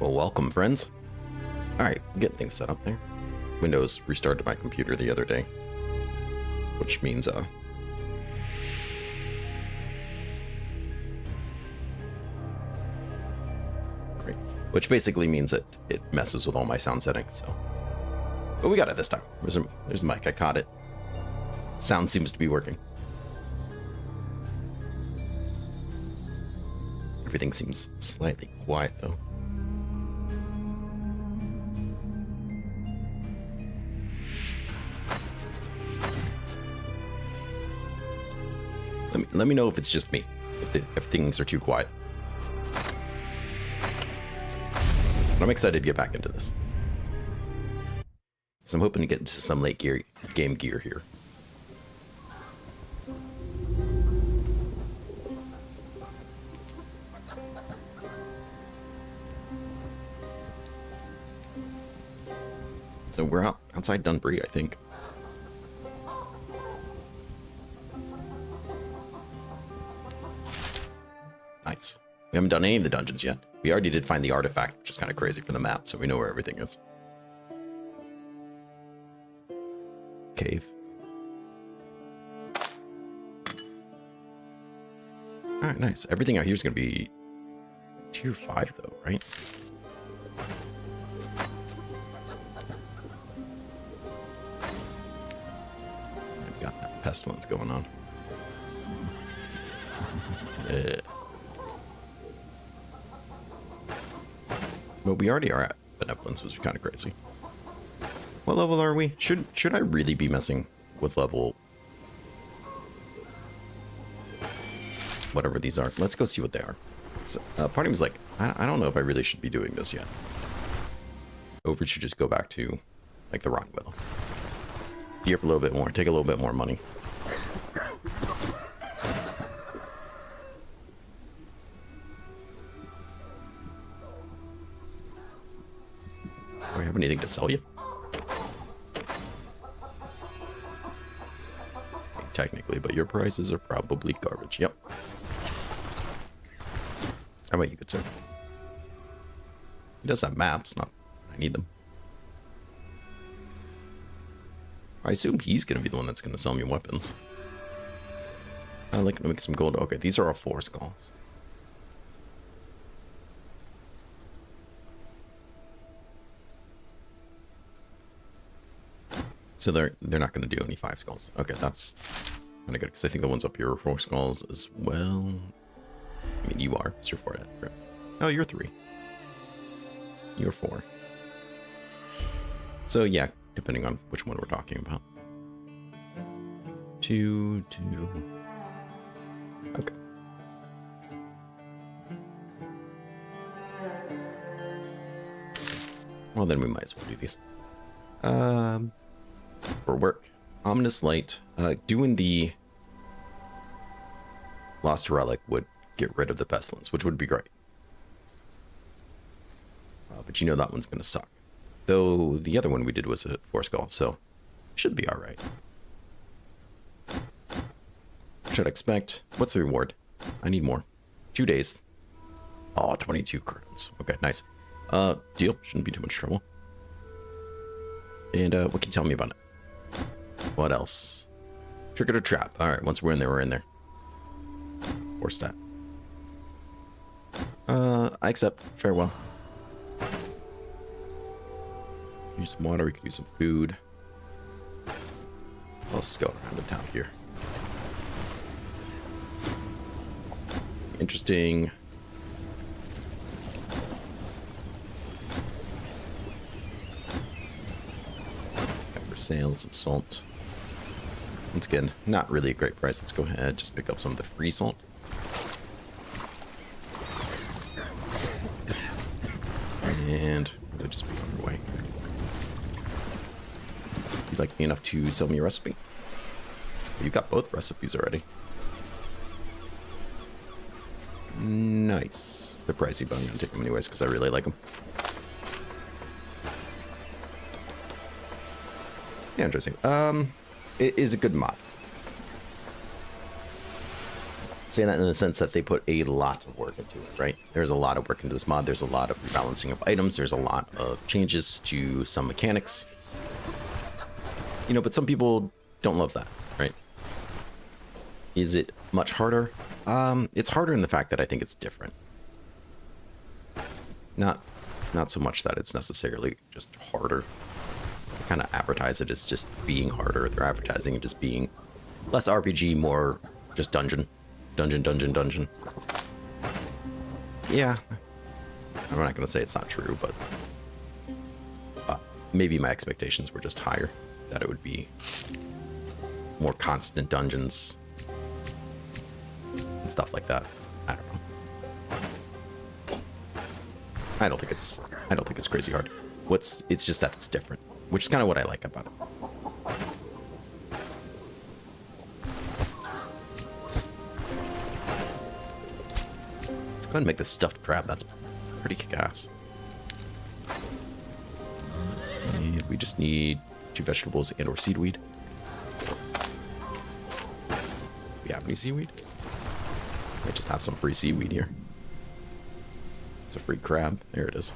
Well, welcome, friends. All right, getting things set up there. Windows restarted my computer the other day, which means great. Which basically means that it messes with all my sound settings. So, but we got it this time. There's a mic. I caught it. Sound seems to be working. Everything seems slightly quiet though. Let me know if it's just me, if things are too quiet. But I'm excited to get back into this. So I'm hoping to get into some late game gear here. So we're outside Dunbury, I think. Nice. We haven't done any of the dungeons yet. We already did find the artifact, which is kind of crazy for the map, so we know where everything is. Cave. Alright, nice. Everything out here is going to be tier 5, though, right? I've got that pestilence going on. Well, we already are at benevolence, which is kind of crazy. What level are we? Should I really be messing with level whatever these are? Let's go see what they are. So, part of me is like, I don't know if I really should be doing this yet. Over should just go back to like the rock willow. Gear up a little bit more, take a little bit more money. Do I have anything to sell you? Technically, but your prices are probably garbage. Yep. How about you, good sir? He does have maps, not I need them. I assume he's going to be the one that's going to sell me weapons. I'd like to make some gold. Okay, these are all 4 skulls. So they're not going to do any 5 skulls. Okay, that's kind of good because I think the ones up here are 4 skulls as well. I mean, you are. Because you're 4. Oh, you're 3. You're 4. So yeah, depending on which one we're talking about. 2, 2. Okay. Well, then we might as well do these. For work. Ominous Light. Doing the Lost Relic would get rid of the Pestilence, which would be great. But you know that one's going to suck. Though the other one we did was a 4 skull, so should be alright. Should expect. What's the reward? I need more. 2 days. Oh, 22 crowns. Okay, nice. Deal. Shouldn't be too much trouble. And what can you tell me about it? What else? Trick or trap. Alright, once we're in there, we're in there. 4 stat. I accept. Farewell. Use some water, we could use some food. Let's go around the town here. Interesting. For sale, some salt. Once again, not really a great price. Let's go ahead, just pick up some of the free salt. And we'll just be on our way. You'd like me enough to sell me a recipe? You've got both recipes already. Nice. They're pricey, but I'm going to take them anyways because I really like them. Yeah, interesting. It is a good mod. saying that in the sense that they put a lot of work into it, right? There's a lot of work into this mod. There's a lot of rebalancing of items. There's a lot of changes to some mechanics. You know, but some people don't love that, right? Is it much harder? It's harder in the fact that I think it's different. Not so much that it's necessarily just harder. They kind of advertise it as just being harder. They're advertising it as being less RPG, more just dungeon. Dungeon. Yeah. I'm not going to say it's not true, but maybe my expectations were just higher. That it would be more constant dungeons and stuff like that. I don't know. I don't think it's crazy hard. It's just that it's different, which is kind of what I like about it. Let's go ahead and make this stuffed crab. That's pretty kick-ass. And we just need 2 vegetables and or seaweed. We have any seaweed? I just have some free seaweed here. It's a free crab. There it is.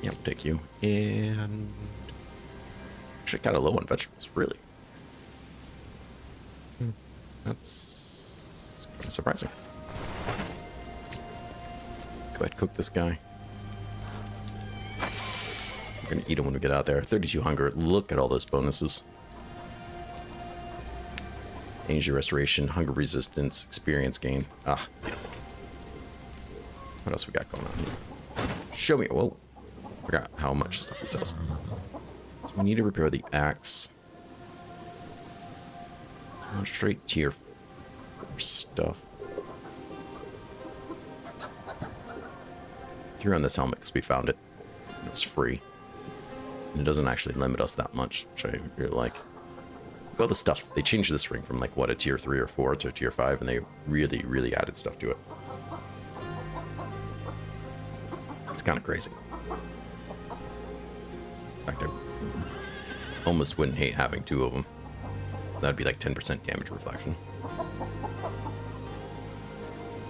Yeah, we'll take you. And actually got a low on vegetables, really. That's kind of surprising. Go ahead, cook this guy. We're gonna eat him when we get out there. 32 hunger. Look at all those bonuses. Energy restoration, hunger resistance, experience gain. Ah, beautiful. What else we got going on here? Show me. Whoa. Forgot how much stuff he sells. So we need to repair the axe. Straight tier 4 stuff. 3 on this helmet because we found it. It was free. And it doesn't actually limit us that much, which I really like. All the stuff, they changed this ring from like what, a tier 3 or 4 to a tier 5, and they really added stuff to it. It's kind of crazy. In fact, I almost wouldn't hate having 2 of them. So that'd be like 10% damage reflection.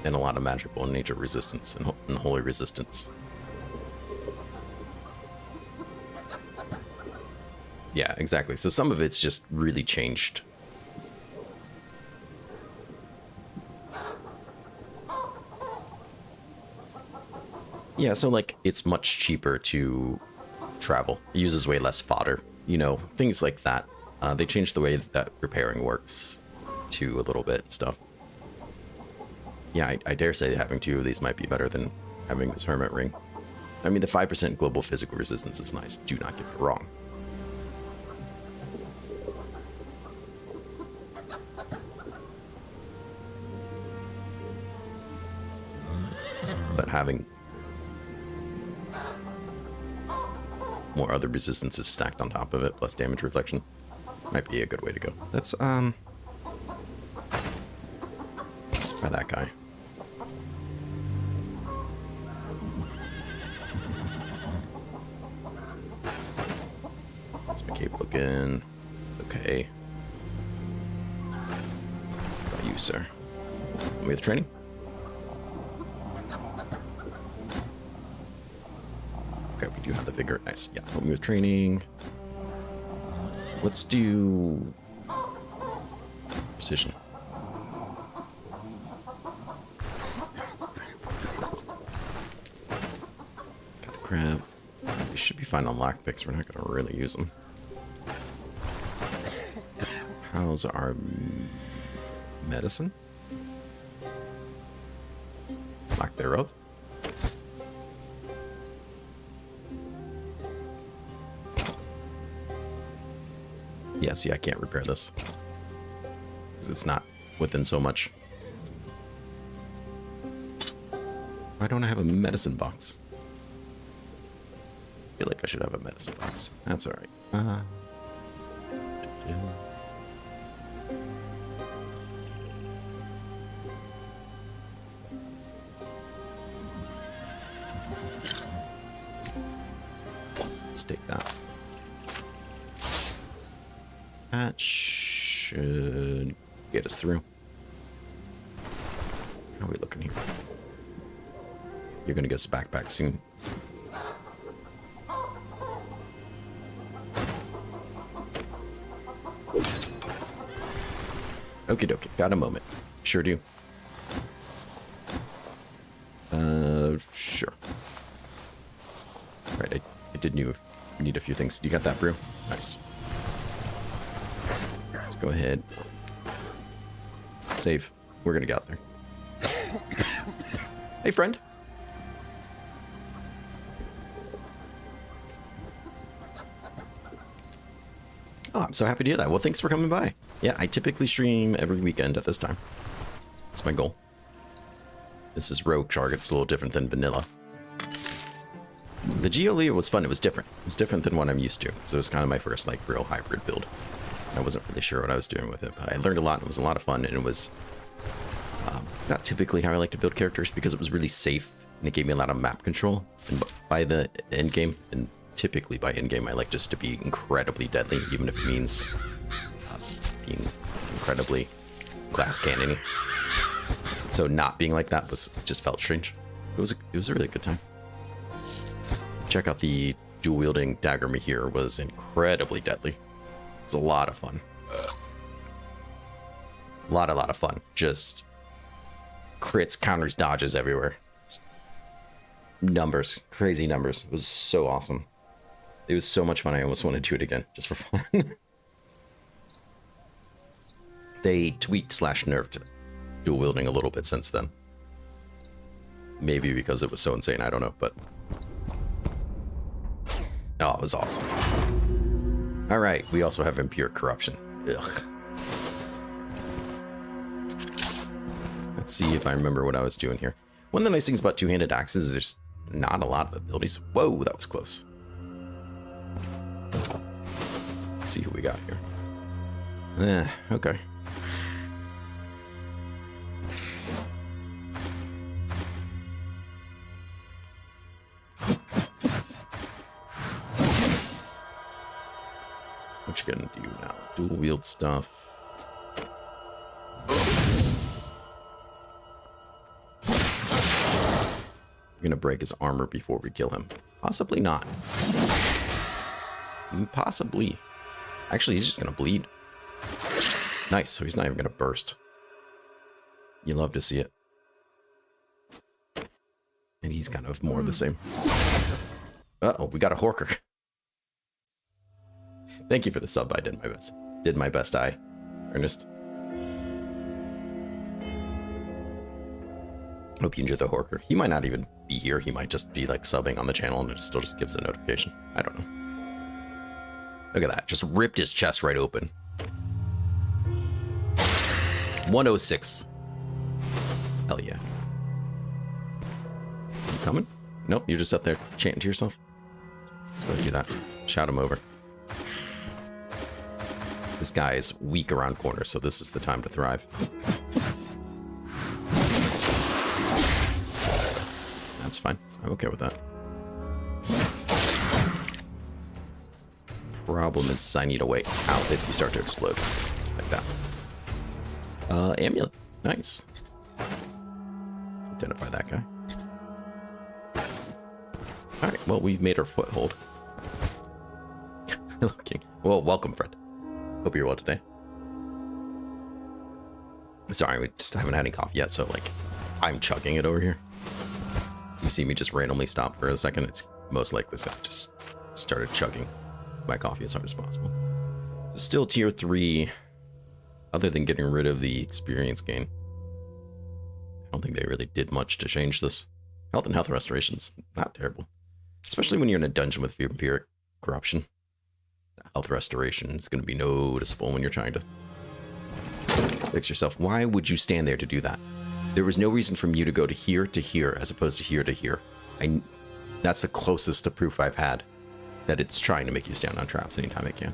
And a lot of magical and nature resistance and holy resistance. Yeah, exactly. So some of it's just really changed. Yeah, so like it's much cheaper to travel. It uses way less fodder, you know, things like that. They changed the way that repairing works too a little bit and stuff. Yeah, I dare say having 2 of these might be better than having this hermit ring. I mean, the 5% global physical resistance is nice. Do not get me wrong. But having more other resistances stacked on top of it, plus damage reflection, might be a good way to go. Let's try that guy. Let's make cape looking okay. How about you, sir? Help me with training. Okay, we do have the vigor. Nice. Yeah, help me with training. Let's do precision. Got the crab. They should be fine on lockpicks. We're not going to really use them. How's our medicine? Lack thereof. Yeah, see, I can't repair this. Because it's not within so much. Why don't I have a medicine box? I feel like I should have a medicine box. That's alright. Let's take that. That should get us through. How are we looking here? You're gonna get us back soon. Okie dokie, got a moment. Sure do. Sure. Right, I did need a few things. You got that, brew? Nice. Let's go ahead. Save. We're gonna get out there. Hey, friend. Oh, I'm so happy to hear that. Well, thanks for coming by. Yeah, I typically stream every weekend at this time. That's my goal. This is RogueShard. It's a little different than vanilla. The GeoLeo was fun. It was different. It was different than what I'm used to. So it was kind of my first, like, real hybrid build. I wasn't really sure what I was doing with it, but I learned a lot. It was a lot of fun, and it was not typically how I like to build characters because it was really safe, and it gave me a lot of map control. And by the end game, and typically by end game, I like just to be incredibly deadly, even if it means being incredibly glass cannon-y. So not being like that just felt strange. It was a really good time. Check out the dual wielding dagger here. Was incredibly deadly. It was a lot of fun. A lot of fun. Just crits, counters, dodges everywhere. Numbers, crazy numbers. It was so awesome. It was so much fun. I almost want to do it again just for fun. They tweaked/nerfed dual wielding a little bit since then. Maybe because it was so insane, I don't know, but oh, it was awesome. All right, we also have impure corruption. Ugh. Let's see if I remember what I was doing here. One of the nice things about two-handed axes is there's not a lot of abilities. Whoa, that was close. Let's see who we got here. Okay. What you gonna do now? Dual wield stuff. We're gonna break his armor before we kill him. Possibly not. Possibly. Actually, he's just gonna bleed. Nice, so he's not even gonna burst. You love to see it. And he's kind of more of the same. Uh-oh, we got a Horker. Thank you for the sub. I did my best. Did my best, Ernest. Hope you enjoy the Horker. He might not even be here. He might just be like subbing on the channel and it still just gives a notification. I don't know. Look at that. Just ripped his chest right open. 106. Hell yeah. You coming? Nope, you're just up there chanting to yourself. Let's go do that. Shout him over. This guy is weak around corners, so this is the time to thrive. That's fine. I'm okay with that. Problem is I need a way out if you start to explode. Like that. Amulet. Nice. Identify that guy. Alright, well, we've made our foothold. Looking. Well, welcome, friend. Hope you're well today. Sorry, we just haven't had any coffee yet, so, like, I'm chugging it over here. You see me just randomly stop for a second, it's most likely so I just started chugging my coffee as hard as possible. Still tier 3, other than getting rid of the experience gain. I don't think they really did much to change this. Health and health restoration's not terrible. Especially when you're in a dungeon with vampiric corruption. Health restoration is going to be noticeable when you're trying to fix yourself. Why would you stand there to do that? There was no reason for you to go to here as opposed to here to here. That's the closest to proof I've had that it's trying to make you stand on traps anytime it can.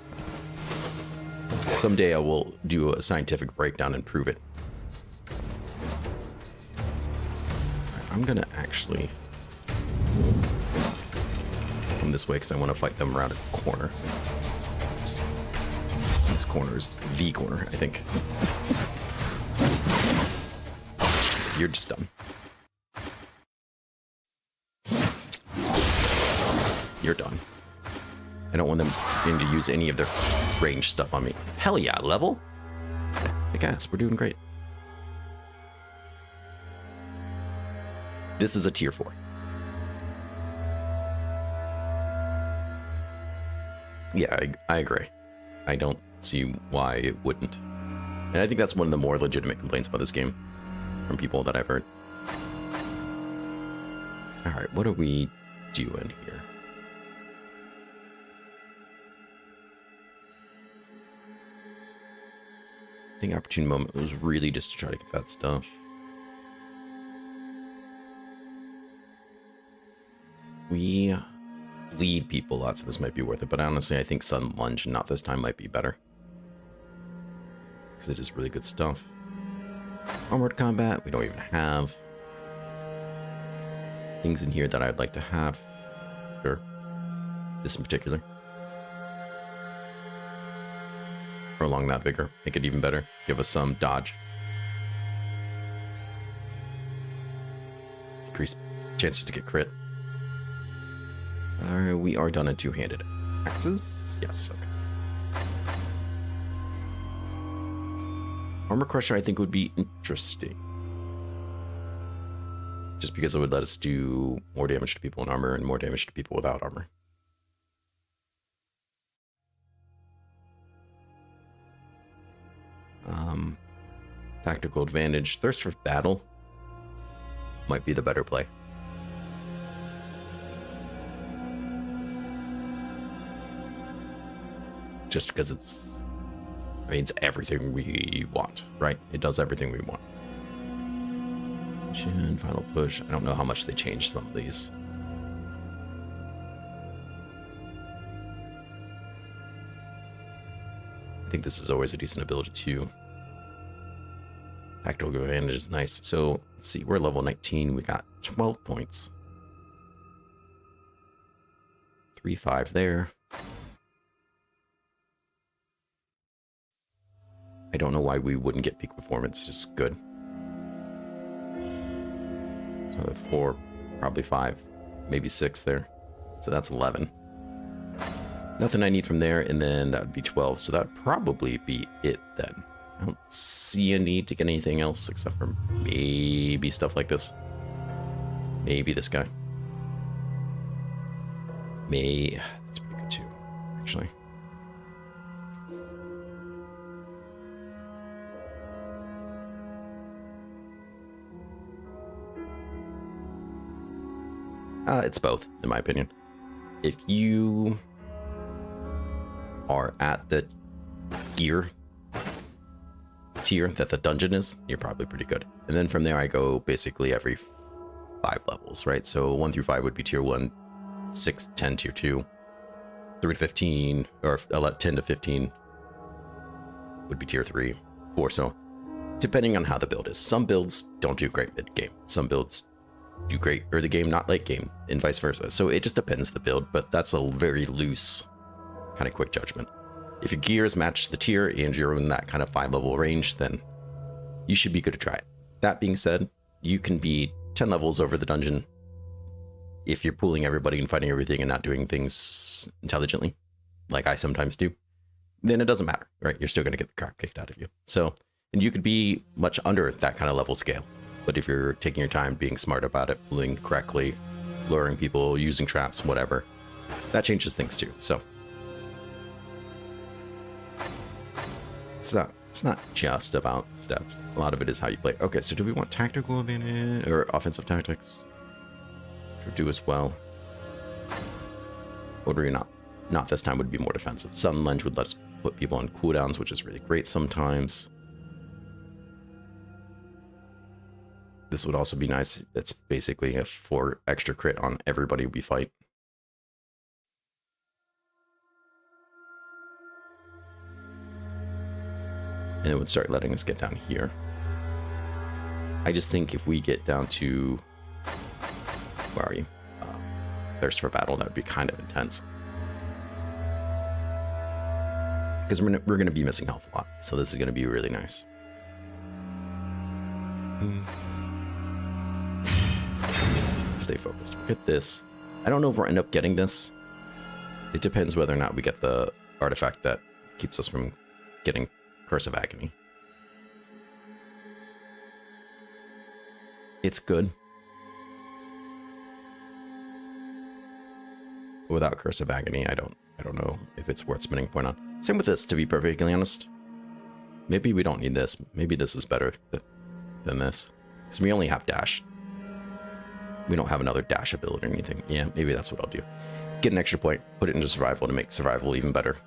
Someday I will do a scientific breakdown and prove it. I'm gonna actually come this way because I want to fight them around a corner. This corner is the corner, I think. You're just done. You're done. I don't want them to use any of their range stuff on me. Hell yeah, level? I guess we're doing great. This is a tier 4. Yeah, I agree. I don't see why it wouldn't. And I think that's one of the more legitimate complaints about this game from people that I've heard. Alright, what are we doing here? I think opportune moment was really just to try to get that stuff. We bleed people a lot, so this might be worth it, but honestly I think Sudden Lunge, not this time, might be better. Because it is really good stuff. Armored combat, we don't even have. Things in here that I'd like to have. Sure. This in particular. Prolong that vigor, make it even better. Give us some dodge. Increase chances to get crit. We are done in two-handed axes. Yes, okay. Armor Crusher, I think, would be interesting. Just because it would let us do more damage to people in armor and more damage to people without armor. Tactical advantage. Thirst for battle might be the better play. Just because it's, I mean, it's everything we want, right? It does everything we want. Final push. I don't know how much they changed some of these. I think this is always a decent ability too. Tactical advantage is nice. So let's see, we're level 19. We got 12 points. 3-5 there. I don't know why we wouldn't get peak performance. It's just good. So 4, probably 5, maybe 6 there. So that's 11. Nothing I need from there, and then that would be 12. So that'd probably be it then. I don't see a need to get anything else except for maybe stuff like this. Maybe this guy. That's pretty good too, actually. It's both, in my opinion. If you are at the gear tier that the dungeon is, you're probably pretty good. And then from there, I go basically every 5 levels, right? So 1 through 5 would be tier 1, 6, 10, tier 2, 3 to 15, or 10 to 15 would be tier 3, 4. So depending on how the build is. Some builds don't do great mid-game. Some builds do great early game, not late game, and vice versa. So it just depends the build, but that's a very loose kind of quick judgment. If your gears match the tier and you're in that kind of 5-level range, then you should be good to try it. That being said, you can be 10 levels over the dungeon if you're pooling everybody and fighting everything and not doing things intelligently, like I sometimes do. Then it doesn't matter, right? You're still going to get the crap kicked out of you. So, and you could be much under that kind of level scale. But if you're taking your time, being smart about it, pulling correctly, luring people, using traps, whatever, that changes things too. So it's not just about stats. A lot of it is how you play. Okay, so do we want tactical advantage or offensive tactics? Should do as well. Or do we not? Not this time, would be more defensive. Sudden Lunge would let us put people on cooldowns, which is really great sometimes. This would also be nice. It's basically a 4 extra crit on everybody we fight. And it would start letting us get down here. I just think if we get down to... Where are you? Thirst for Battle. That would be kind of intense. Because we're going to be missing health a lot. So this is going to be really nice. Stay focused. We'll get this. I don't know if we'll end up getting this. It depends whether or not we get the artifact that keeps us from getting Curse of Agony. It's good. Without Curse of Agony, I don't know if it's worth spending a point on. Same with this, to be perfectly honest. Maybe we don't need this. Maybe this is better than this. Because we only have dash. We don't have another dash ability or anything. Yeah, maybe that's what I'll do. Get an extra point, put it into survival to make survival even better.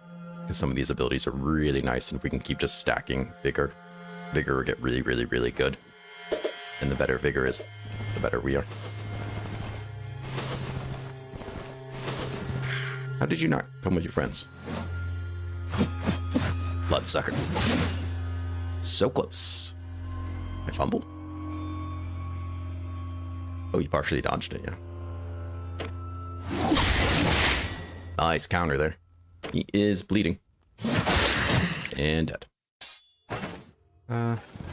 Because some of these abilities are really nice, and if we can keep just stacking Vigor, Vigor will get really, really, really good. And the better Vigor is, the better we are. How did you not come with your friends? Bloodsucker. So close. I fumbled? Oh, you partially dodged it, yeah. Nice counter there. He is bleeding. And dead.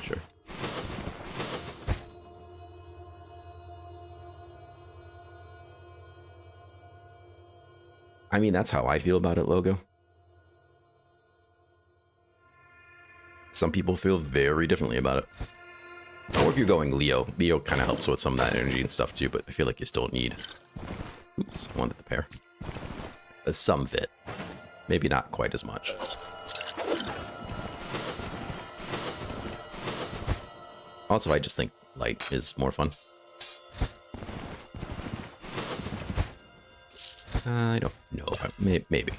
Sure. I mean, that's how I feel about it, Logo. Some people feel very differently about it. Or if you're going Leo, Leo kind of helps with some of that energy and stuff too, but I feel like you still need... Oops, I wanted the pair. Some fit. Maybe not quite as much. Also, I just think light is more fun. I don't know. Maybe.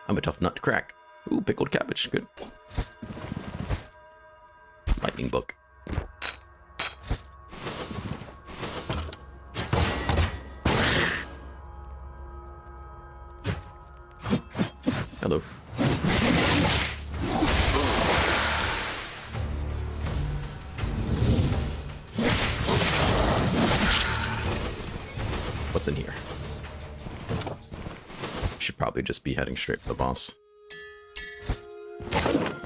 I'm a tough nut to crack. Ooh, pickled cabbage. Good. Lightning book. Hello. What's in here? Should probably just be heading straight for the boss.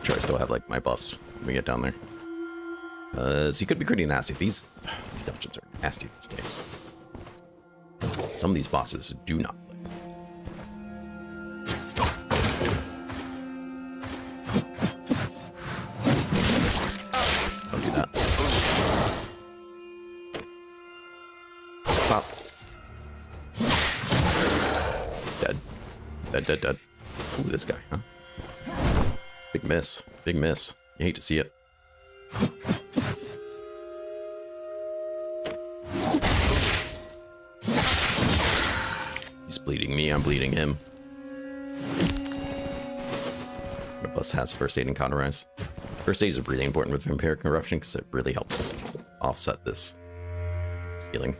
Sure, I still have like my buffs when we get down there. So he could be pretty nasty. These dungeons are nasty these days. Some of these bosses do not. Don't do that. Pop. Dead. Dead. Ooh, this guy, huh? Big miss. Big miss. You hate to see it. He's bleeding me, I'm bleeding him. One of us has first aid and cauterize. First aid is really important with Vampiric Eruption because it really helps offset this healing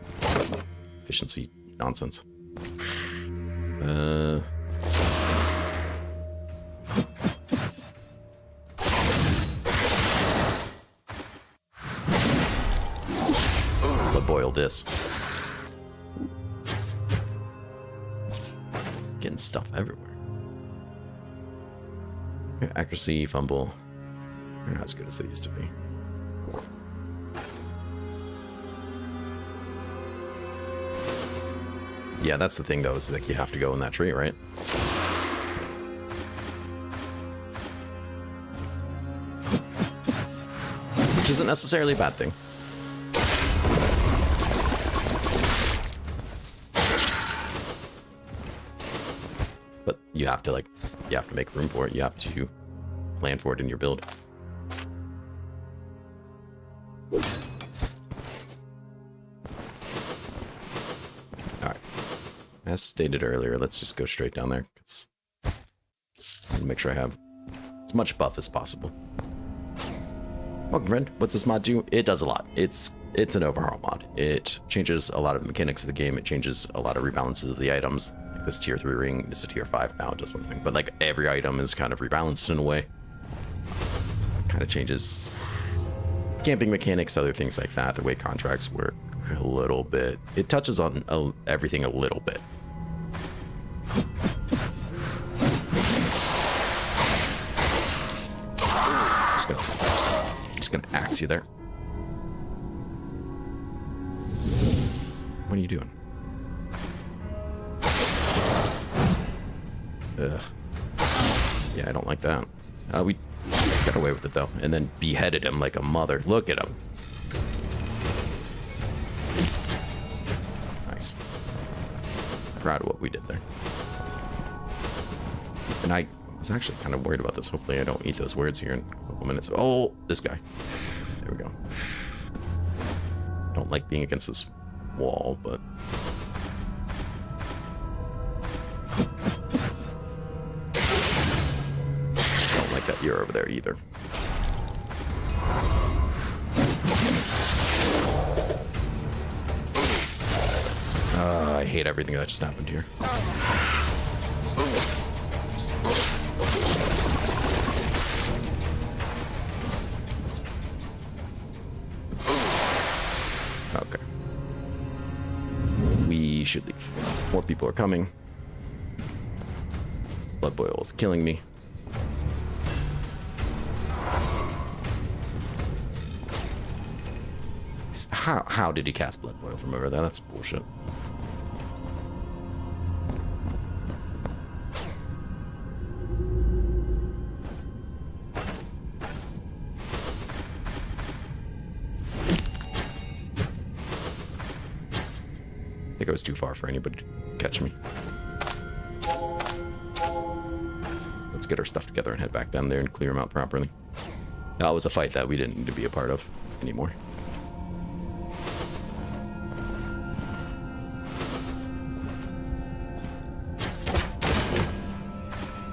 efficiency nonsense. Blood boil this. Getting stuff everywhere. Accuracy, fumble. They're not as good as they used to be. Yeah, that's the thing though, is like you have to go in that tree, right? Which isn't necessarily a bad thing. But you have to make room for it. You have to plan for it in your build. Alright. As stated earlier, let's just go straight down there. I'll make sure I have as much buff as possible. Welcome, friend. What's this mod do? It does a lot. It's an overhaul mod. It changes a lot of the mechanics of the game. It changes a lot of rebalances of the items. Like this tier 3 ring is a tier 5 now. It does one thing. But like every item is kind of rebalanced in a way. Kind of changes camping mechanics, other things like that. The way contracts work a little bit. It touches on everything a little bit. Just gonna axe you there. What are you doing? Ugh. Yeah, I don't like that. We got away with it, though. And then beheaded him like a mother. Look at him. Nice. Proud of what we did there. And I was actually kind of worried about this. Hopefully I don't eat those words here in a couple minutes. Oh, this guy. There we go. Don't like being against this wall, but... don't like that you're over there either. I hate everything that just happened here. Okay. We should leave. More people are coming. Blood boil is killing me. How did he cast blood boil from over there? That's bullshit. I think I was too far for anybody to catch me. Let's get our stuff together and head back down there and clear them out properly. That was a fight that we didn't need to be a part of anymore.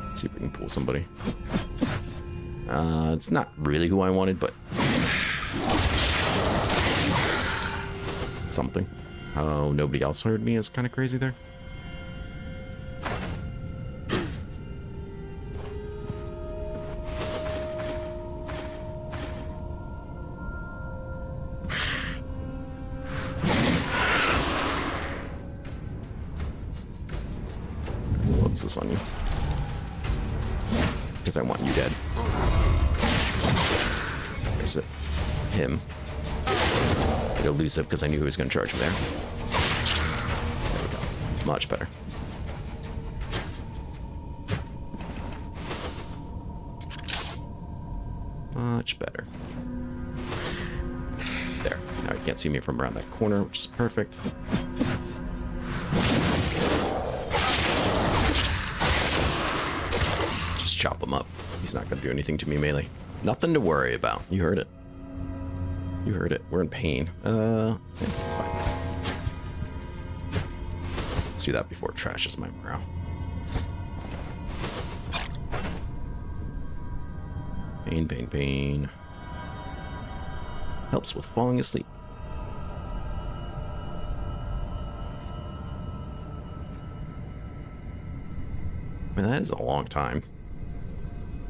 Let's see if we can pull somebody. It's not really who I wanted, but something. Oh, nobody else heard me is kind of crazy there. Close this on you. Because I want you dead. There's it. Him. Get elusive because I knew he was going to charge me there. There we go. Much better. Much better. There. Now you can't see me from around that corner, which is perfect. Just chop him up. He's not going to do anything to me melee. Nothing to worry about. You heard it. You heard it. We're in pain. Yeah, it's fine. Let's do that before it trashes my morale. Pain, pain, pain. Helps with falling asleep. I mean, that is a long time.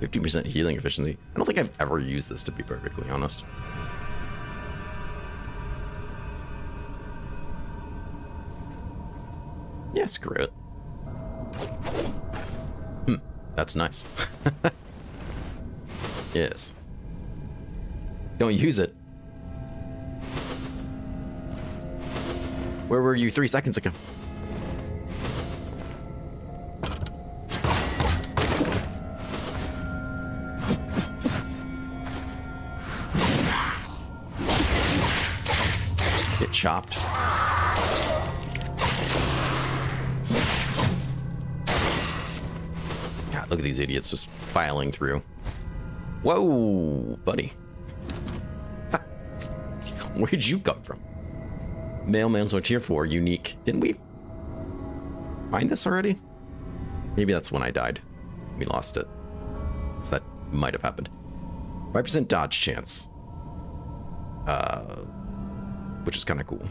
50% healing efficiency. I don't think I've ever used this, to be perfectly honest. Yeah, screw it. That's nice. Yes. Don't use it. Where were you 3 seconds ago? Get chopped. God, look at these idiots just filing through. Whoa, buddy. Where'd you come from? Mailman's what tier 4, unique. Didn't we find this already? Maybe that's when I died. We lost it. So that might have happened. 5% dodge chance. Which is kind of cool.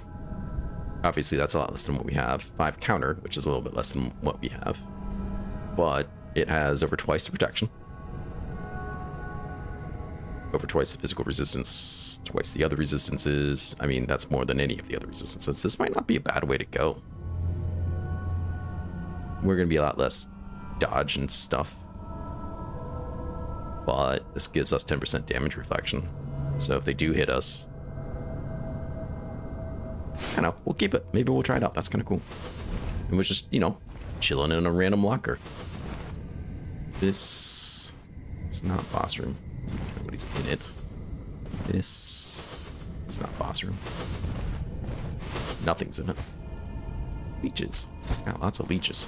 Obviously, that's a lot less than what we have. 5 counter, which is a little bit less than what we have. But it has over twice the protection. Over twice the physical resistance, twice the other resistances. I mean, that's more than any of the other resistances. This might not be a bad way to go. We're going to be a lot less dodge and stuff. But this gives us 10% damage reflection. So if they do hit us, I don't know, we'll keep it. Maybe we'll try it out. That's kind of cool. And we're just, you know, chilling in a random locker. This is not boss room. Nobody's in it. This is not boss room. Nothing's in it. Leeches. Got lots of leeches.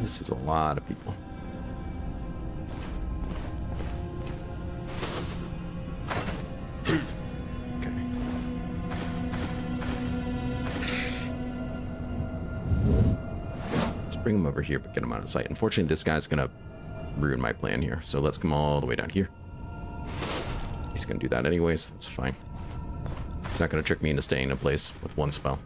This is a lot of people. Okay. Let's bring him over here, but get him out of sight. Unfortunately, this guy's gonna ruin my plan here. So let's come all the way down here. He's gonna do that anyways. That's fine. He's not gonna trick me into staying in place with one spell.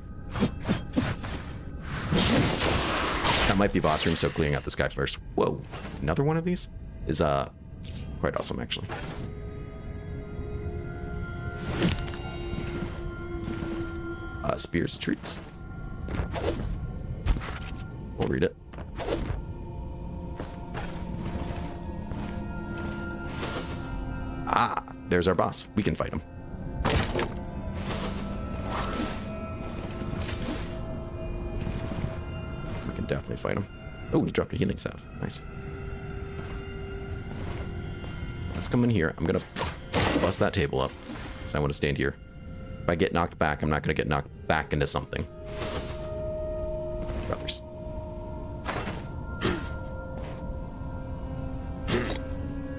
That might be boss room, so clearing out this guy first. Whoa, another one of these is quite awesome, actually. Spears treats. We'll read it. Ah, there's our boss. We can fight him. We can definitely fight him. Oh, he dropped a healing salve. Nice. Let's come in here. I'm gonna bust that table up, because I want to stand here. If I get knocked back, I'm not gonna get knocked back into something. Brothers.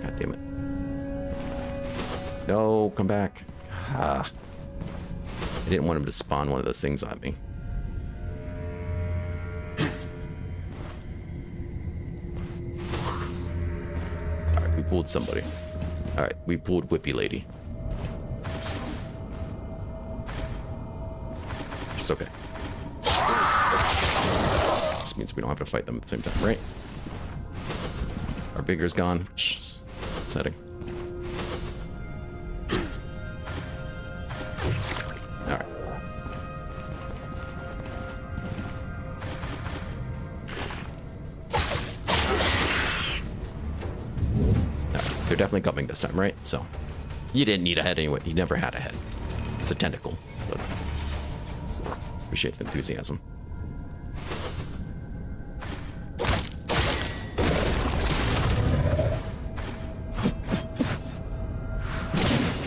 God damn it. No, come back. Ah. I didn't want him to spawn one of those things on me. Alright, we pulled somebody. Alright, we pulled Whippy Lady. Which is okay. This means we don't have to fight them at the same time, right? Our bigger's gone, which is upsetting. Alright. They're definitely coming this time, right? So, you didn't need a head anyway. You never had a head. It's a tentacle. But appreciate the enthusiasm.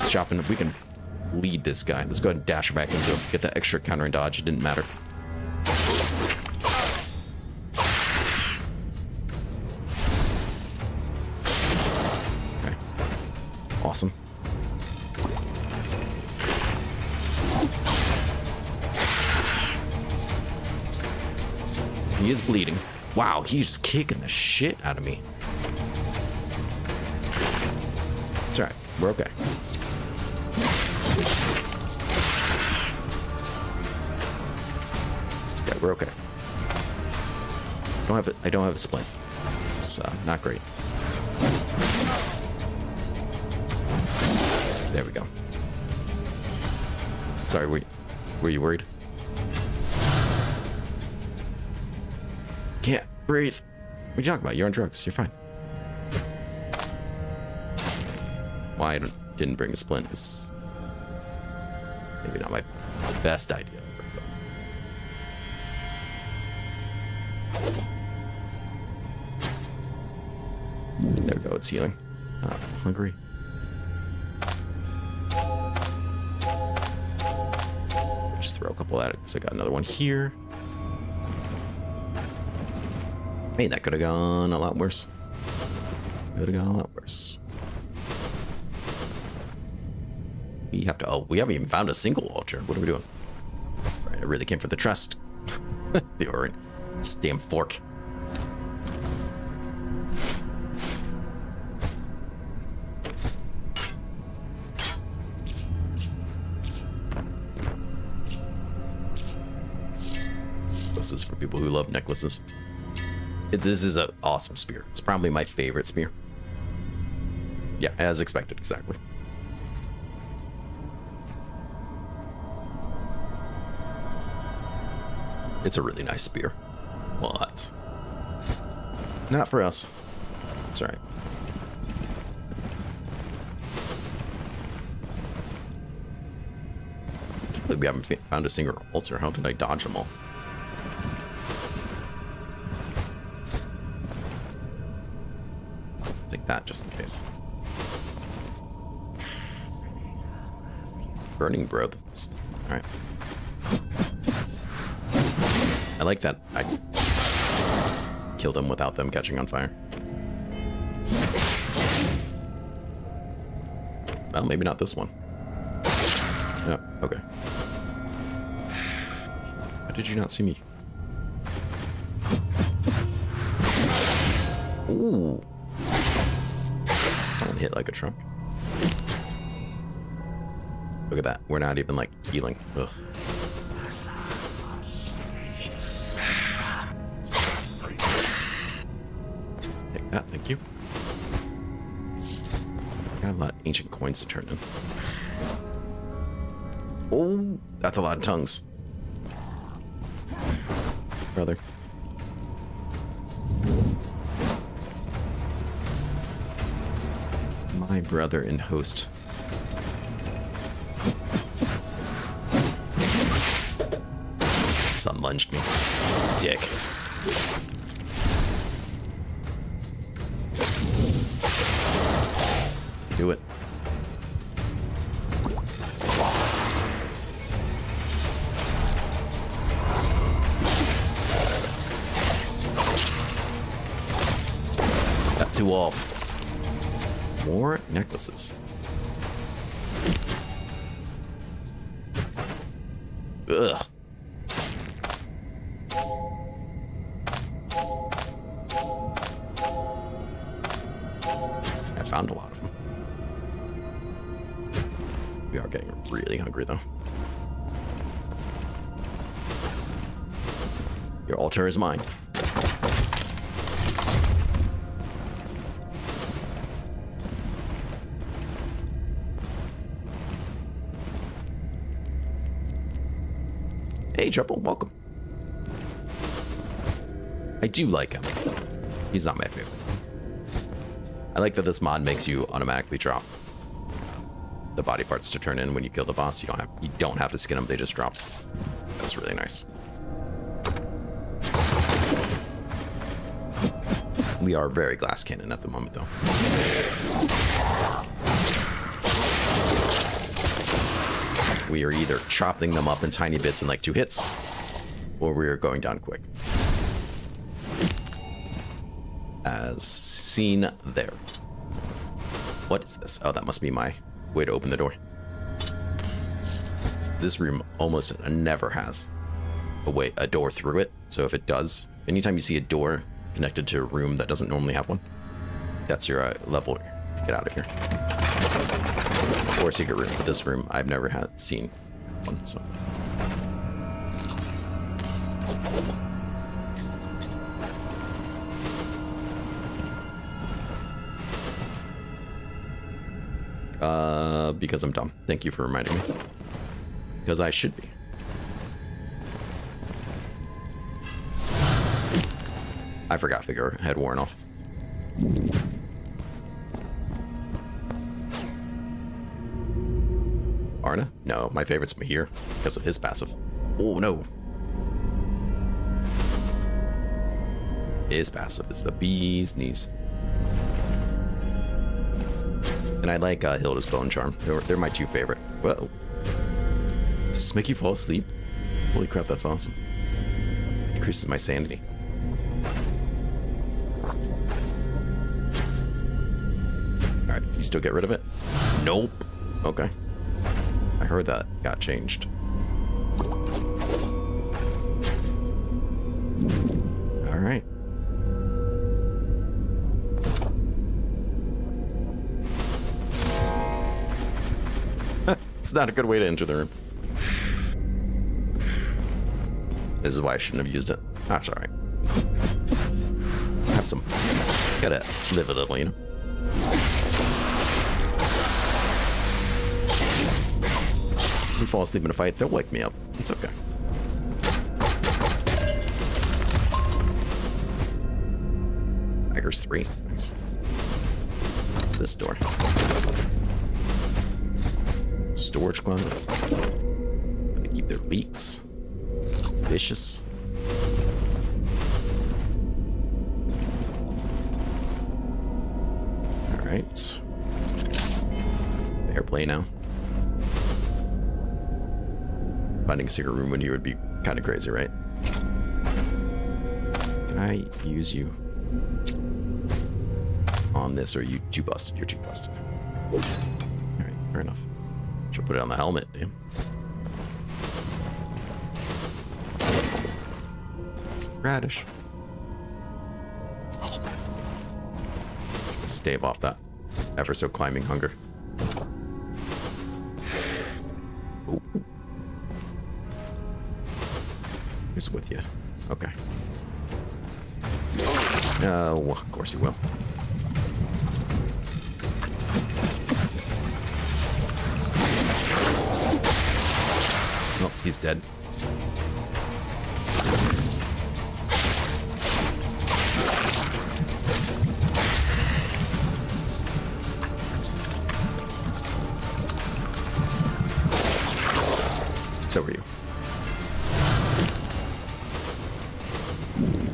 Shopping, we can lead this guy. Let's go ahead and dash back and go get that extra counter and dodge. It didn't matter. Okay. Awesome. He is bleeding. Wow, he's just kicking the shit out of me. It's alright. We're okay. Yeah, we're okay. I don't have a splint. It's not great. There we go. Sorry, were you worried? Can't breathe. What are you talking about? You're on drugs. You're fine. Why I didn't bring a splint is maybe not my best idea. There we go, it's healing. Hungry. Just throw a couple at it because I got another one here. Hey, that could have gone a lot worse. Could have gone a lot worse. We have to. Oh, we haven't even found a single altar. What are we doing? All right, I really came for the trust. The Orin. This damn fork. This is for people who love necklaces. This is an awesome spear. It's probably my favorite spear. Yeah, as expected, exactly. It's a really nice spear. What? Not for us. It's alright. I can't believe we haven't found a single altar. How did I dodge them all? Take that just in case. Burning brothers. Alright. I like that I kill them without them catching on fire. Well, maybe not this one. Yeah, okay. How did you not see me? Ooh. That one hit like a truck. Look at that. We're not even, like, healing. Ugh. Take that, thank you. I got a lot of ancient coins to turn in. Oh, that's a lot of tongues. Brother. My brother and host. Sun lunged me. Dick. Do it. Got two all. More necklaces. Ugh. I found a lot of them. We are getting really hungry, though. Your altar is mine. Hey, Trouble, welcome. I do like him. He's not my favorite. I like that this mod makes you automatically drop the body parts to turn in when you kill the boss. You don't have to skin them; they just drop. That's really nice. We are very glass cannon at the moment, though. We are either chopping them up in tiny bits in like 2 hits, or we are going down quick. As seen there. What is this? Oh, that must be my way to open the door. This room almost never has a door through it. So if it does, anytime you see a door connected to a room that doesn't normally have one, that's your level to get out of here. Or a secret room. But this room, I've never seen one, so. Because I'm dumb. Thank you for reminding me. Because I should be. I forgot Figure had worn off. Arna? No, my favorite's Mahir because of his passive. Oh no. His passive is the bee's knees. And I like Hilda's Bone Charm. They're my 2 favorite. Whoa. Does this make you fall asleep? Holy crap, that's awesome. Increases my sanity. Alright, you still get rid of it? Nope. Okay. I heard that got changed. Alright. It's not a good way to enter the room. This is why I shouldn't have used it. That's alright. Have some. Gotta live a little, you know? If I fall asleep in a fight, they'll wake me up. It's okay. Daggers 3. Nice. What's this door? Storage closet. They keep their leaks. Vicious. Alright. Airplane now. Finding a secret room when you would be kind of crazy, right? Can I use you on this, or are you too busted? You're too busted. Alright, fair enough. Should put it on the helmet, damn. Radish. Stave off that ever so climbing hunger. Ooh. Who's with you? Okay. Oh, of course you will. Oh, he's dead. So are you.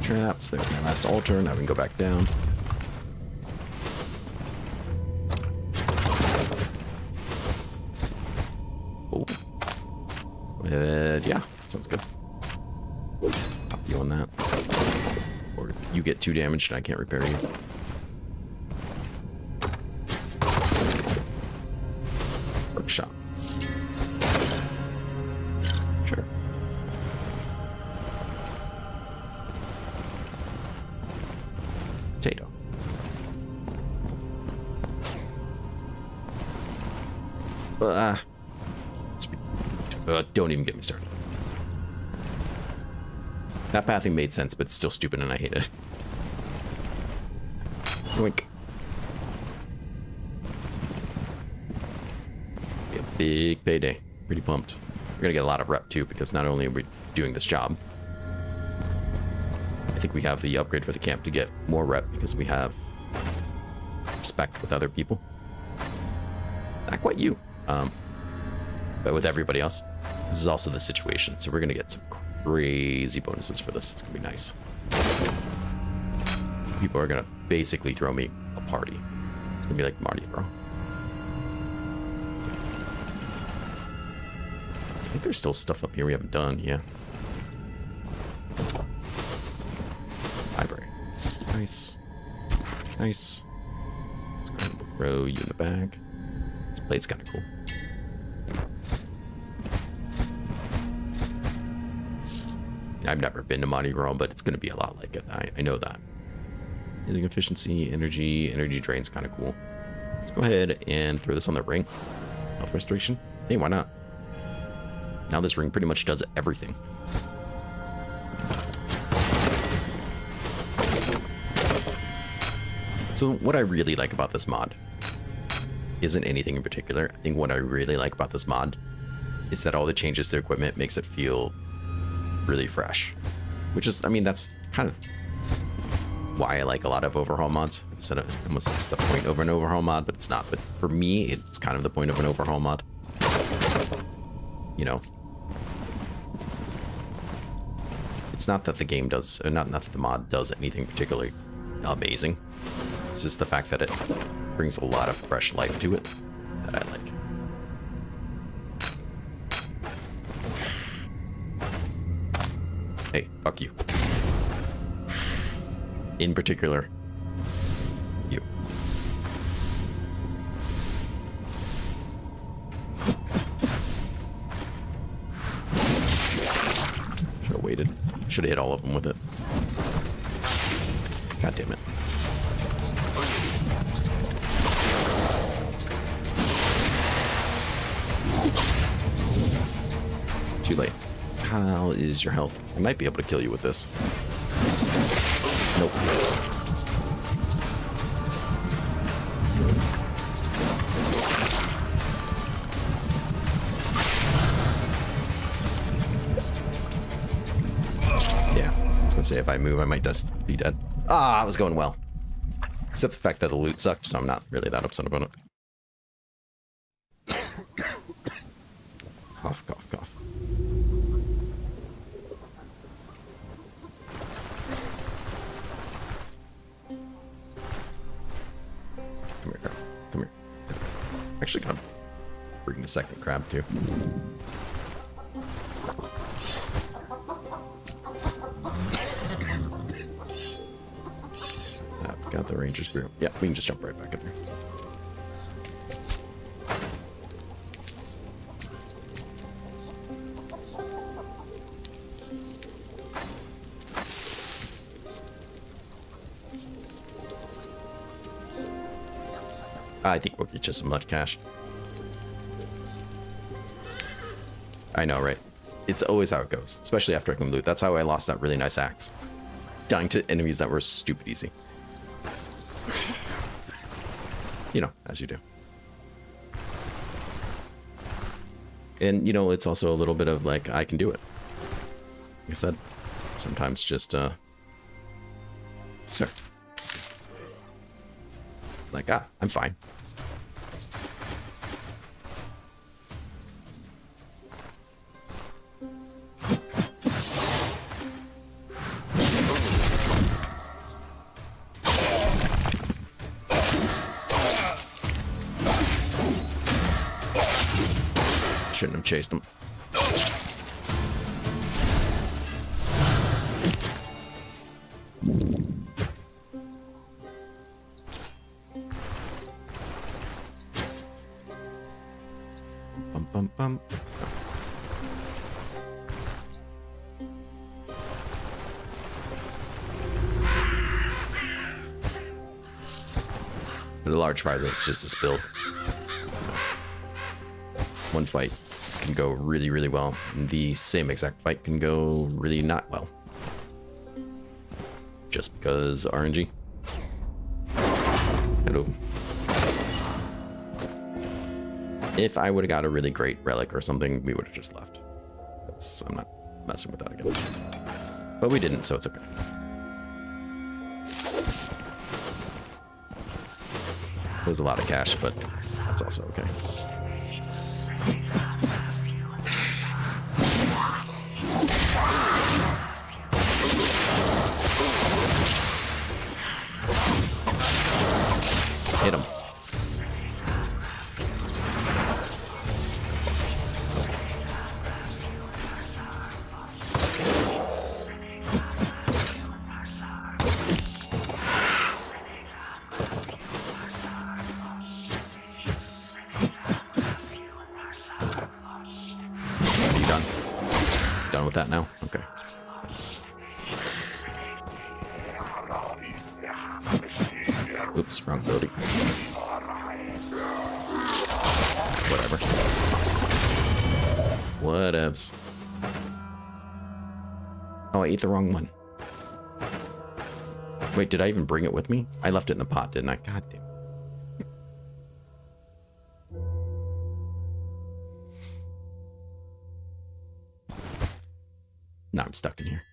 Traps. There's my last altar. Now we can go back down. Oh. Yeah, sounds good. Pop you on that. Or you get 2 damaged and I can't repair you. Workshop. Sure. Potato. Don't even get me started. That pathing made sense, but it's still stupid and I hate it. Yoink. Be a big payday. Pretty pumped. We're gonna get a lot of rep too, because not only are we doing this job, I think we have the upgrade for the camp to get more rep because we have respect with other people. Not quite you, but with everybody else. This is also the situation, so we're gonna get some crazy bonuses for this. It's gonna be nice. People are gonna basically throw me a party. It's gonna be like Marty, bro. I think there's still stuff up here we haven't done. Yeah. Library. Nice. Nice. Let's go ahead and throw you in the bag. This plate's kind of cool. I've never been to Mardi Gras, but it's going to be a lot like it. I know that. Healing efficiency, energy drain's kind of cool. Let's go ahead and throw this on the ring. Health restoration. Hey, why not? Now this ring pretty much does everything. So what I really like about this mod isn't anything in particular. I think what I really like about this mod is that all the changes to equipment makes it feel really fresh, which is, I mean, that's kind of why I like a lot of overhaul mods. Instead of almost it's the point of an overhaul mod, but it's not. But for me, it's kind of the point of an overhaul mod. You know, it's not that the game does, or not that the mod does anything particularly amazing. It's just the fact that it brings a lot of fresh life to it that I like. Hey, fuck you. In particular, you. Should have waited. Should have hit all of them with it. God damn it. Too late. How is your health? I might be able to kill you with this. Nope. Yeah, I was gonna say if I move, I might just be dead. Ah, it was going well. Except the fact that the loot sucked, so I'm not really that upset about it. Cough, cough, cough. Come here, crab. Come here. Actually, gonna bring the second crab too. Got the Ranger's Brew. Yeah, we can just jump right back in there. I think we'll get just some much cash. I know, right? It's always how it goes, especially after I can loot. That's how I lost that really nice axe. Dying to enemies that were stupid easy. You know, as you do. And, you know, it's also a little bit of, like, I can do it. Like I said, sometimes just, sir. Like, I'm fine. Shouldn't have chased him. Bum, bum, bum. But a large part of it's just this build. One fight can go really, really well. The same exact fight can go really not well. Just because RNG. Hello. If I would have got a really great relic or something, we would have just left. I'm not messing with that again. But we didn't, so it's okay. It was a lot of cash, but that's also okay. Hit him. Are you done? Done with that now? Okay. Oops, wrong ability. Whatever. Whatevs. Oh, I ate the wrong one. Wait, did I even bring it with me? I left it in the pot, didn't I? God damn. Now I'm stuck in here.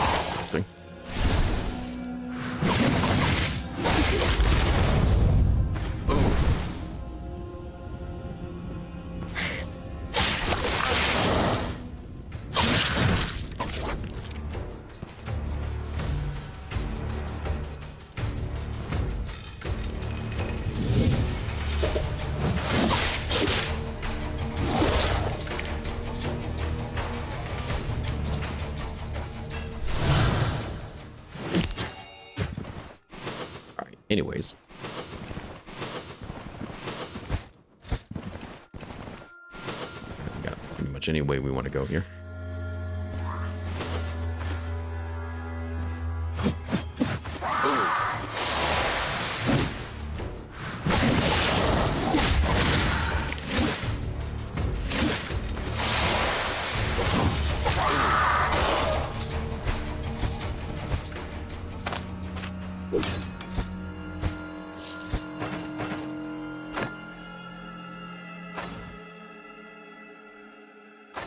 Disgusting. Anyways. We got pretty much any way we want to go here.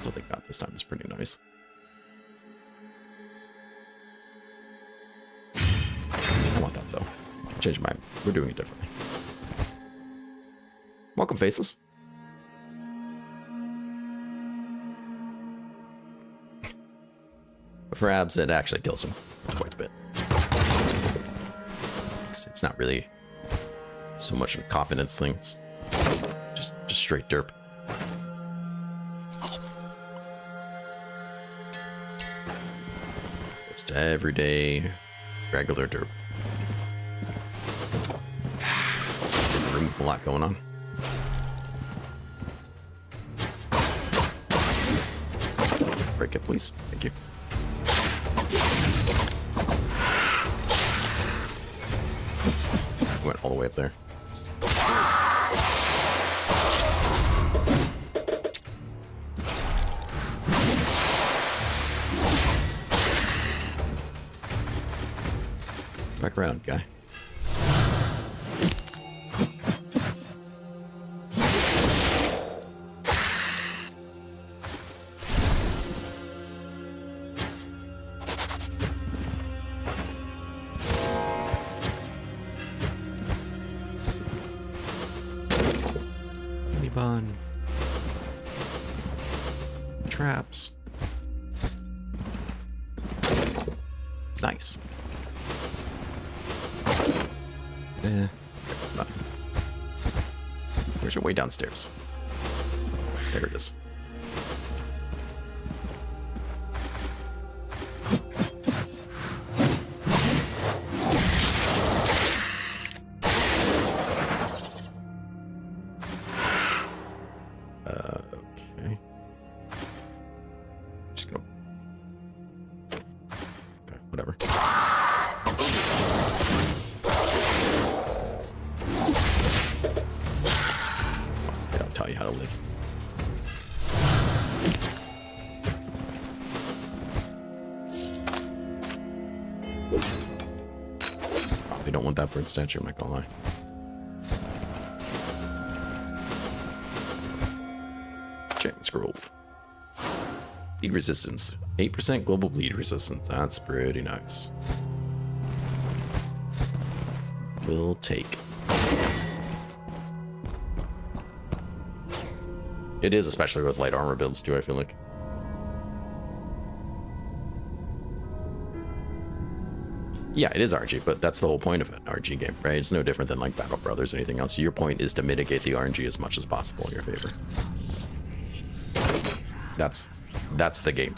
What they got this time is pretty nice. I want that though. Change my mind. We're doing it differently. Welcome, Faceless. But for abs, it actually kills him quite a bit. It's not really so much of a confidence thing. It's just straight derp. Just everyday, regular derp. Room with a lot going on. Break it, please. Thank you. Went all the way up there. Back around, guy. Traps. Nice. Where's your way downstairs? There it is. Okay. Just gonna... Okay, whatever. They don't tell you how to live. Probably don't want that bird statue, I'm not gonna lie. Enchantment scroll. Bleed resistance. 8% global bleed resistance. That's pretty nice. We'll take. It is, especially with light armor builds too, I feel like. Yeah, it is RNG, but that's the whole point of an RNG game, right? It's no different than like Battle Brothers or anything else. Your point is to mitigate the RNG as much as possible in your favor. That's the game.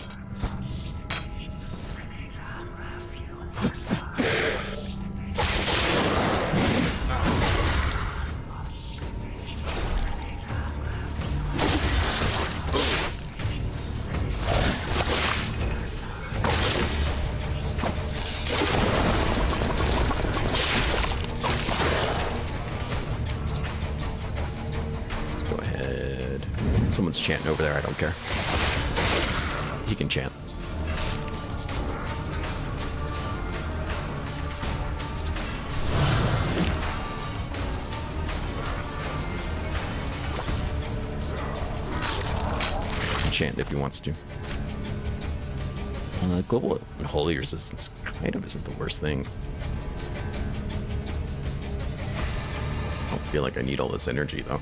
Let's go ahead. Someone's chanting over there, I don't care. He can chant. Chant if he wants to. Global and holy resistance kind of isn't the worst thing. I don't feel like I need all this energy though.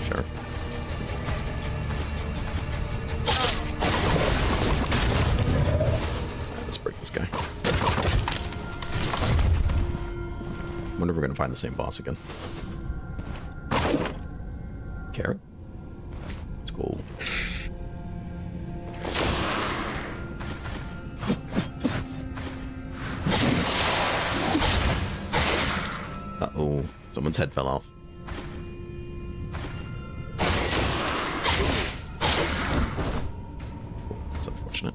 Sure. Let's break this guy. Wonder if we're gonna find the same boss again. Carrot. Let's go. Uh-oh. Someone's head fell off. That's unfortunate.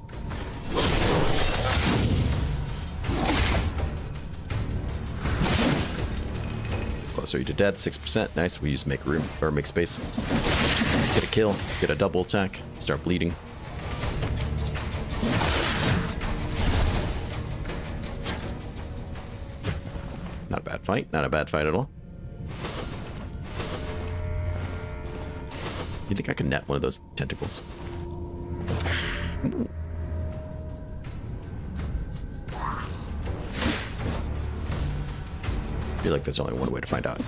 Closer to dead, 6%. Nice. We use make room or make space. Get a kill, get a double attack, start bleeding. Not a bad fight, not a bad fight at all. You think I can net one of those tentacles? Ooh. I feel like there's only one way to find out.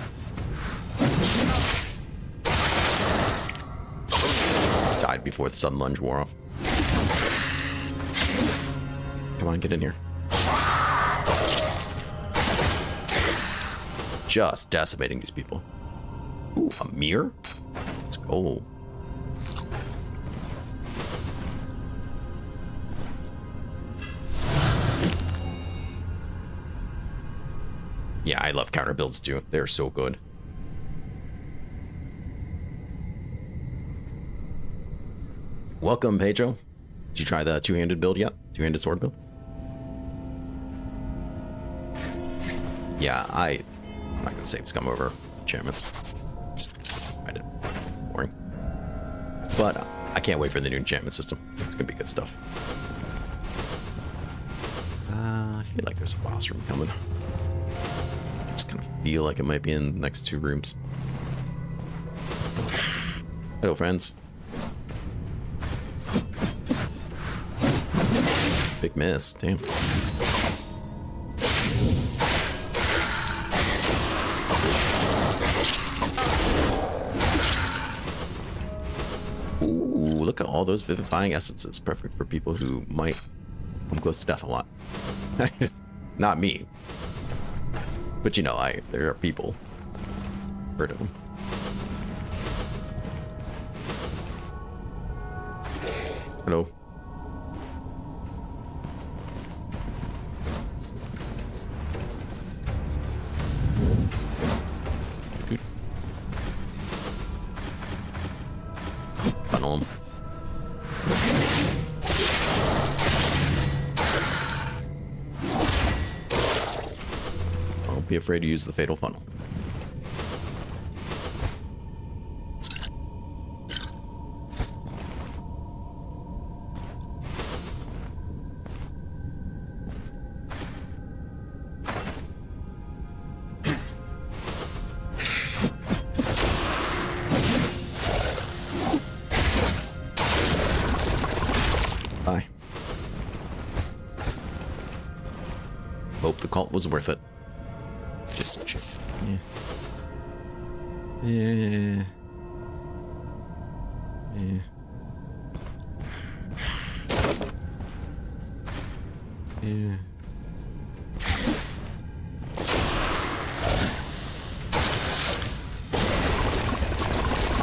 Died before the sudden lunge wore off. Come on, get in here. Just decimating these people. Ooh, a mirror? Let's go. Yeah, I love counter builds too. They're so good. Welcome, Pedro. Did you try the two-handed build yet? Two-handed sword build? Yeah, I'm not gonna save scum over enchantments. Just find it boring. But I can't wait for the new enchantment system. It's gonna be good stuff. I feel like there's a boss room coming. I just kind of feel like it might be in the next 2 rooms. Hello, friends. Big miss, damn. Ooh, look at all those vivifying essences. Perfect for people who might come close to death a lot. Not me. But you know, there are people. Heard of them. Hello. Dude. Funnel him. Don't be afraid to use the fatal funnel. Bye. Hope the cult was worth it. Just check. Yeah.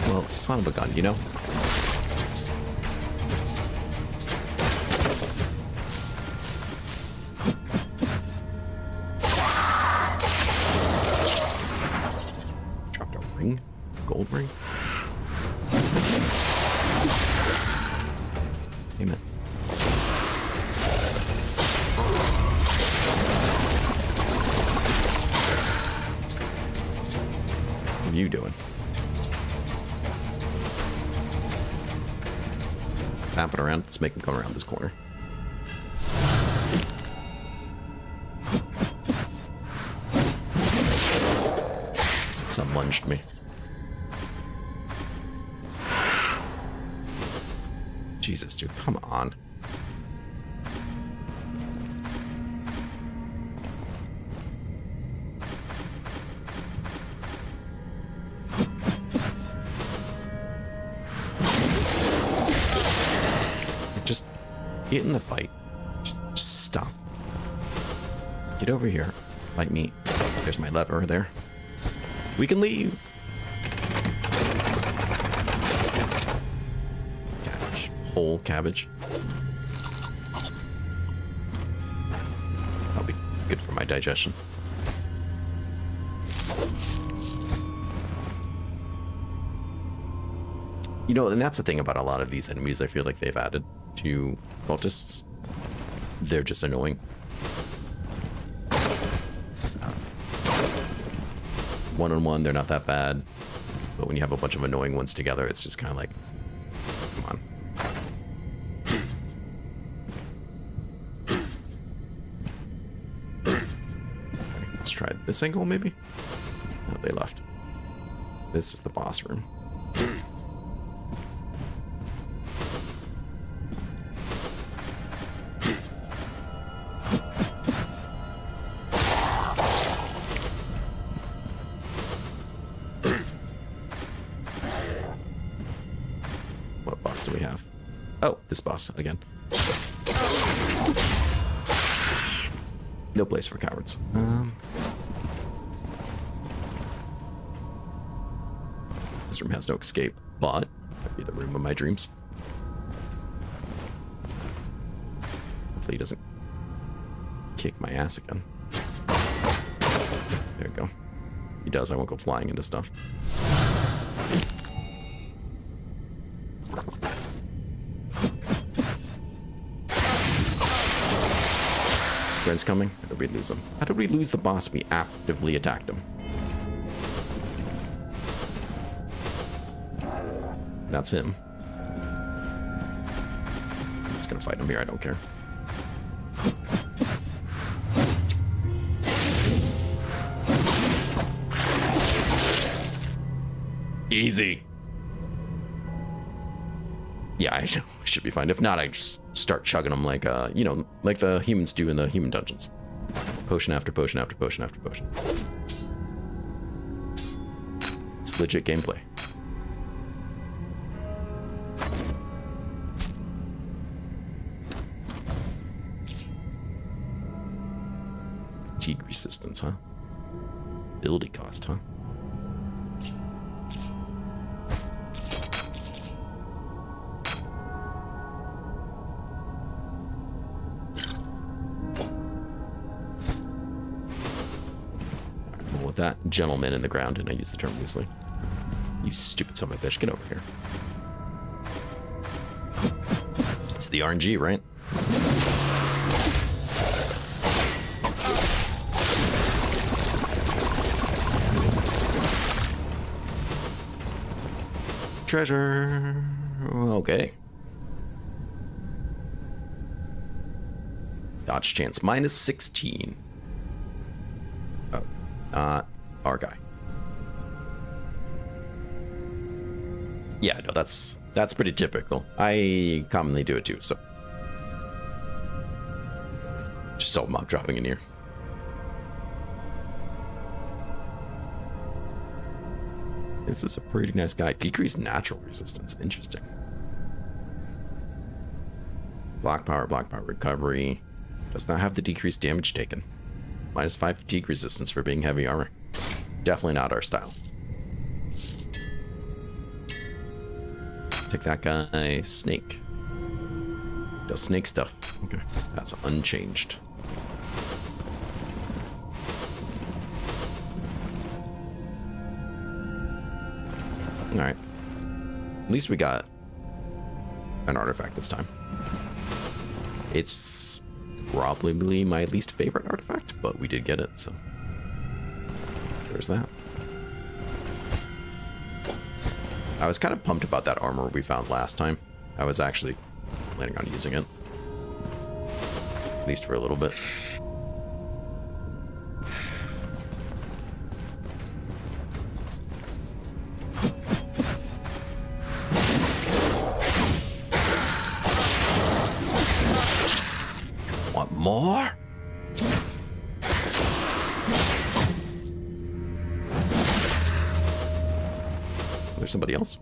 Well, son of a gun, you know? Dropped a ring? Gold ring? Damn it. What are you doing? Tap it around. Let's make him come around this corner. Some lunged me. Jesus, dude, come on. Just get in the fight. Just stop. Get over here. Fight me. There's my lever there. We can leave. Cabbage. Whole cabbage. That'll be good for my digestion. You know, and that's the thing about a lot of these enemies I feel like they've added to cultists. They're just annoying. One-on-one, they're not that bad. But when you have a bunch of annoying ones together, it's just kind of like, come on. Let's try this angle, maybe? No, they left. This is the boss room. Oh, this boss again. No place for cowards. This room has no escape, but might be the room of my dreams. Hopefully he doesn't kick my ass again. There we go. He does, I won't go flying into stuff. Friends coming? How did we lose him? How did we lose the boss? We actively attacked him. That's him. I'm just gonna fight him here, I don't care. Easy. Yeah, I should be fine. If not, I just start chugging them like, you know, like the humans do in the human dungeons. Potion after potion after potion after potion. It's legit gameplay. Fatigue resistance, huh? Ability cost, huh? That gentleman in the ground, and I use the term loosely. You stupid son of a bitch, get over here. It's the RNG, right? Treasure. Okay. Dodge chance minus 16. Our guy. Yeah, no, that's pretty typical. I commonly do it too, so. Just saw a mob dropping in here. This is a pretty nice guy. Decreased natural resistance. Interesting. Block power recovery. Does not have the decreased damage taken. Minus 5 fatigue resistance for being heavy armor. Definitely not our style. Take that guy. Snake. Does snake stuff. Okay. That's unchanged. Alright. At least we got an artifact this time. It's probably my least favorite artifact, but we did get it, so there's that. I was kind of pumped about that armor we found last time. I was actually planning on using it, at least for a little bit. Want more? There's somebody else.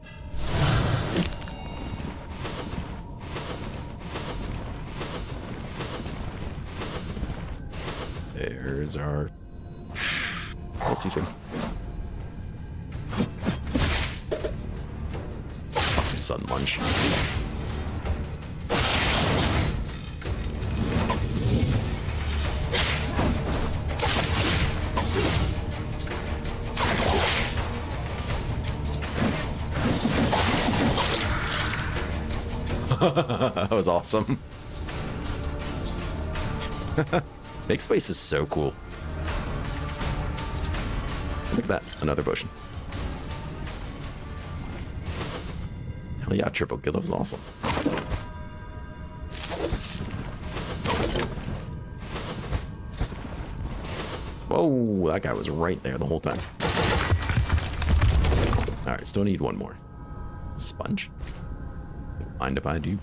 There's our multi thing. Sun lunge. That was awesome. Big space is so cool. Look at that, another potion. Hell yeah, triple kill, that was awesome. Whoa, that guy was right there the whole time. Alright, still need one more. Sponge? Mind if I do?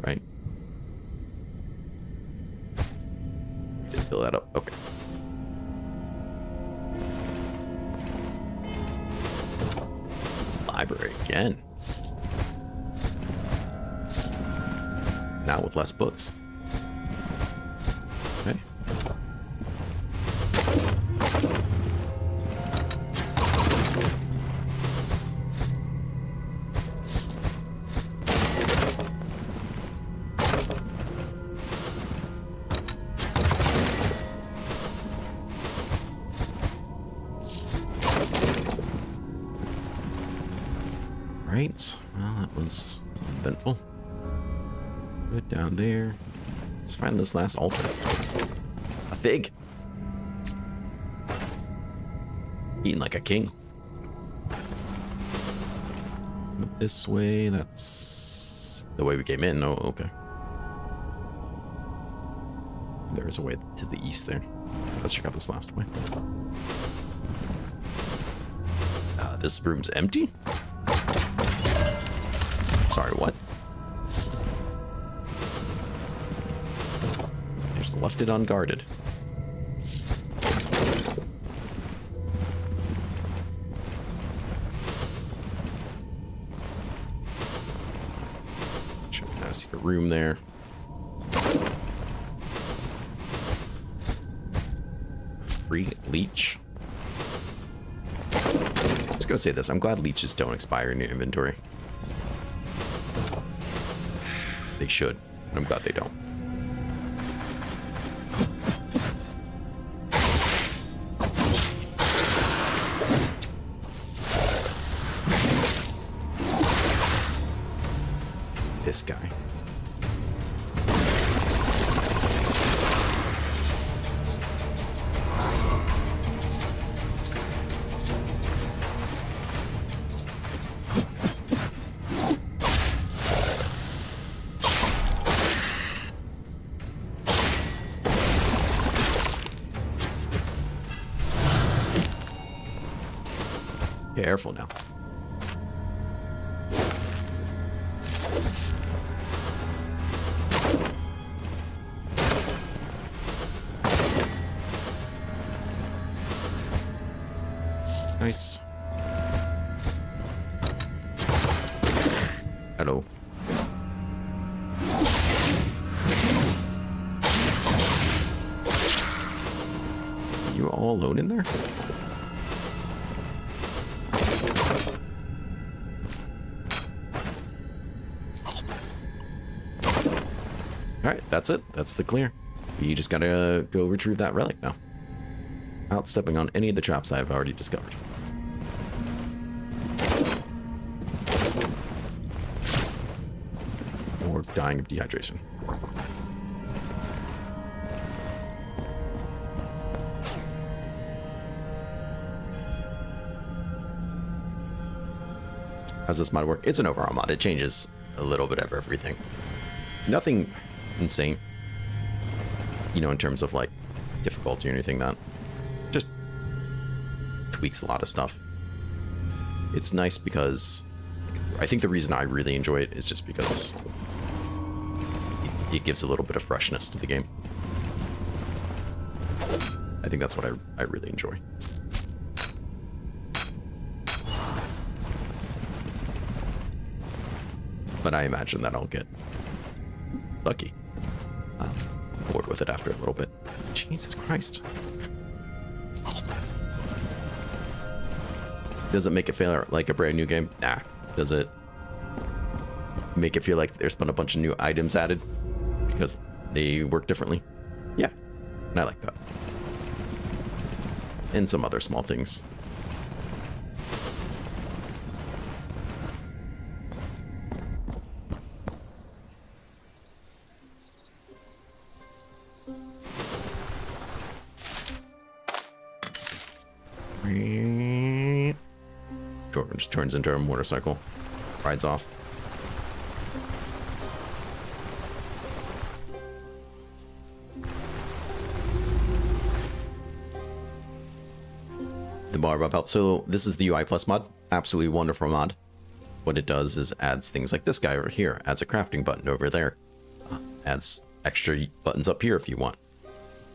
Right. Fill that up. Okay. Library again. Now with less books. Okay. Right. Well, that was eventful. Good down there. Let's find this last altar. A fig. Eating like a king. This way. That's the way we came in. Oh, okay. There's a way to the east there. Let's check out this last way. This room's empty? Sorry, what? I just left it unguarded. Shows a secret room there. Free leech. I was gonna say this. I'm glad leeches don't expire in your inventory. They should, and I'm glad they don't. This guy. Careful now. Nice. Hello. You all alone in there? Alright, that's it. That's the clear. You just gotta go retrieve that relic now. Without stepping on any of the traps I've already discovered. Or dying of dehydration. How's this mod work? It's an overall mod. It changes a little bit of everything. Nothing insane, you know, in terms of like difficulty or anything. That just tweaks a lot of stuff. It's nice because I think the reason I really enjoy it is just because it gives a little bit of freshness to the game. I think that's what I really enjoy. But I imagine that I'll get lucky. Bored with it after a little bit. Jesus Christ. Does it make it feel like a brand new game? Nah. Does it make it feel like there's been a bunch of new items added because they work differently? Yeah. And I like that. And some other small things. Jordan just turns into a motorcycle, rides off. The bar up out. So this is the UI Plus mod. Absolutely wonderful mod. What it does is adds things like this guy over here. Adds a crafting button over there. Adds extra buttons up here if you want.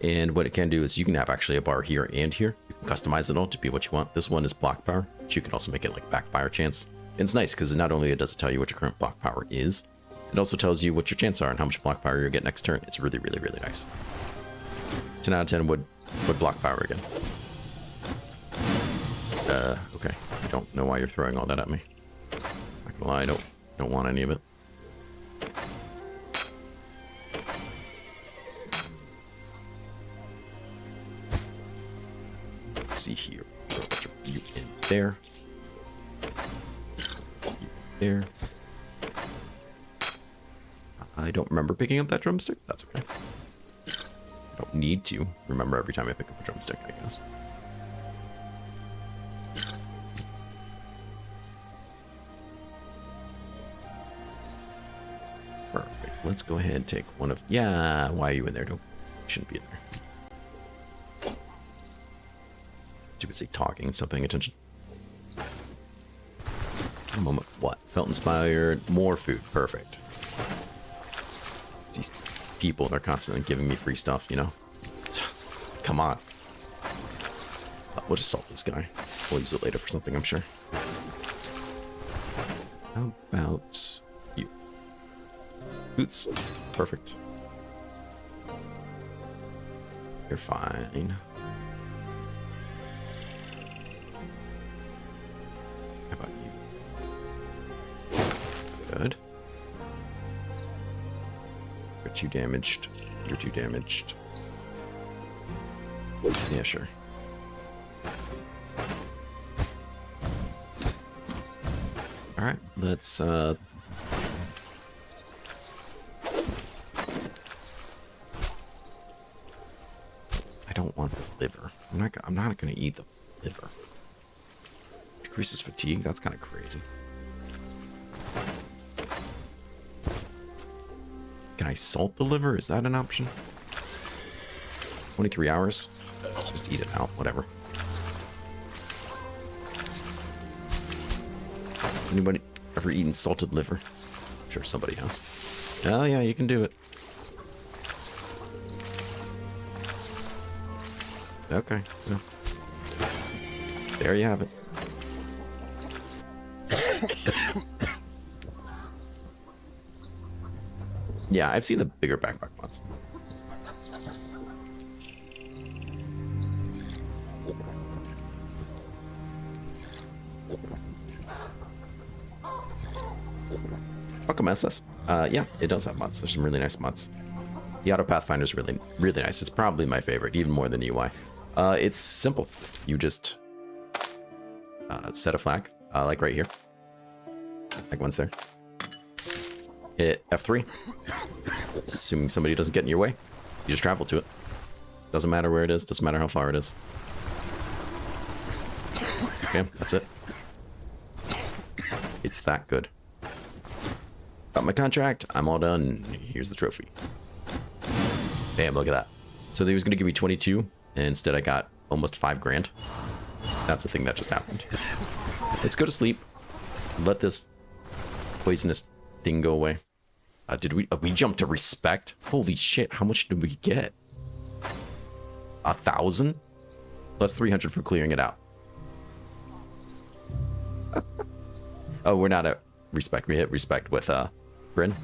And what it can do is you can have actually a bar here and here. You can customize it all to be what you want. This one is block power, but you can also make it like backfire chance. And it's nice because not only does it tell you what your current block power is, it also tells you what your chances are and how much block power you'll get next turn. It's really, really, really nice. 10 out of 10 would block power again. Okay. I don't know why you're throwing all that at me. Not gonna lie, I don't want any of it. Let's see here. Put you in there. You there. I don't remember picking up that drumstick. That's okay. I don't need to remember every time I pick up a drumstick, I guess. Perfect. Let's go ahead and take one of... Yeah, why are you in there? Don't... You shouldn't be in there. Stupid say talking, stop paying attention. A moment. What? Felt inspired. More food. Perfect. These people are constantly giving me free stuff, you know? Come on. We'll just salt this guy. We'll use it later for something, I'm sure. How about you? Boots. Perfect. You're fine. How about you? Good. You're too damaged. You're too damaged. Yeah, sure. Alright, let's I don't want the liver. I'm not gonna eat the liver. Decreases fatigue, that's kinda crazy. Can I salt the liver? Is that an option? 23 hours? Just eat it out, whatever. Has anybody ever eaten salted liver? I'm sure somebody has. Oh yeah, you can do it. Okay, yeah. There you have it. Yeah, I've seen the bigger backpack mods. Welcome SS. Yeah, it does have mods. There's some really nice mods. The Auto Pathfinder is really, really nice. It's probably my favorite, even more than UI. It's simple. You just set a flag, like right here. Like one's there. Hit F3. Assuming somebody doesn't get in your way, you just travel to it. Doesn't matter where it is, doesn't matter how far it is. Okay, that's it. It's that good. Got my contract, I'm all done. Here's the trophy. Bam, look at that. So they was gonna give me 22, and instead I got almost 5 grand. That's the thing that just happened. Let's go to sleep. Let this poisonous thing go away. Did we jump to respect? Holy shit, how much did we get? 1,000? Plus 300 for clearing it out. Oh, we're not at respect. We hit respect with Bryn.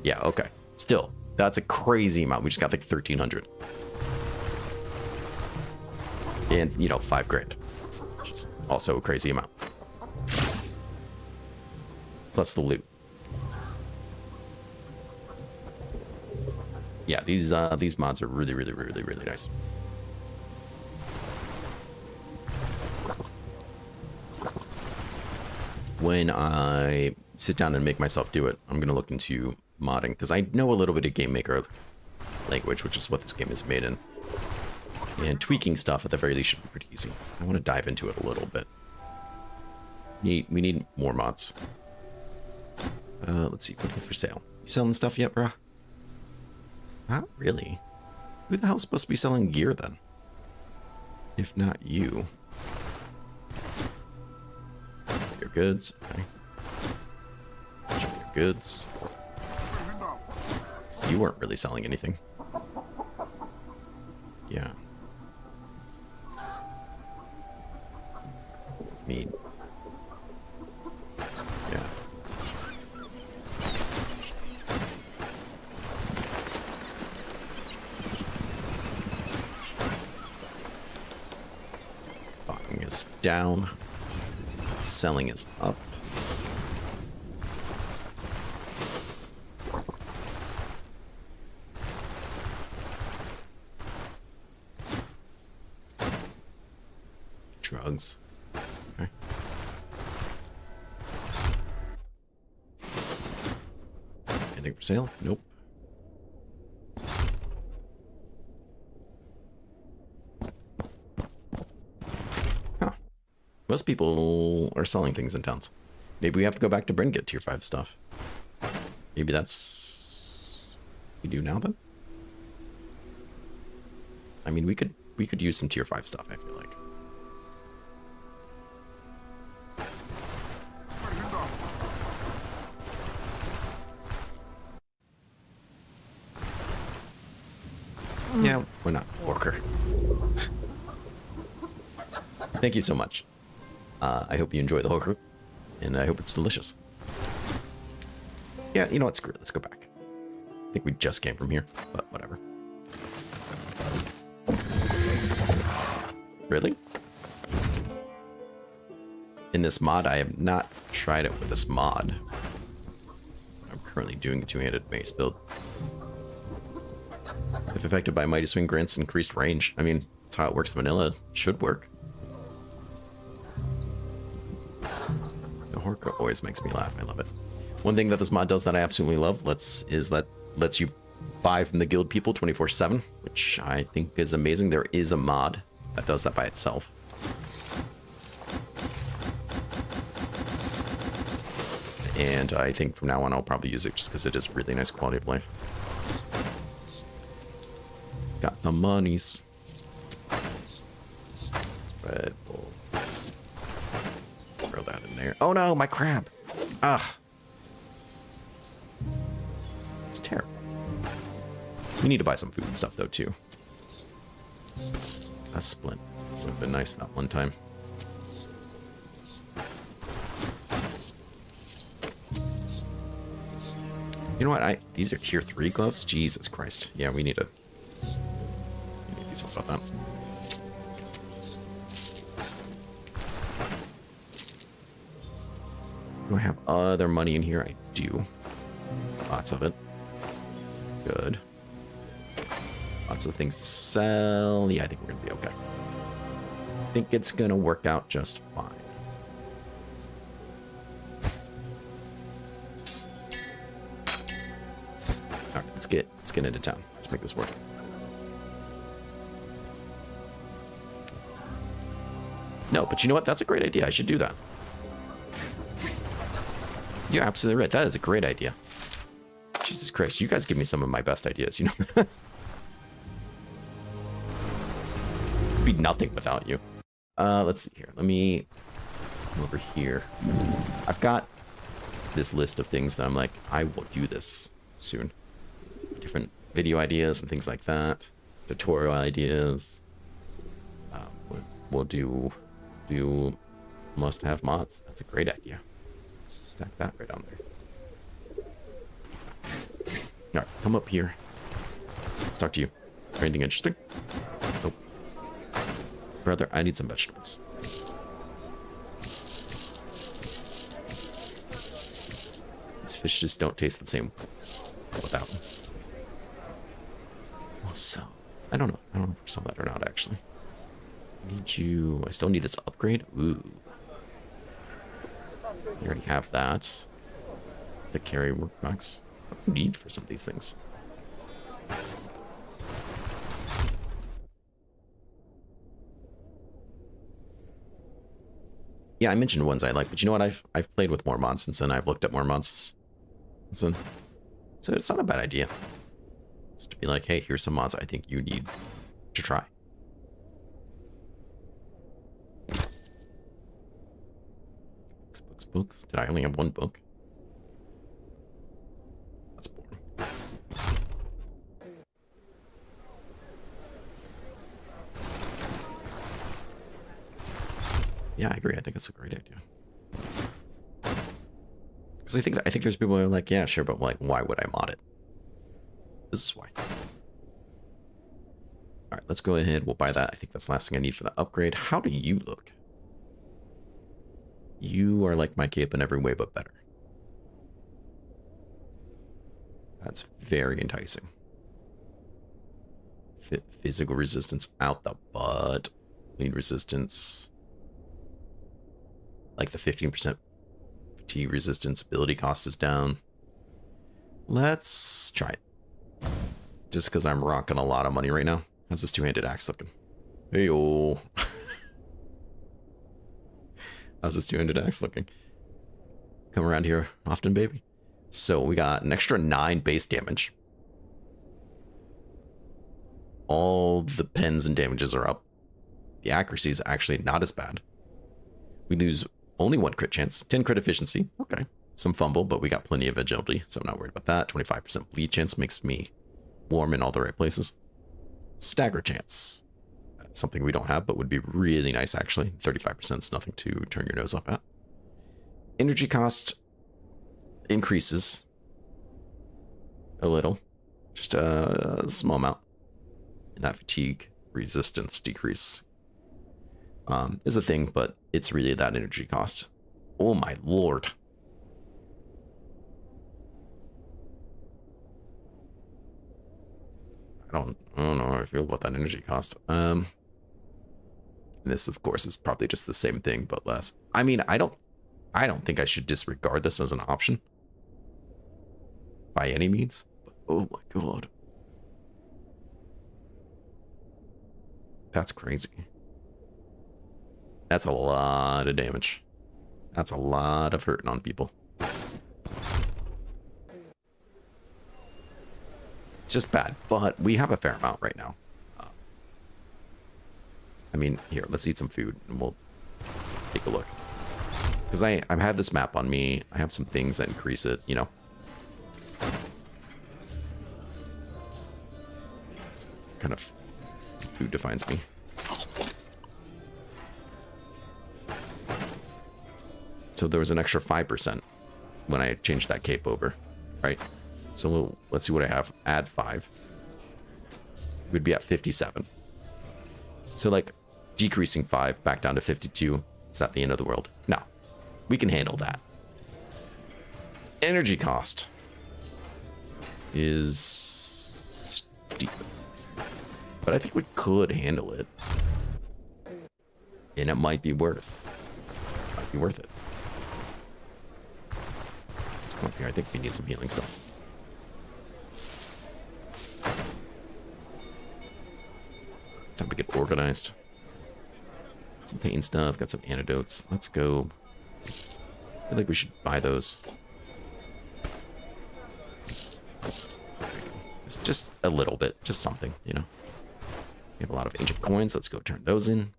Yeah, okay. Still, that's a crazy amount. We just got like 1,300. And, you know, 5 grand. Which is also a crazy amount. Plus the loot. Yeah, these mods are really, really, really, really nice. When I sit down and make myself do it, I'm going to look into modding, because I know a little bit of Game Maker language, which is what this game is made in. And tweaking stuff, at the very least, should be pretty easy. I want to dive into it a little bit. We need more mods. Let's see, put it for sale. You selling stuff yet, bruh? Not really. Who the hell's supposed to be selling gear then? If not you. Your goods. Okay. Show me your goods. So you weren't really selling anything. Yeah. I mean, yeah. Buying is down. Selling is up. Drugs. Okay. Anything for sale? Nope. Huh. Most people are selling things in towns. Maybe we have to go back to Bryn, get tier 5 stuff. Maybe that's what we do now then? I mean, we could use some tier 5 stuff, I feel like. Yeah, why not? Worker. Thank you so much. I hope you enjoy the Hoku, and I hope it's delicious. Yeah, you know what? Screw it. Let's go back. I think we just came from here, but whatever. Really? In this mod, I have not tried it with this mod. I'm currently doing a two-handed mace build. If affected by Mighty Swing, grants increased range. I mean, that's how it works in vanilla. It should work. The Horka always makes me laugh. I love it. One thing that this mod does that I absolutely love lets you buy from the guild people 24/7, which I think is amazing. There is a mod that does that by itself. And I think from now on I'll probably use it just because it is really nice quality of life. Got the monies. Red Bull. Throw that in there. Oh no, my crab. Ah. It's terrible. We need to buy some food and stuff though too. A splint would have been nice that one time. You know what? These are tier 3 gloves? Jesus Christ. Yeah, we need to do something about that. Do I have other money in here? I do. Lots of it. Good. Lots of things to sell. Yeah, I think we're going to be okay. I think it's going to work out just fine. All right, let's get into town. Let's make this work. No, but you know what? That's a great idea. I should do that. You're absolutely right. That is a great idea. Jesus Christ, you guys give me some of my best ideas, you know? Be nothing without you. Let's see here. Let me come over here. I've got this list of things that I'm like, I will do this soon. Different video ideas and things like that. Tutorial ideas. We'll do must-have mods. That's a great idea. Stack that right on there. Alright, come up here. Let's talk to you. Is there anything interesting? Nope. Brother, I need some vegetables. These fish just don't taste the same without them. Well, so I don't know. I don't know if we saw that or not, actually. I need you. I still need this upgrade. Ooh. You already have that. The carry workbox. What do you need for some of these things? Yeah, I mentioned ones I like, but you know what? I've played with more mods since then. I've looked at more mods since then. So it's not a bad idea. Just to be like, hey, here's some mods I think you need to try. Books. Did I only have one book? That's boring. Yeah, I agree. I think it's a great idea. Because I think there's people who are like, yeah, sure, but like, why would I mod it? This is why. All right, let's go ahead. We'll buy that. I think that's the last thing I need for the upgrade. How do you look? You are like my cape in every way but better. That's very enticing. Physical resistance out the butt. Lead resistance. Like the 15% fatigue resistance. Ability cost is down. Let's try it. Just because I'm rocking a lot of money right now. How's this two-handed axe looking? Hey-oh. How's this two-handed axe looking? Come around here often, baby. So we got an extra 9 base damage. All the pens and damages are up. The accuracy is actually not as bad. We lose only 1 crit chance. 10 crit efficiency. Okay. Some fumble, but we got plenty of agility, so I'm not worried about that. 25% bleed chance makes me warm in all the right places. Stagger chance. That's something we don't have, but would be really nice, actually. 35% is nothing to turn your nose up at. Energy cost increases a little. Just a small amount. And that fatigue resistance decrease is a thing, but it's really that energy cost. Oh my lord. I don't know how I feel about that energy cost. And this, of course, is probably just the same thing, but less. I mean, I don't think I should disregard this as an option. By any means. But, oh my god. That's crazy. That's a lot of damage. That's a lot of hurting on people. It's just bad, but we have a fair amount right now. I mean, here, let's eat some food and we'll take a look. Because I have this map on me. I have some things that increase it, you know. Kind of food defines me. So there was an extra 5% when I changed that cape over, right? So let's see what I have. Add 5. We'd be at 57. So like decreasing 5 back down to 52. Is that the end of the world? No. We can handle that. Energy cost is steep. But I think we could handle it. And it might be worth it. Might be worth it. Let's come up here. I think we need some healing stuff. Time to get organized. Some pain stuff. Got some antidotes. Let's go. I feel like we should buy those. Just a little bit. Just something, you know. We have a lot of ancient coins. Let's go turn those in.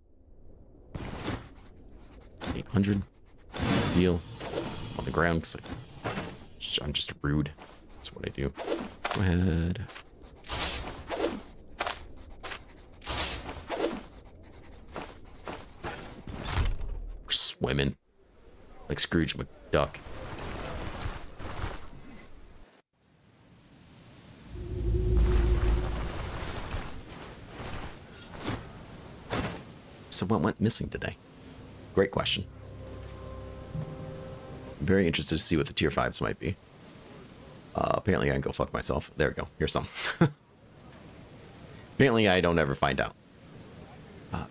800. Heal. On the ground because I'm just rude. That's what I do. Go ahead. We're swimming. Like Scrooge McDuck. So what went missing today? Great question. I'm very interested to see what the tier 5s might be. Apparently I can go fuck myself. There we go. Here's some. Apparently I don't ever find out.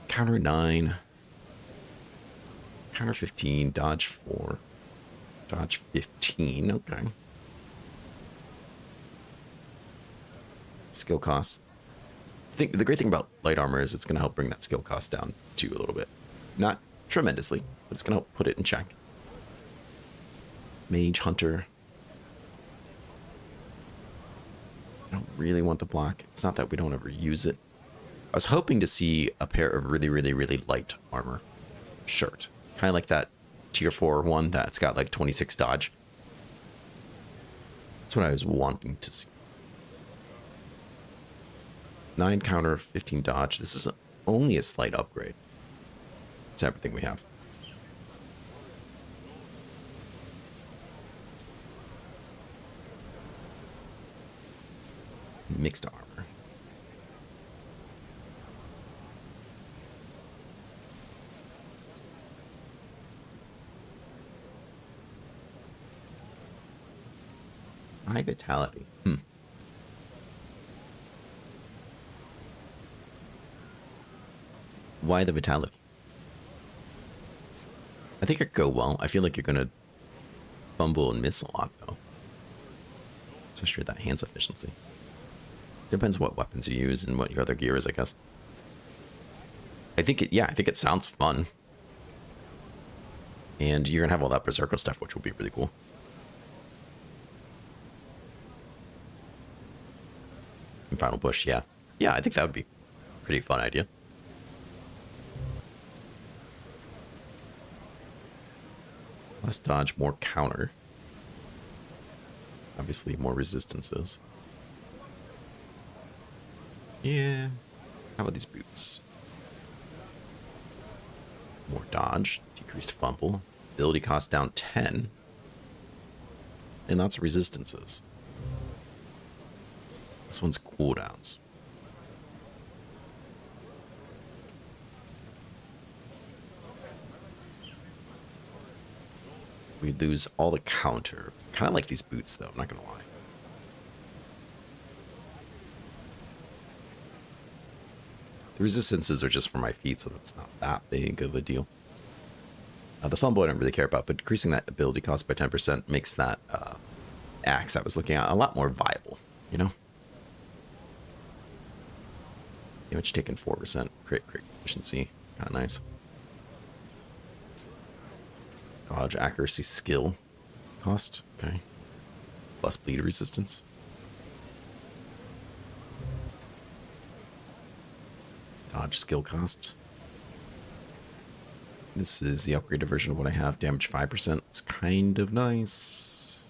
Counter 9. Counter 15. Dodge 4. Dodge 15. Okay. Skill cost. I think the great thing about light armor is it's going to help bring that skill cost down too a little bit. Not tremendously, but it's going to help put it in check. Mage Hunter. I don't really want the block. It's not that we don't ever use it. I was hoping to see a pair of really, really, really light armor shirt. Kind of like that tier 4 one that's got like 26 dodge. That's what I was wanting to see. 9 counter, 15 dodge. This is only a slight upgrade. It's everything we have. Mixed armor. High vitality. Why the vitality? I think it could go well. I feel like you're gonna fumble and miss a lot though. Especially with that hands efficiency. Depends what weapons you use and what your other gear is, I guess. I think it sounds fun. And you're gonna have all that Berserker stuff, which will be really cool. And Final Push, yeah. Yeah, I think that would be a pretty fun idea. Less dodge, more counter. Obviously, more resistances. Yeah. How about these boots? More dodge, decreased fumble, ability cost down 10, and lots of resistances. This one's cooldowns. We lose all the counter. Kind of like these boots, though, I'm not going to lie. The resistances are just for my feet, so that's not that big of a deal. The fumble I don't really care about, but decreasing that ability cost by 10% makes that axe I was looking at a lot more viable, you know? Damage taken 4%, crit efficiency, kind of nice. Dodge, accuracy, skill cost, okay. Plus bleed resistance. Dodge, skill cost. This is the upgraded version of what I have. Damage 5%. It's kind of nice.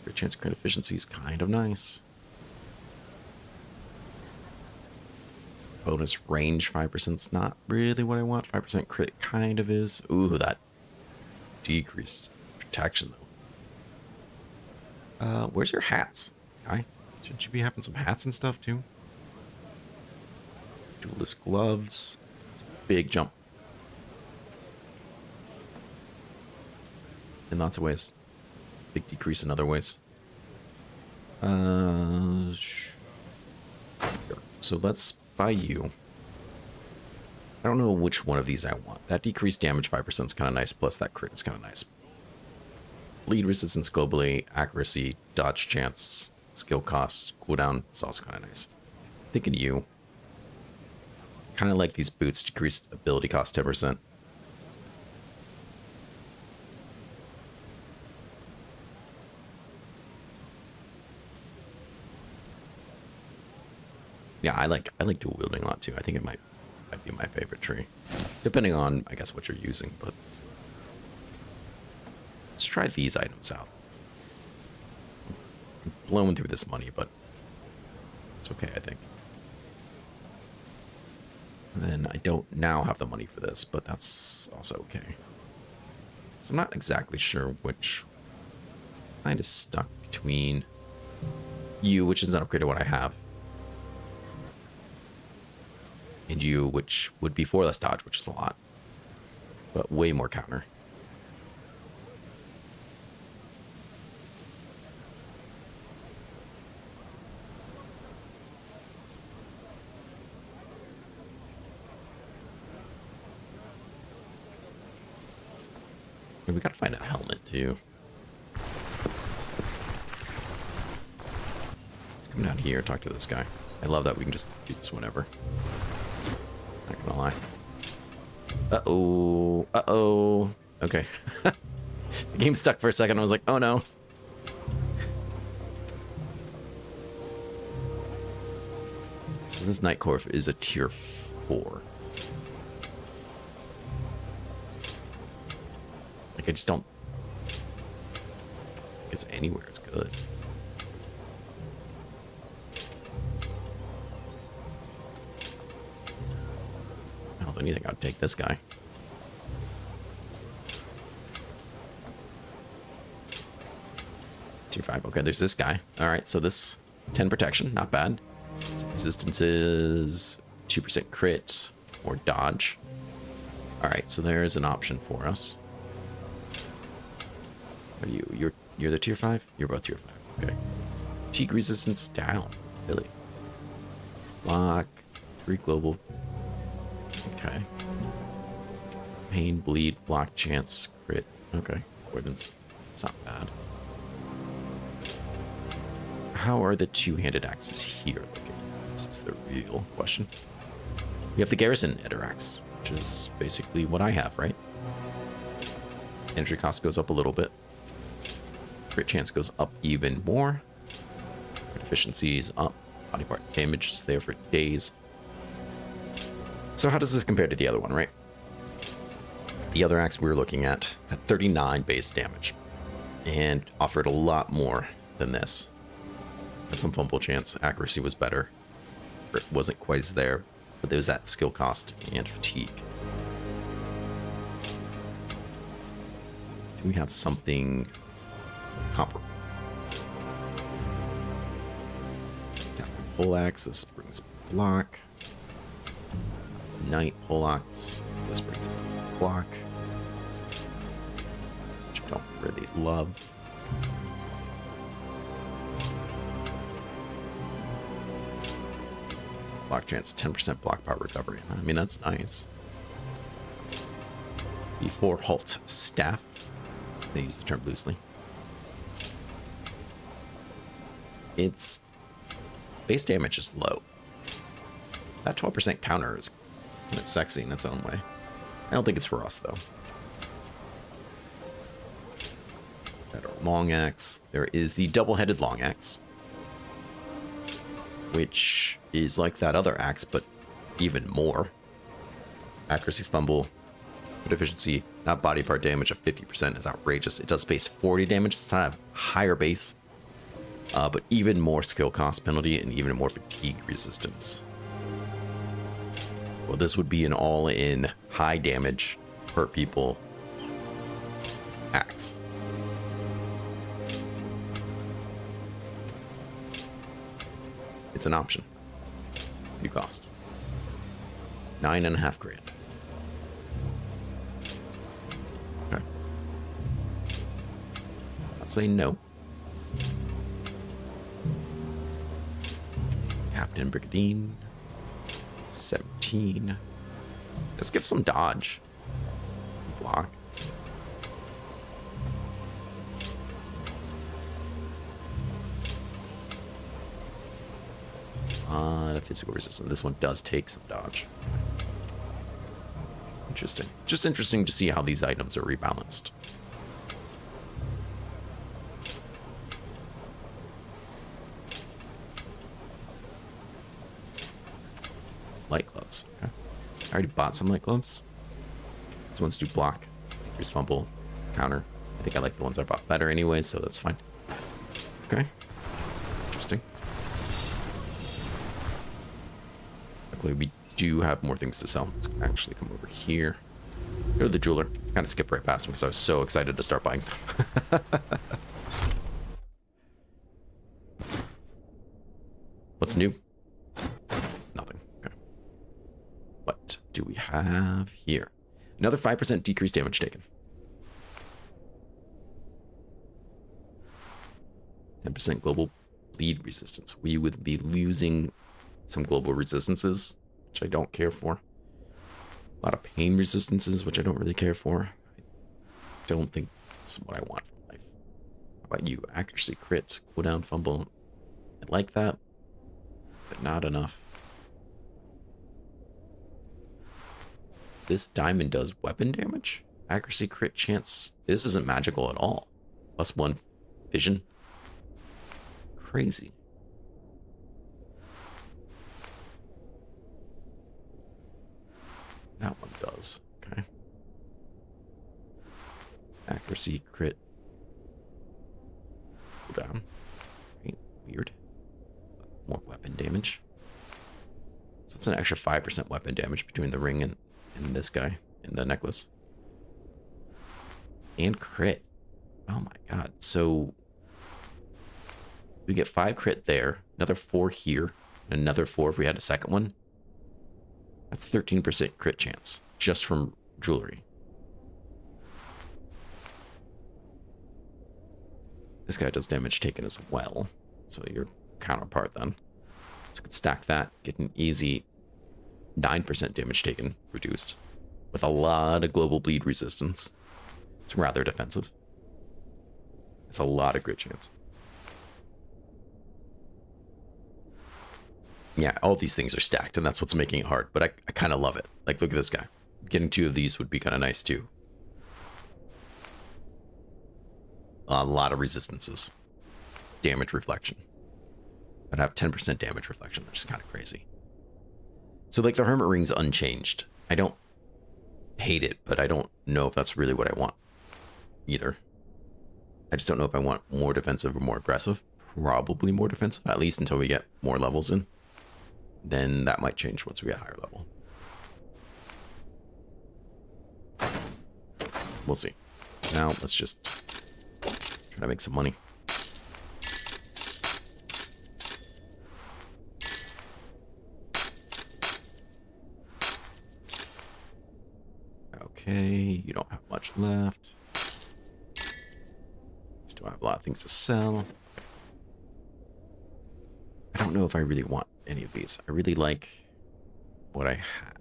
Crit chance, crit efficiency is kind of nice. Bonus range 5% is not really what I want. 5% crit kind of is. Ooh, that decreased protection though. Where's your hats, guy? Shouldn't you be having some hats and stuff too? Duelist gloves. It's a big jump. In lots of ways. Big decrease in other ways. So let's buy you. I don't know which one of these I want. That decreased damage 5% is kind of nice, plus that crit is kind of nice. Bleed resistance globally, accuracy, dodge chance, skill costs, cooldown is also kind of nice. Thinking you. Kind of like these boots, decreased ability cost 10%. Yeah, I like dual wielding a lot too. I think it might be my favorite tree, depending on, I guess, what you're using. But let's try these items out. I'm blowing through this money, but it's okay, I think. And then I don't now have the money for this, but that's also okay. So I'm not exactly sure which. Kind of stuck between you, which is an upgrade to what I have, and you, which would be 4 less dodge, which is a lot, but way more counter. We gotta find a helmet too. Let's come down here, talk to this guy. I love that we can just do this whenever. Not gonna lie. Uh-oh. Uh-oh. Okay. The game stuck for a second. I was like, oh no. So this Night Corp is a tier 4. Like, I just don't... It's anywhere is good. If anything, I'd take this guy. Tier 5. Okay, there's this guy. Alright, so this 10 protection, not bad. Some resistances, 2% crit, or dodge. Alright, so there is an option for us. What are you? You're the tier 5? You're both tier 5. Okay. Fatigue resistance down. Really? Block. 3 global. Okay. Pain, bleed, block, chance, crit. Okay. Avoidance. It's not bad. How are the two-handed axes here looking? This is the real question. We have the garrison eder axe, which is basically what I have, right? Entry cost goes up a little bit. Crit chance goes up even more. Crit efficiency is up. Body part damage is there for days. So how does this compare to the other one, right? The other axe we were looking at had 39 base damage and offered a lot more than this. Had some fumble chance. Accuracy was better. Crit wasn't quite as there, but there's that skill cost and fatigue. Do we have something comparable? Captain Poleaxe, this brings block. Knight Poleaxe, this brings block. Which I don't really love. Block chance, 10% block power recovery. I mean, that's nice. Before halt staff. They use the term loosely. Its base damage is low. That 12% counter is kind of sexy in its own way. I don't think it's for us, though. Got our long axe. There is the double-headed long axe, which is like that other axe, but even more. Accuracy, fumble, efficiency, not body part damage of 50% is outrageous. It does base 40 damage, it's not a higher base, but even more skill cost penalty and even more fatigue resistance. Well, this would be an all-in high damage per people axe. It's an option. You cost 9.5 grand. Okay. Not saying no. Captain Brigadine. 17. Let's give some dodge. Block. Physical resistance. This one does take some dodge. Interesting. Just interesting to see how these items are rebalanced. Light gloves. Okay. I already bought some light gloves. These ones do block. Here's fumble. Counter. I think I like the ones I bought better anyway, so that's fine. Okay. Interesting. Luckily, we do have more things to sell. Let's actually come over here. Go to the jeweler. Kind of skipped right past him because I was so excited to start buying stuff. What's new? Nothing. Okay. What do we have here? Another 5% decreased damage taken. 10% global bleed resistance. We would be losing some global resistances, which I don't care for. A lot of pain resistances, which I don't really care for. I don't think that's what I want from life. How about you? Accuracy, crits, cooldown, fumble. I like that, but not enough. This diamond does weapon damage? Accuracy, crit, chance. This isn't magical at all. +1 vision. Crazy. That one does. Okay. Accuracy, crit. Cooldown. Okay, weird. More weapon damage. So it's an extra 5% weapon damage between the ring and this guy in the necklace. And crit. Oh my god. So we get 5 crit there, Another 4 here. Another 4 if we had a second one. That's 13% crit chance just from jewelry. This guy does damage taken as well. So your counterpart then. So we could stack that, get an easy 9% damage taken reduced. With a lot of global bleed resistance. It's rather defensive. It's a lot of crit chance. Yeah, all these things are stacked, and that's what's making it hard. But I kind of love it. Like, look at this guy. Getting 2 of these would be kind of nice, too. A lot of resistances. Damage reflection. I'd have 10% damage reflection, which is kind of crazy. So, like, the Hermit Ring's unchanged. I don't hate it, but I don't know if that's really what I want either. I just don't know if I want more defensive or more aggressive. Probably more defensive, at least until we get more levels in. Then that might change once we get higher level. We'll see. Now, let's just try to make some money. Okay, you don't have much left. Still have a lot of things to sell. I don't know if I really want any of these. I really like what I have.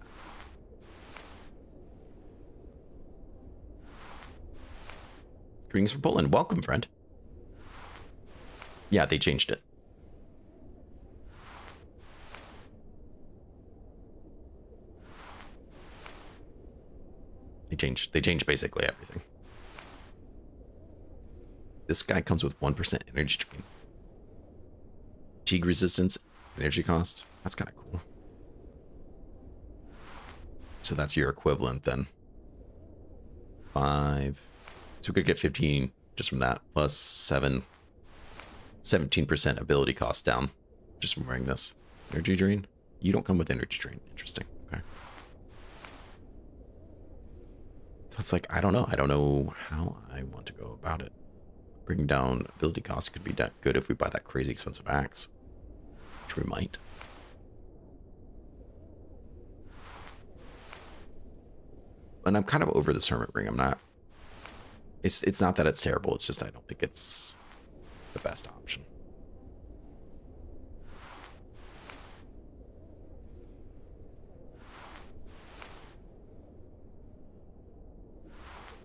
Greetings from Poland. Welcome, friend. Yeah, they changed it. They changed basically everything. This guy comes with 1% energy drain. Fatigue resistance, energy cost. That's kind of cool. So that's your equivalent then. 5. So we could get 15 just from that. Plus 17% ability cost down just from wearing this. Energy drain? You don't come with energy drain. Interesting. Okay. So it's like, I don't know. I don't know how I want to go about it. Bringing down ability costs could be good if we buy that crazy expensive axe. Which we might. And I'm kind of over this Hermit Ring. I'm not... It's not that it's terrible. It's just I don't think it's the best option.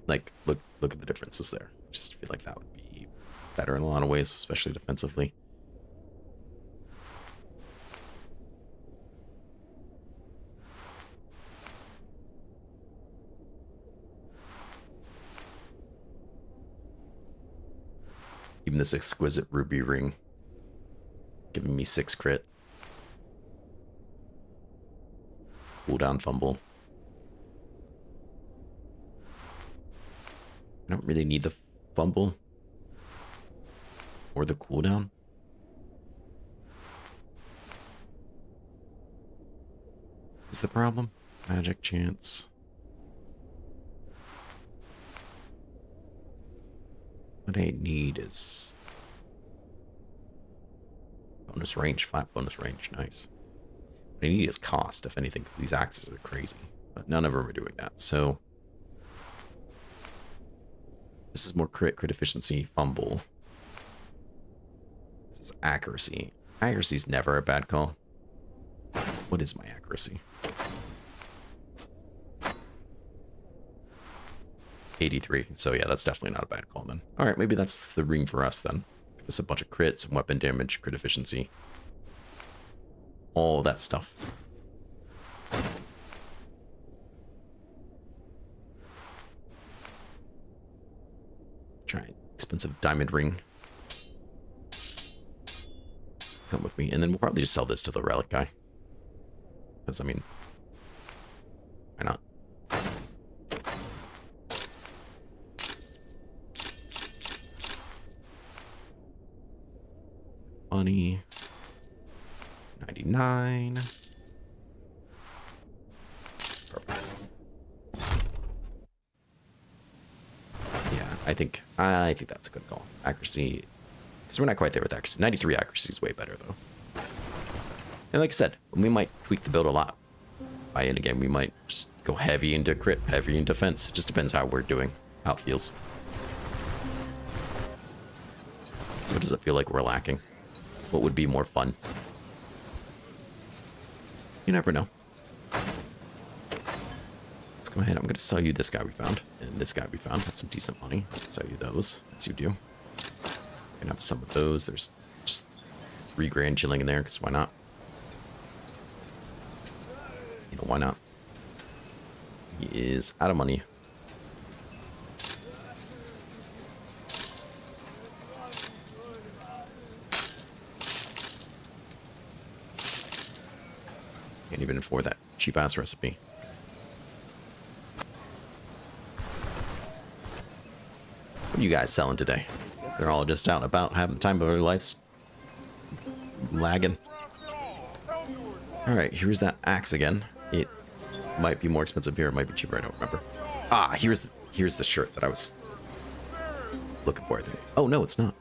Like, look at the differences there. Just feel like that would be better in a lot of ways, especially defensively. Even this exquisite ruby ring giving me 6 crit. Cooldown fumble. I don't really need the fumble or the cooldown. Is the problem? Magic chance. What I need is bonus range, flat bonus range. Nice. What I need is cost, if anything, because these axes are crazy. But none of them are doing that. So this is more crit efficiency, fumble. This is accuracy. Accuracy is never a bad call. What is my accuracy? 83. So yeah, that's definitely not a bad call then. All right, maybe that's the ring for us then. Give us a bunch of crits, weapon damage, crit efficiency. All that stuff. Giant expensive diamond ring. Come with me. And then we'll probably just sell this to the relic guy. Because, I mean, why not? Money. 99. Perfect. Yeah, I think that's a good call. Accuracy, because we're not quite there with accuracy. 93 accuracy is way better though. And like I said, we might tweak the build a lot. By end game, we might just go heavy into crit, heavy into defense. It just depends how we're doing, how it feels. What does it feel like we're lacking? What would be more fun? You never know. Let's go ahead. I'm going to sell you this guy we found. And this guy we found. That's some decent money. I'll sell you those. As you do. I'm going to have some of those. There's just $3 grand chilling in there, because why not? You know, why not? He is out of money. Can't even afford that cheap ass recipe. What are you guys selling today? They're all just out and about, having the time of their lives. Lagging. Alright, here's that axe again. It might be more expensive here, it might be cheaper, I don't remember. Ah, here's the shirt that I was looking for, I think. Oh, no, it's not.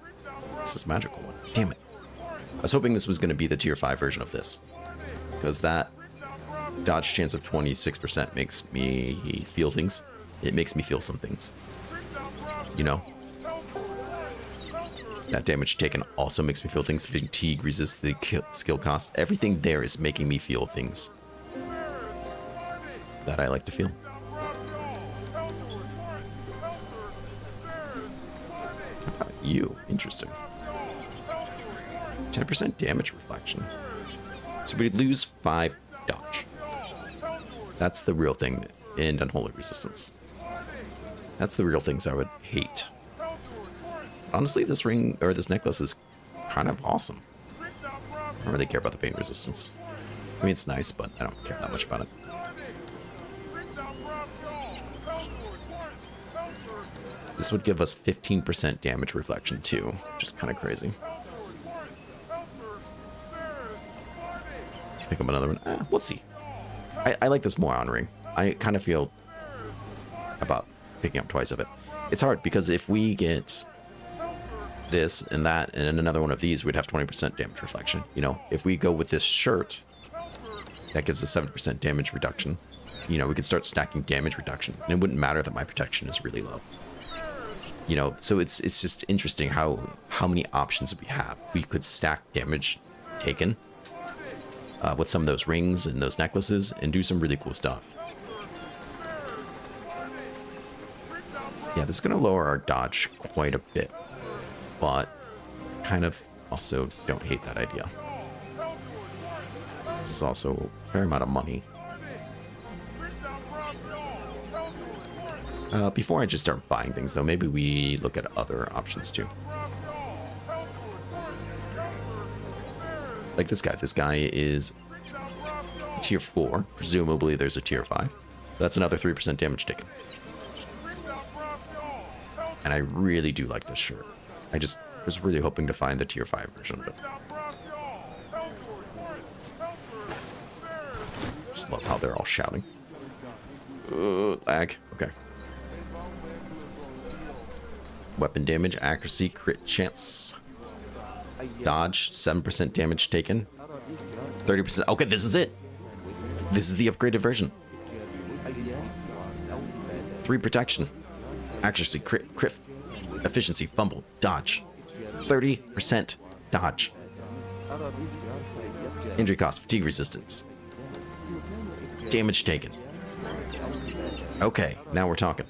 This is a magical one. Damn it. I was hoping this was going to be the tier 5 version of this. Because that dodge chance of 26% makes me feel things. It makes me feel some things. You know? That damage taken also makes me feel things. Fatigue, resist the skill cost. Everything there is making me feel things that I like to feel. How about you? Interesting. 10% damage reflection. So we lose 5 dodge. That's the real thing. And unholy resistance. That's the real things I would hate. Honestly, this ring, or this necklace, is kind of awesome. I don't really care about the pain resistance. I mean, it's nice, but I don't care that much about it. This would give us 15% damage reflection, too, which is kind of crazy. Pick up another one. We'll see. I like this more on ring. I kind of feel about picking up twice of it. It's hard, because if we get this and that and another one of these, we'd have 20% damage reflection. You know, if we go with this shirt, that gives us 7% damage reduction. You know, we could start stacking damage reduction, and it wouldn't matter that my protection is really low. You know, so it's just interesting how many options we have. We could stack damage taken with some of those rings and those necklaces and do some really cool stuff. Yeah, this is going to lower our dodge quite a bit, but kind of also don't hate that idea. This is also a fair amount of money. Before I just start buying things, though, maybe we look at other options, too. Like this guy. This guy is tier 4. Presumably there's a tier 5. That's another 3% damage taken. And I really do like this shirt. I just was really hoping to find the tier 5 version of it. Just love how they're all shouting. Lag. Okay. Weapon damage, accuracy, crit chance. Dodge, 7% damage taken. 30%. Okay, this is it. This is the upgraded version. 3 protection. Accuracy, crit, efficiency, fumble, dodge. 30% dodge. Injury cost, fatigue resistance. Damage taken. Okay, now we're talking.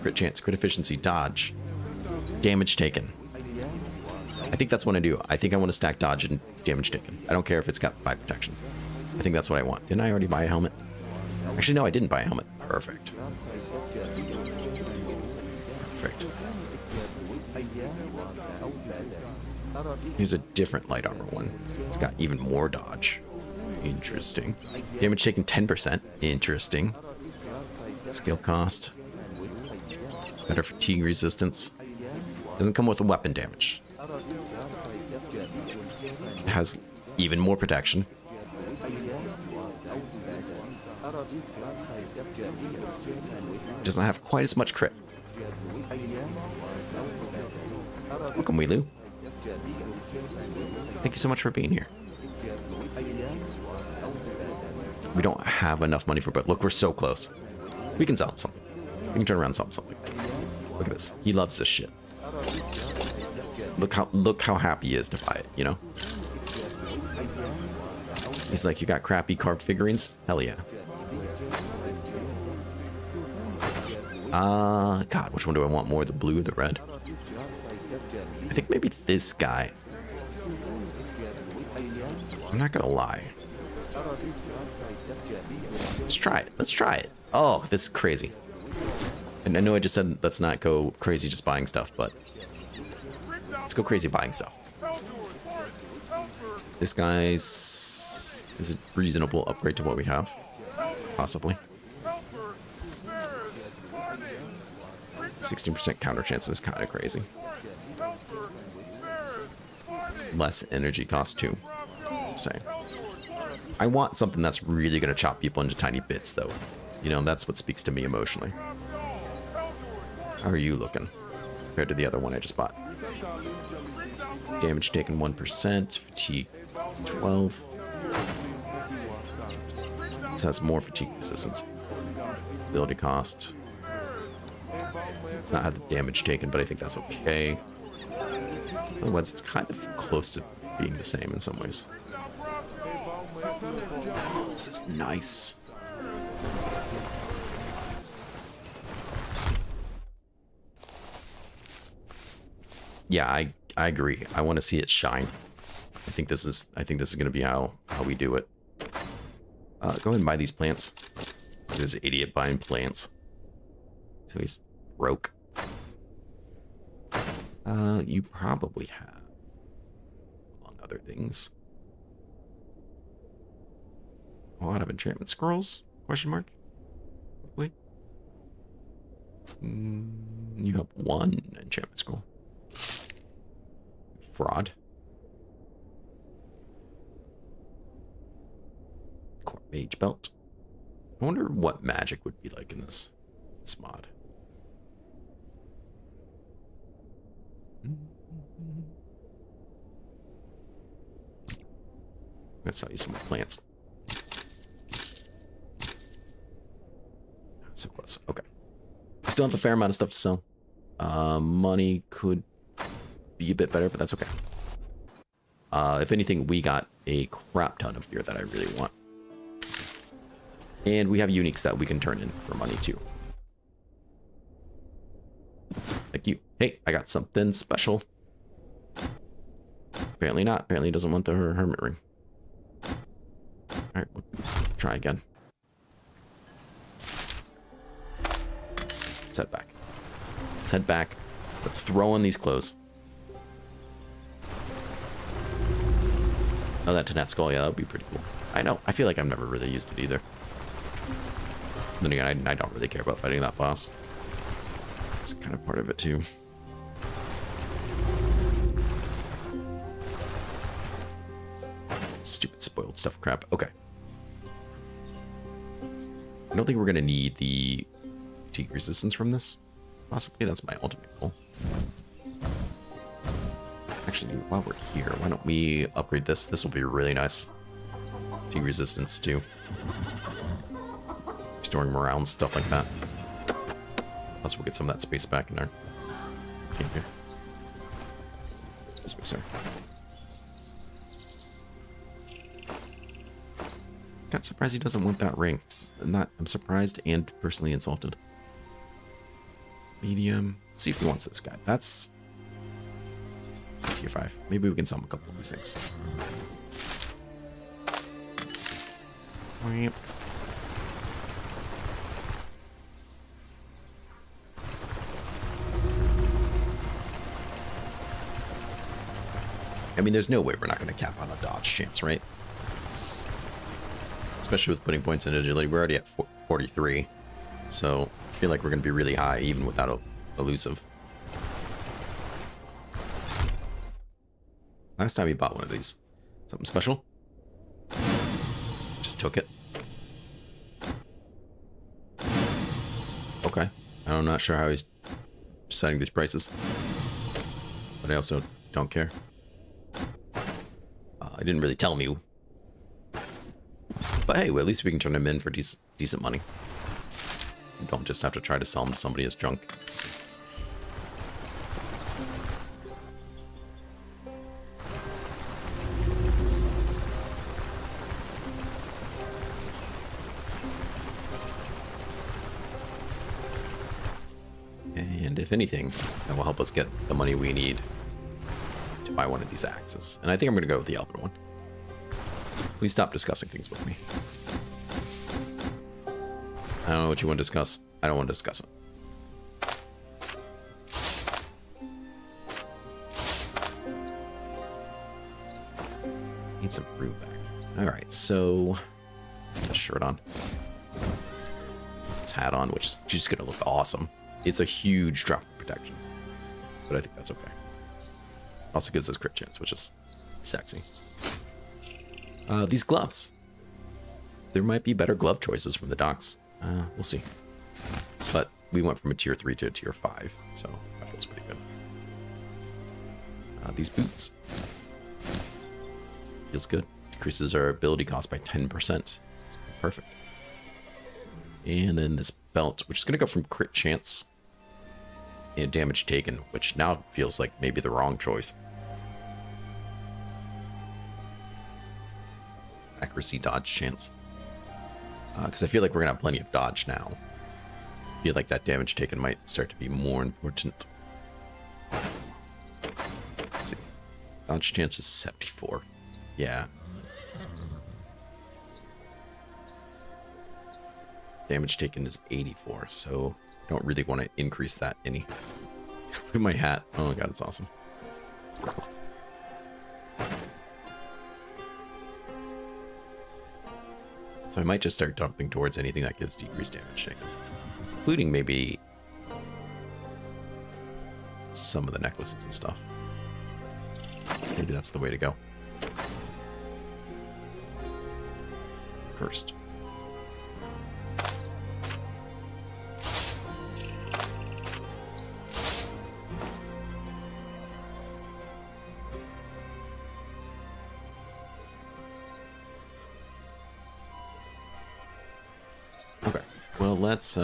Crit chance, crit efficiency, dodge. Damage taken. I think that's what I do. I think I want to stack dodge and damage taken. I don't care if it's got 5 protection. I think that's what I want. Didn't I already buy a helmet? Actually, no, I didn't buy a helmet. Perfect. Perfect. Here's a different light armor one. It's got even more dodge. Interesting. Damage taken 10%. Interesting. Skill cost. Better fatigue resistance. Doesn't come with a weapon damage. It has even more protection. Doesn't have quite as much crit. Welcome, Weelu. Thank you so much for being here. We don't have enough money for, but look, we're so close. We can sell him something. We can turn around and sell him something. Look at this. He loves this shit. Look how happy he is to buy it, you know? He's like, you got crappy carved figurines? Hell yeah. God, which one do I want more? The blue or the red? I think maybe this guy. I'm not gonna lie. Let's try it. Let's try it. Oh, this is crazy. And I know I just said let's not go crazy just buying stuff, but let's go crazy buying stuff. This guy's is a reasonable upgrade to what we have, possibly. 16% counter chance is kind of crazy. Less energy cost too. Saying. I want something that's really going to chop people into tiny bits, though. You know, that's what speaks to me emotionally. How are you looking compared to the other one I just bought? Damage taken 1%, fatigue 12. This has more fatigue resistance. Ability cost. It's not had the damage taken, but I think that's okay. Otherwise, it's kind of close to being the same in some ways. This is nice. Yeah, I agree. I want to see it shine. I think this is going to be how we do it. Go ahead and buy these plants. This idiot buying plants. So he's broke. You probably have, among other things, a lot of enchantment scrolls? Question mark? Hopefully. You have one enchantment scroll. Fraud. Core mage belt. I wonder what magic would be like in this mod. Let's sell you some more plants. So close. Okay. I still have a fair amount of stuff to sell. Money could be a bit better, but that's okay. If anything, we got a crap ton of gear that I really want. And we have uniques that we can turn in for money too. Thank you. Hey, I got something special. Apparently not. Apparently doesn't want the hermit ring. Alright, we'll try again. Let's head back. Let's head back. Let's throw on these clothes. Oh, that Tanette skull, yeah, that would be pretty cool. I know. I feel like I've never really used it either. Then again, I don't really care about fighting that boss. It's kind of part of it too. Stupid spoiled stuff crap. Okay. I don't think we're going to need the fatigue resistance from this. Possibly that's my ultimate goal. Actually, while we're here, why don't we upgrade this? This will be really nice. Fatigue resistance too. Restoring morale and stuff like that. Plus we'll get some of that space back in our game here. Excuse me, sir. Got surprised he doesn't want that ring. I'm surprised and personally insulted. Medium. Let's see if he wants this guy. That's tier 5. Maybe we can sell him a couple of these things. I mean, there's no way we're not going to cap on a dodge chance, right? Especially with putting points in agility. We're already at 43. So I feel like we're going to be really high even without a elusive. Last time we bought one of these. Something special? Just took it. Okay. I'm not sure how he's setting these prices. But I also don't care. I didn't really tell him you. But hey, well, at least we can turn him in for decent money. You don't just have to try to sell him to somebody as junk. And if anything, that will help us get the money we need to buy one of these axes. And I think I'm going to go with the Aldor one. Please stop discussing things with me. I don't know what you want to discuss. I don't want to discuss it. Need some fruit back. Alright, so... Put a shirt on. This hat on, which is just going to look awesome. It's a huge drop of protection. But I think that's okay. Also gives us crit chance, which is sexy. These gloves. There might be better glove choices from the docks. We'll see. But we went from a tier 3 to a tier 5, so that feels pretty good. These boots. Feels good. Decreases our ability cost by 10%. Perfect. And then this belt, which is going to go from crit chance and damage taken, which now feels like maybe the wrong choice. Accuracy dodge chance. Because I feel like we're going to have plenty of dodge now. I feel like that damage taken might start to be more important. Let's see. Dodge chance is 74. Yeah. Damage taken is 84, so I don't really want to increase that any. Look at my hat. Oh my god, it's awesome. So I might just start dumping towards anything that gives decreased damage taken. Including maybe some of the necklaces and stuff. Maybe that's the way to go. First. Let's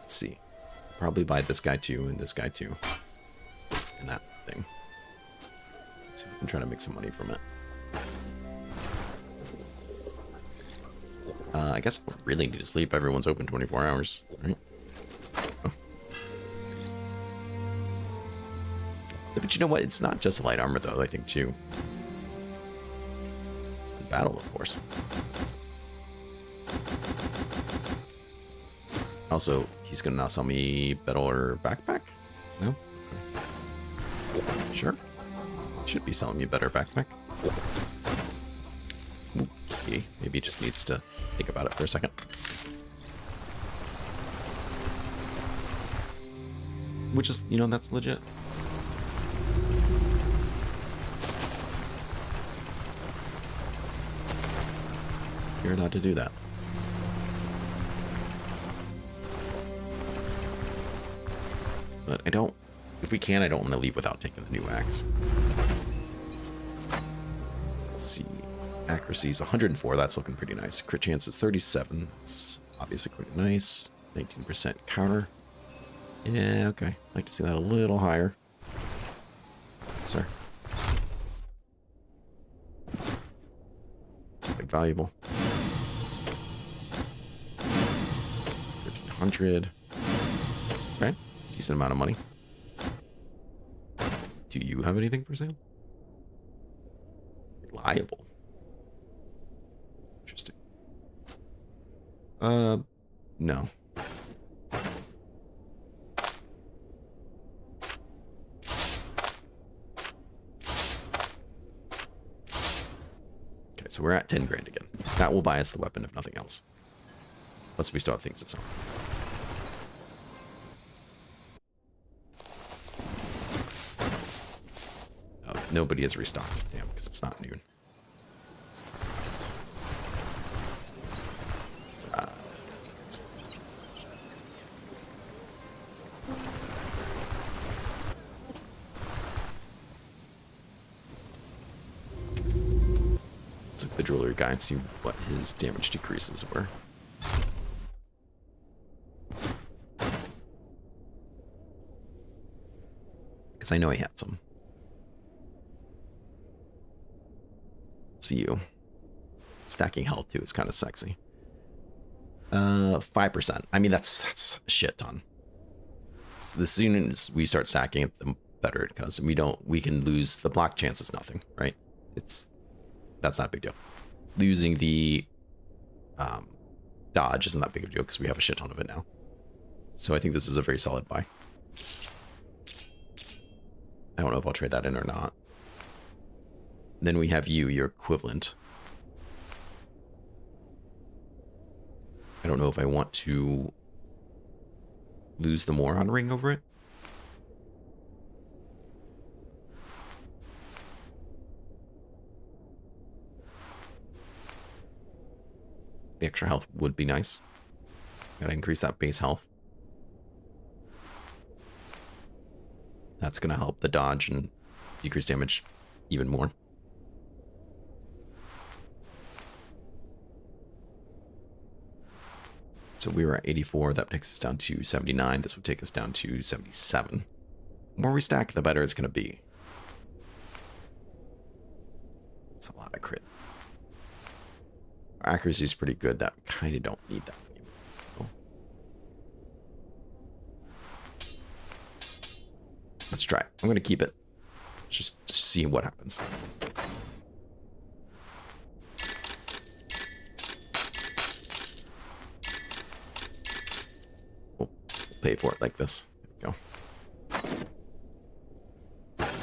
see. Probably buy this guy too, and this guy too. And that thing. Let's see if we can try to make some money from it. I guess if we really need to sleep, everyone's open 24 hours, right? Oh. But you know what? It's not just light armor, though, I think, too. In battle, of course. Also, he's gonna now sell me better backpack? No? Okay. Sure. Should be selling me a better backpack. Okay, maybe he just needs to think about it for a second. Which is, you know, that's legit. You're allowed to do that. But I don't, if we can, I don't want to leave without taking the new axe. Let's see. Accuracy is 104. That's looking pretty nice. Crit chance is 37. That's obviously quite nice. 19% counter. Yeah, okay. I'd like to see that a little higher. Sir. Something valuable. 1300. Okay. Decent amount of money. Do you have anything for sale? Reliable. Interesting. No. Okay, so we're at 10 grand again. That will buy us the weapon if nothing else. Plus we still have things to sell. Nobody is restocked. Damn, because it's not noon. the jewelry guy and see what his damage decreases were. Because I know he had some. So you. Stacking health too is kind of sexy. 5%. I mean, that's a shit ton. So the sooner we start stacking it, the better it goes. We can lose the block chance is nothing, right? That's not a big deal. Losing the dodge isn't that big of a deal because we have a shit ton of it now. So I think this is a very solid buy. I don't know if I'll trade that in or not. Then we have your equivalent. I don't know if I want to lose the moron ring over it. The extra health would be nice. Gotta increase that base health. That's gonna help the dodge and decrease damage even more. So we were at 84, that takes us down to 79. This would take us down to 77. The more we stack, the better it's going to be. It's a lot of crit. Our accuracy is pretty good. That kind of don't need that anymore. Let's try it. I'm going to keep it. Just see what happens. Pay for it like this. There we go.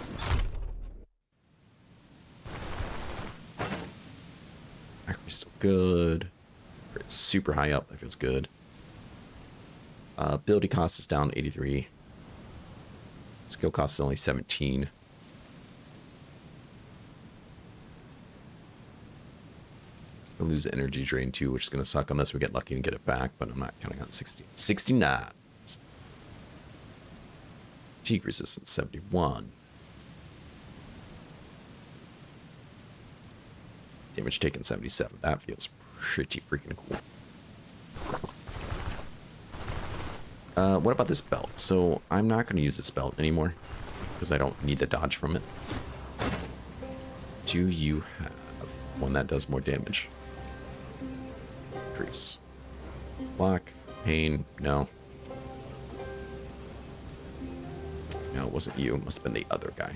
Accuracy's still good. It's super high up. That feels good. Ability cost is down 83. Skill cost is only 17. I'll lose energy drain too, which is going to suck unless we get lucky and get it back, but I'm not counting on 60. 69. Fatigue resistance 71. Damage taken 77. That feels pretty freaking cool. What about this belt? So I'm not going to use this belt anymore because I don't need the dodge from it. Do you have one that does more damage? Increase. Block. Pain. No. No, it wasn't you. It must have been the other guy.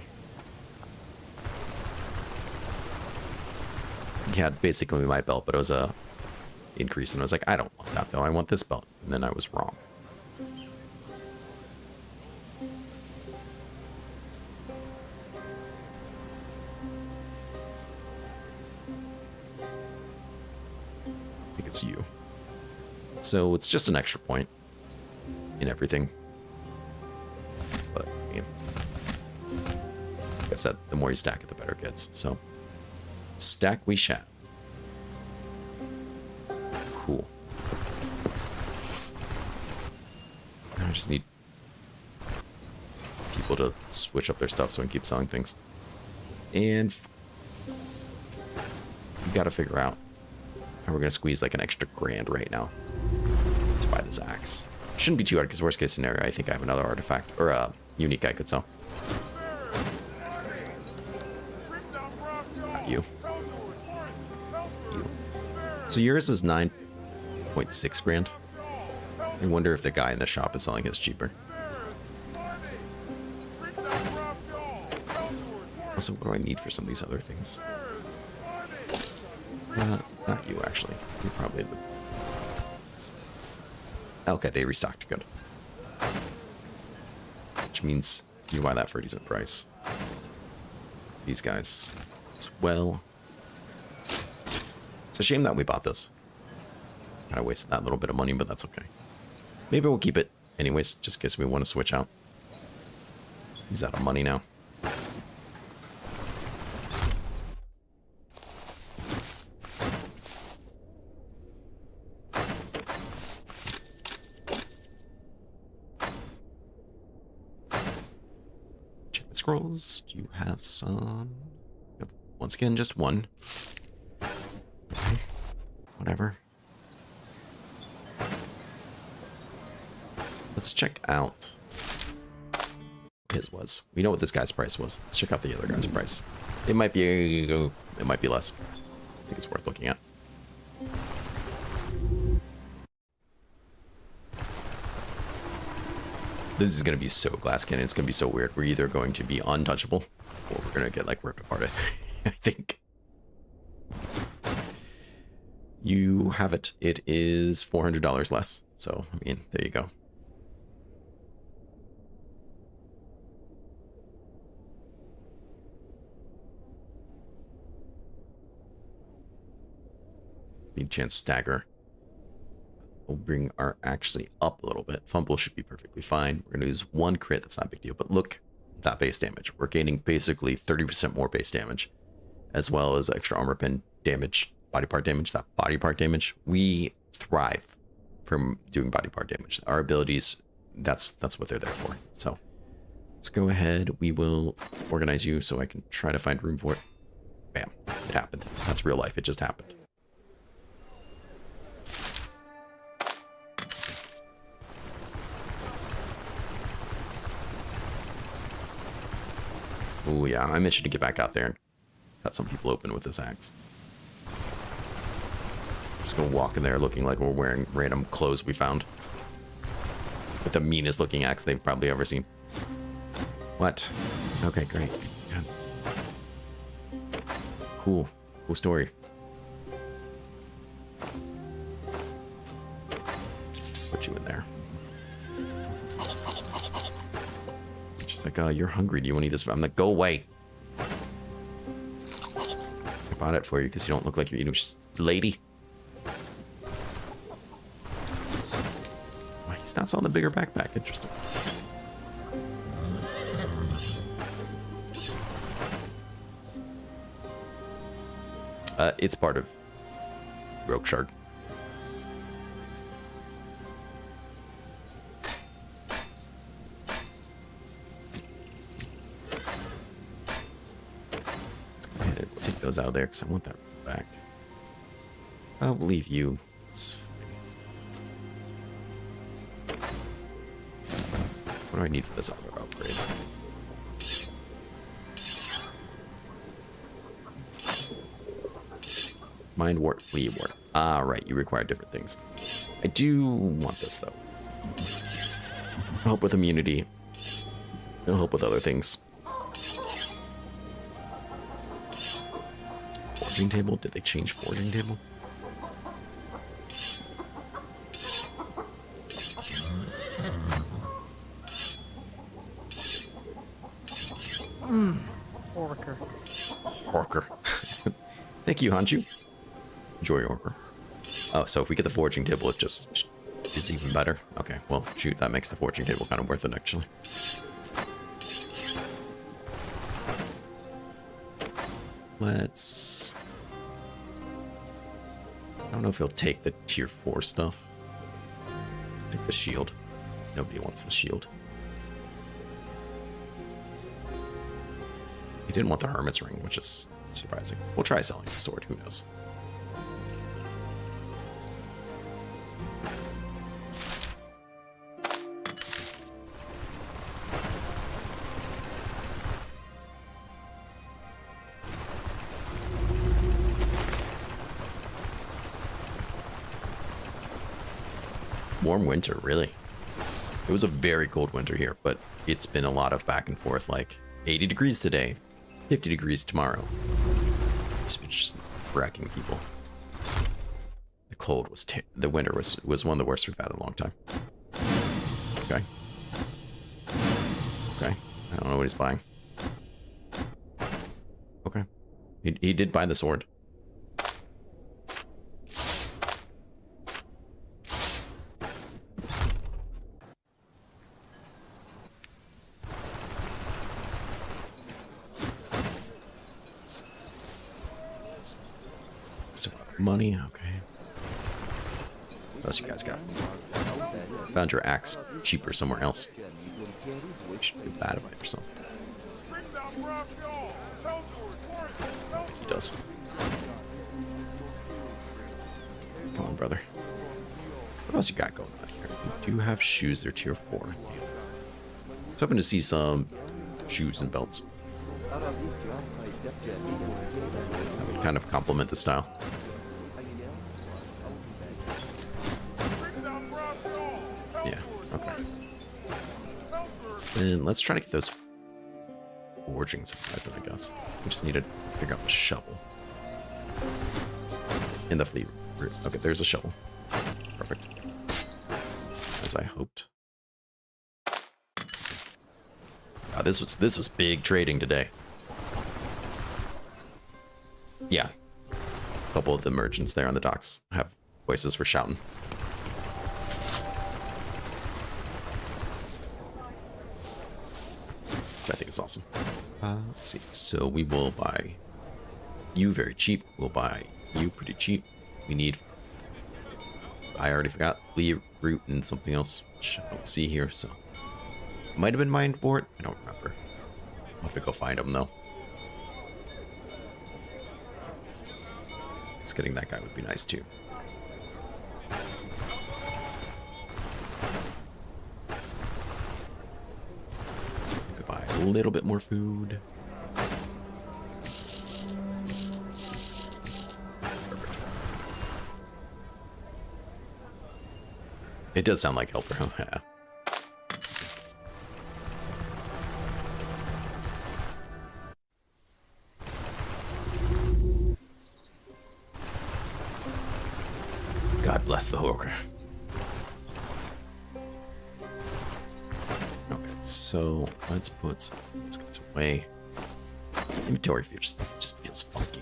He had basically my belt, but it was a increase, and I was like, I don't want that though. I want this belt. And then I was wrong. I think it's you. So it's just an extra point in everything. But yeah. Like I said, the more you stack it, the better it gets. So stack we shall. Cool. I just need people to switch up their stuff so I can keep selling things. And we gotta figure out how we're gonna squeeze like an extra grand right now to buy this axe. Shouldn't be too hard because worst case scenario, I think I have another artifact or a unique I could sell. Not you. You. So yours is 9.6 grand. I wonder if the guy in the shop is selling his cheaper. Also, what do I need for some of these other things? Not you, actually. You're probably the... Okay, they restocked. Good. Which means you buy that for a decent price. These guys as well. It's a shame that we bought this. Kind of wasted that little bit of money, but that's okay. Maybe we'll keep it anyways, just in case we want to switch out. He's out of money now. Scrolls, do you have some? Once again, just one. whatever. Let's check out his was. We know what this guy's price was. Let's check out the other guy's price. It might be less. I think it's worth looking at. This is going to be so glass cannon. It's going to be so weird. We're either going to be untouchable or we're going to get like ripped apart, I think. You have it. It is $400 less. So, I mean, there you go. Need chance stagger. We'll bring our actually up a little bit. Fumble should be perfectly fine. We're going to lose one crit. That's not a big deal. But look at that base damage. We're gaining basically 30% more base damage, as well as extra armor pin damage, body part damage. That body part damage, we thrive from doing body part damage. Our abilities, that's what they're there for. So let's go ahead. We will organize you so I can try to find room for it. Bam. It happened. That's real life. It just happened. Oh yeah, I'm itching to get back out there and cut some people open with this axe. Just gonna walk in there looking like we're wearing random clothes we found. With the meanest looking axe they've probably ever seen. What? Okay, great. Good. Cool. Cool story. Put you in there. Like, oh, you're hungry. Do you want to eat this? I'm like, go away. I bought it for you because you don't look like you're eating. Lady. Why, he's not selling the bigger backpack. Interesting. It's part of RogueShard. Those out of there because I want that back. I'll leave you. It's fine. What do I need for this other upgrade? Mind wart, flea wart. Ah, right. You require different things. I do want this though. Help with immunity. It'll help with other things. Forging table? Did they change forging table? Horker. Horker. Thank you, Hanju. Enjoy your Horker. Oh, so if we get the forging table, it just is even better. Okay, well, shoot, that makes the forging table kind of worth it, actually. Let's... I don't know if he'll take the tier 4 stuff. Take the shield. Nobody wants the shield. He didn't want the hermit's ring, which is surprising. We'll try selling the sword, who knows. Warm winter, really. It was a very cold winter here, but it's been a lot of back and forth, like 80 degrees today, 50 degrees tomorrow. It's just wrecking people. The cold was, the winter was one of the worst we've had in a long time. Okay. Okay. I don't know what he's buying. Okay. He did buy the sword. Money, okay. What else you guys got? Found your axe cheaper somewhere else. You should feel bad about yourself. He does. Come on, brother. What else you got going on here? You do have shoes. They're tier 4. Damn. I was hoping to see some shoes and belts. That would kind of complement the style. Yeah, okay. And let's try to get those forging supplies then, I guess. We just need to figure out the shovel. In the fleet route. Okay, there's a shovel. Perfect. As I hoped. This was big trading today. Yeah. A couple of the merchants there on the docks have voices for shouting. Which I think is awesome. Let's see. So we will buy you very cheap. We'll buy you pretty cheap. We need... I already forgot. Fleet route and something else, which I don't see here, so... Might have been mined board. I don't remember. I'll have to go find them, though. Just getting that guy would be nice, too. Buy a little bit more food. Perfect. It does sound like Helper. Yeah. God bless the Rogue. Okay, so let's put let's get away. Inventory just feels funky.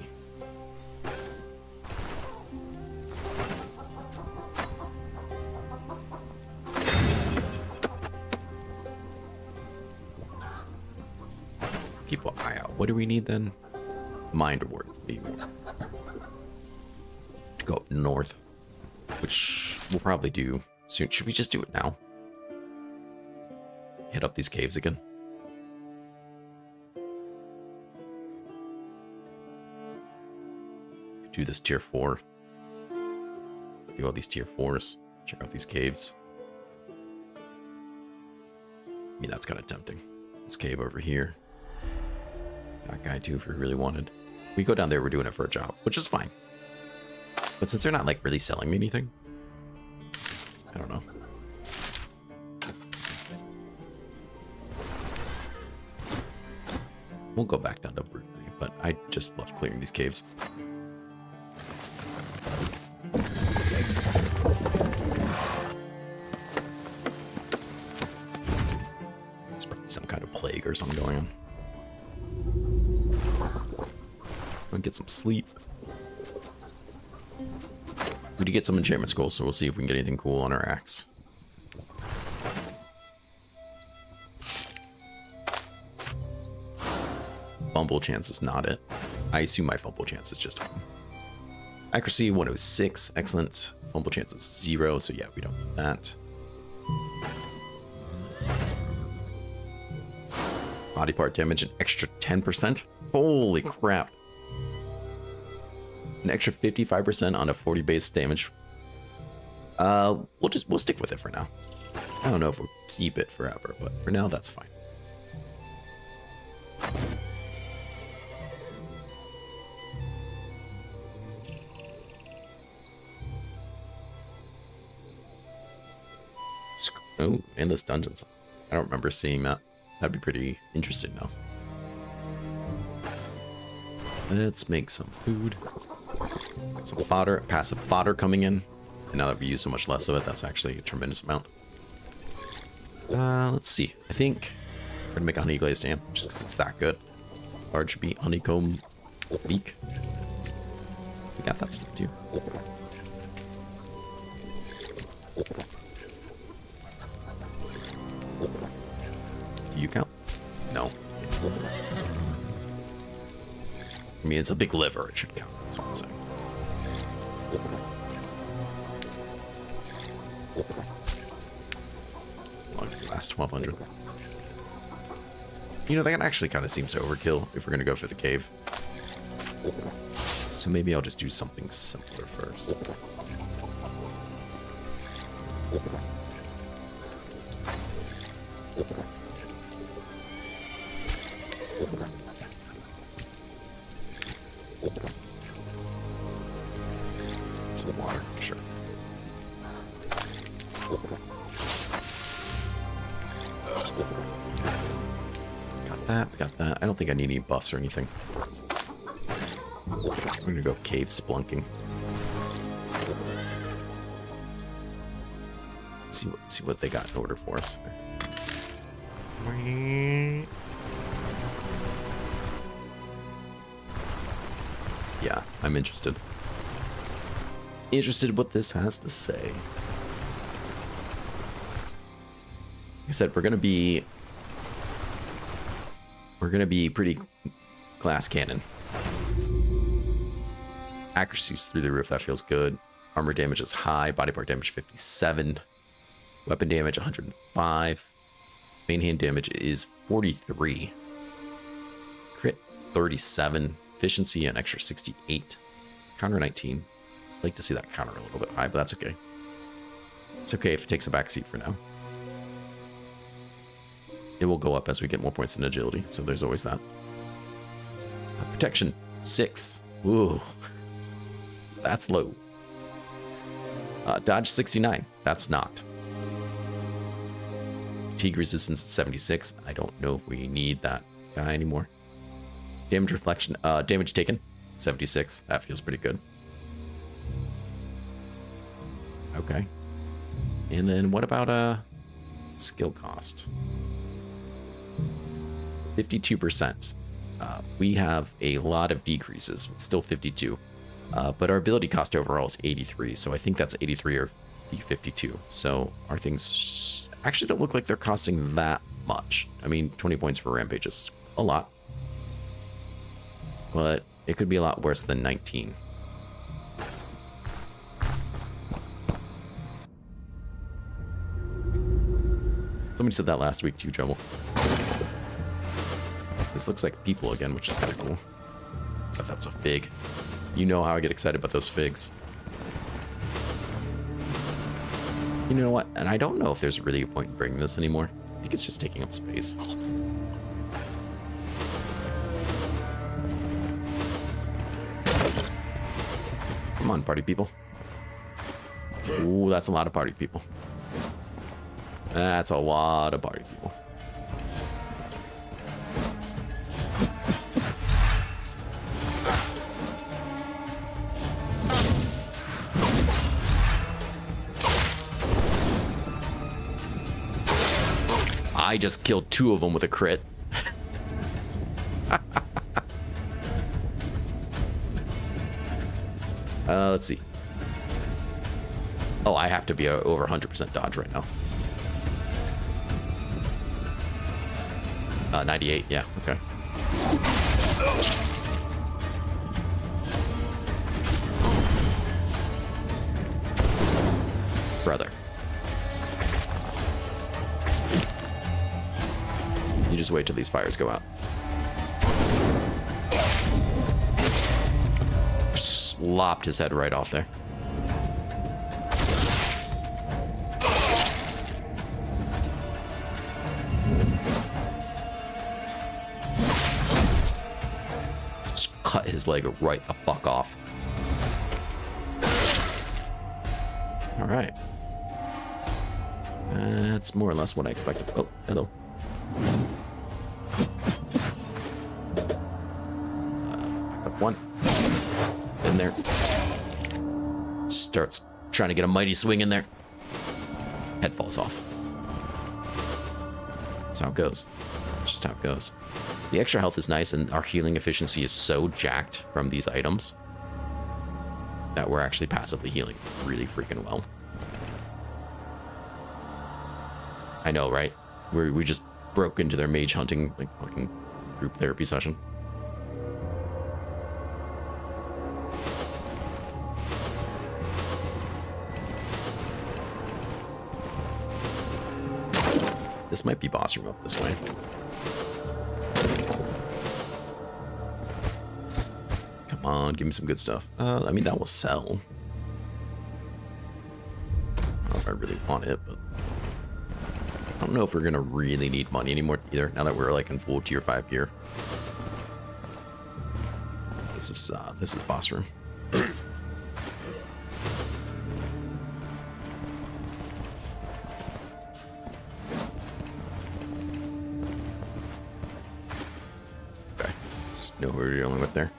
Keep an eye out. What do we need then? Mind reward. To go up north. Which we'll probably do soon. Should we just do it now? Hit up these caves again. Do this tier 4. Do all these tier 4s. Check out these caves. I mean, that's kind of tempting. This cave over here. That guy too, if we really wanted. We go down there, we're doing it for a job, which is fine. But since they're not, like, really selling me anything, I don't know. We'll go back down to Brewery, but I just love clearing these caves. There's probably some kind of plague or something going on. I'm gonna get some sleep. We did get some enchantment scrolls, so we'll see if we can get anything cool on our axe. Fumble chance is not it. I assume my fumble chance is just fine. Accuracy 106, excellent. Fumble chance is 0, so yeah, we don't need that. Body part damage, an extra 10%. Holy crap. An extra 55% on a 40 base damage. We'll stick with it for now. I don't know if we'll keep it forever, but for now that's fine. Oh, endless dungeons. I don't remember seeing that. That'd be pretty interesting though. Let's make some food. Some fodder, passive fodder coming in. And now that we use so much less of it, that's actually a tremendous amount. Let's see. I think we're gonna make a honey glazed ham just because it's that good. Large beet, honeycomb, leek. We got that stuff too. Do you count? No. I mean, it's a big liver. It should count. That's all I'm saying. Last 1200. You know, that actually kind of seems overkill if we're going to go for the cave. So maybe I'll just do something simpler first. Some water, sure. Got that. I don't think I need any buffs or anything. I'm gonna go cave splunking. See what they got in order for us. Yeah, I'm interested. Interested what this has to say. Like I said, we're gonna be pretty glass cannon. Accuracy's through the roof. That feels good. Armor damage is high. Body part damage 57. Weapon damage 105. Main hand damage is 43. Crit 37. Efficiency an extra 68. Counter 19. I'd like to see that counter a little bit high, but that's okay. It's okay if it takes a backseat for now. It will go up as we get more points in agility, so there's always that. Protection 6. Ooh. That's low. Dodge 69. That's not. Fatigue resistance 76. I don't know if we need that guy anymore. Damage reflection. Damage taken 76. That feels pretty good. Okay. And then what about skill cost? 52%. We have a lot of decreases. It's still 52. But our ability cost overall is 83. So I think that's 83 or 52. So our things actually don't look like they're costing that much. I mean, 20 points for Rampage is a lot. But it could be a lot worse than 19. Somebody said that last week too, Joel. This looks like people again, which is kind of cool. I thought that was a fig. You know how I get excited about those figs. You know what? And I don't know if there's really a point in bringing this anymore. I think it's just taking up space. Come on, party people. Ooh, that's a lot of party people. That's a lot of party people. I just killed 2 of them with a crit. Let's see. Oh, I have to be over 100% dodge right now. 98, yeah, okay. Brother. You just wait till these fires go out. Slopped his head right off there. Just cut his leg right the fuck off. All right. That's more or less what I expected. Oh, hello. One in there. Starts trying to get a mighty swing in there. Head falls off. That's how it goes. That's just how it goes. The extra health is nice, and our healing efficiency is so jacked from these items that we're actually passively healing really freaking well. I know, right? We just broke into their mage hunting like fucking group therapy session. This might be boss room up this way. Come on, give me some good stuff. I mean, that will sell. if I really want it, but I don't know if we're gonna really need money anymore either, now that we're like in full tier 5 gear. This is boss room. Okay, just know who we're dealing with there.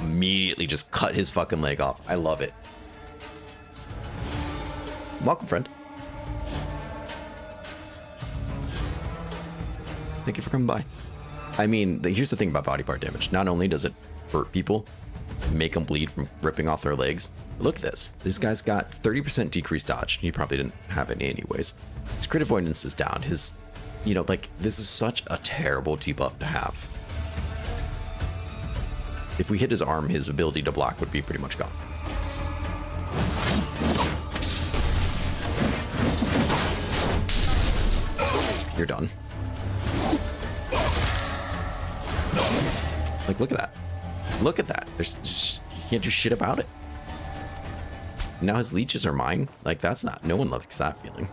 Immediately just cut his fucking leg off. I love it. Welcome, friend. Thank you for coming by. I mean, here's the thing about body part damage. Not only does it hurt people, make them bleed from ripping off their legs. Look at this. This guy's got 30% decreased dodge. He probably didn't have any anyways. His crit avoidance is down. His, you know, like, this is such a terrible debuff to have. If we hit his arm, his ability to block would be pretty much gone. You're done. Like, look at that. Look at that. There's just, you can't do shit about it. Now his leeches are mine. Like, that's not, no one likes that feeling.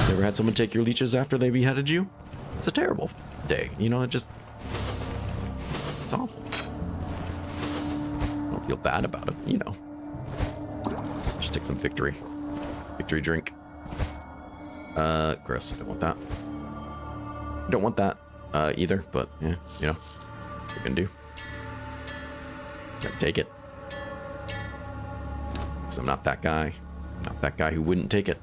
You ever had someone take your leeches after they beheaded you? It's a terrible day. You know, it just, it's awful. I don't feel bad about it, you know. Just take some victory. Victory drink. Gross. I don't want that. I don't want that either, but yeah, you know, what you can do. Gotta take it. Because I'm not that guy. I'm not that guy who wouldn't take it.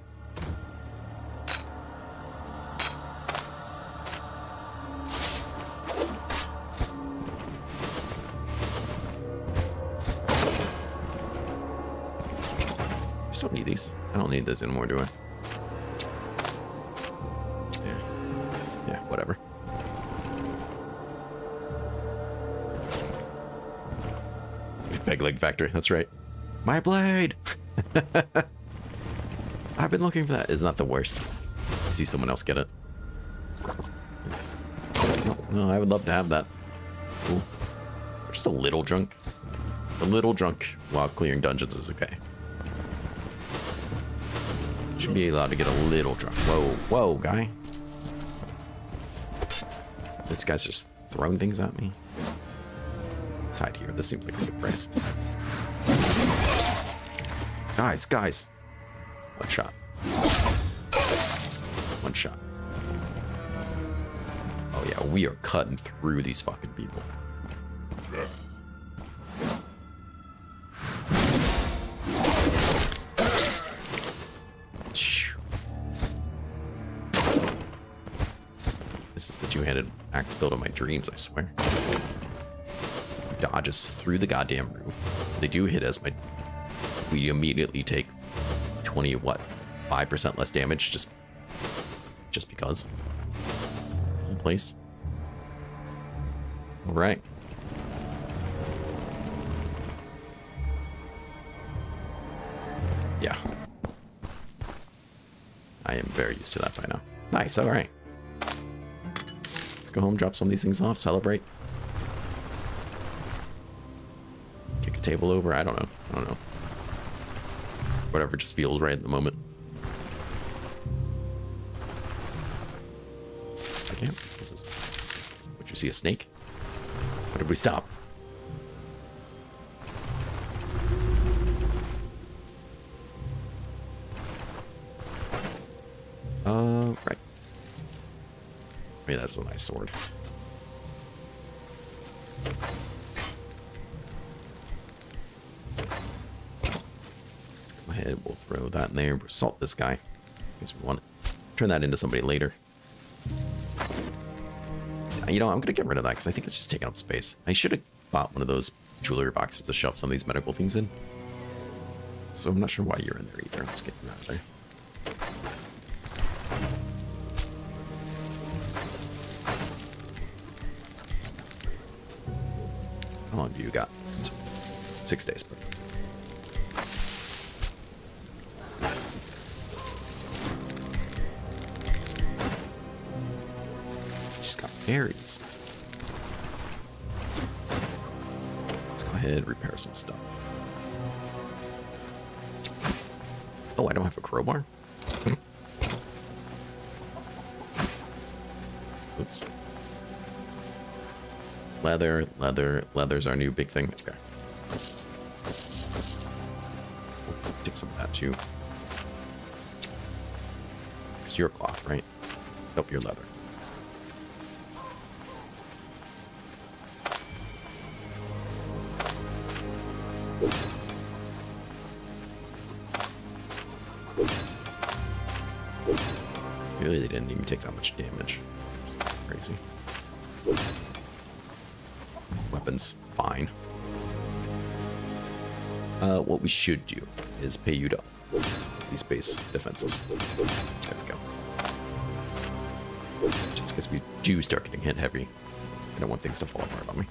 Don't need these. I don't need this anymore, do I? Yeah, whatever. Peg leg factory, that's right. My blade! I've been looking for that. Isn't that the worst? See someone else get it. No, I would love to have that. Cool. Just a little drunk. A little drunk while clearing dungeons is okay. Should be allowed to get a little drunk. Whoa, whoa, guy. This guy's just throwing things at me. Let's hide here. This seems like a good price. Guys. One shot. One shot. Oh yeah, we are cutting through these fucking people. This is the two-handed axe build of my dreams, I swear. Dodges through the goddamn roof. They do hit us, but we immediately take 5% less damage just because. Whole place. All right. Yeah. I am very used to that by now. Nice, all right. Let's go home, drop some of these things off, celebrate. Kick a table over, I don't know. Whatever just feels right at the moment. This is... Would you see a snake? Or did we stop? Right. Yeah, that's a nice sword. Let's go ahead, we'll throw that in there, assault this guy. In case we want to turn that into somebody later. You know, I'm gonna get rid of that because I think it's just taking up space. I should have bought one of those jewelry boxes to shove some of these medical things in. So I'm not sure why you're in there either. Let's get you out of there. you got? 6 days. She's got berries. Let's go ahead, repair some stuff. Oh, I don't have a crowbar? Oops. Leather's our new big thing. Okay. Take some of that too. It's your cloth, right? Nope, your leather. Really, they didn't even take that much damage. Crazy. Weapons, fine. What we should do is pay you to these base defenses. There we go. Just because we do start getting hit heavy. I don't want things to fall apart on me.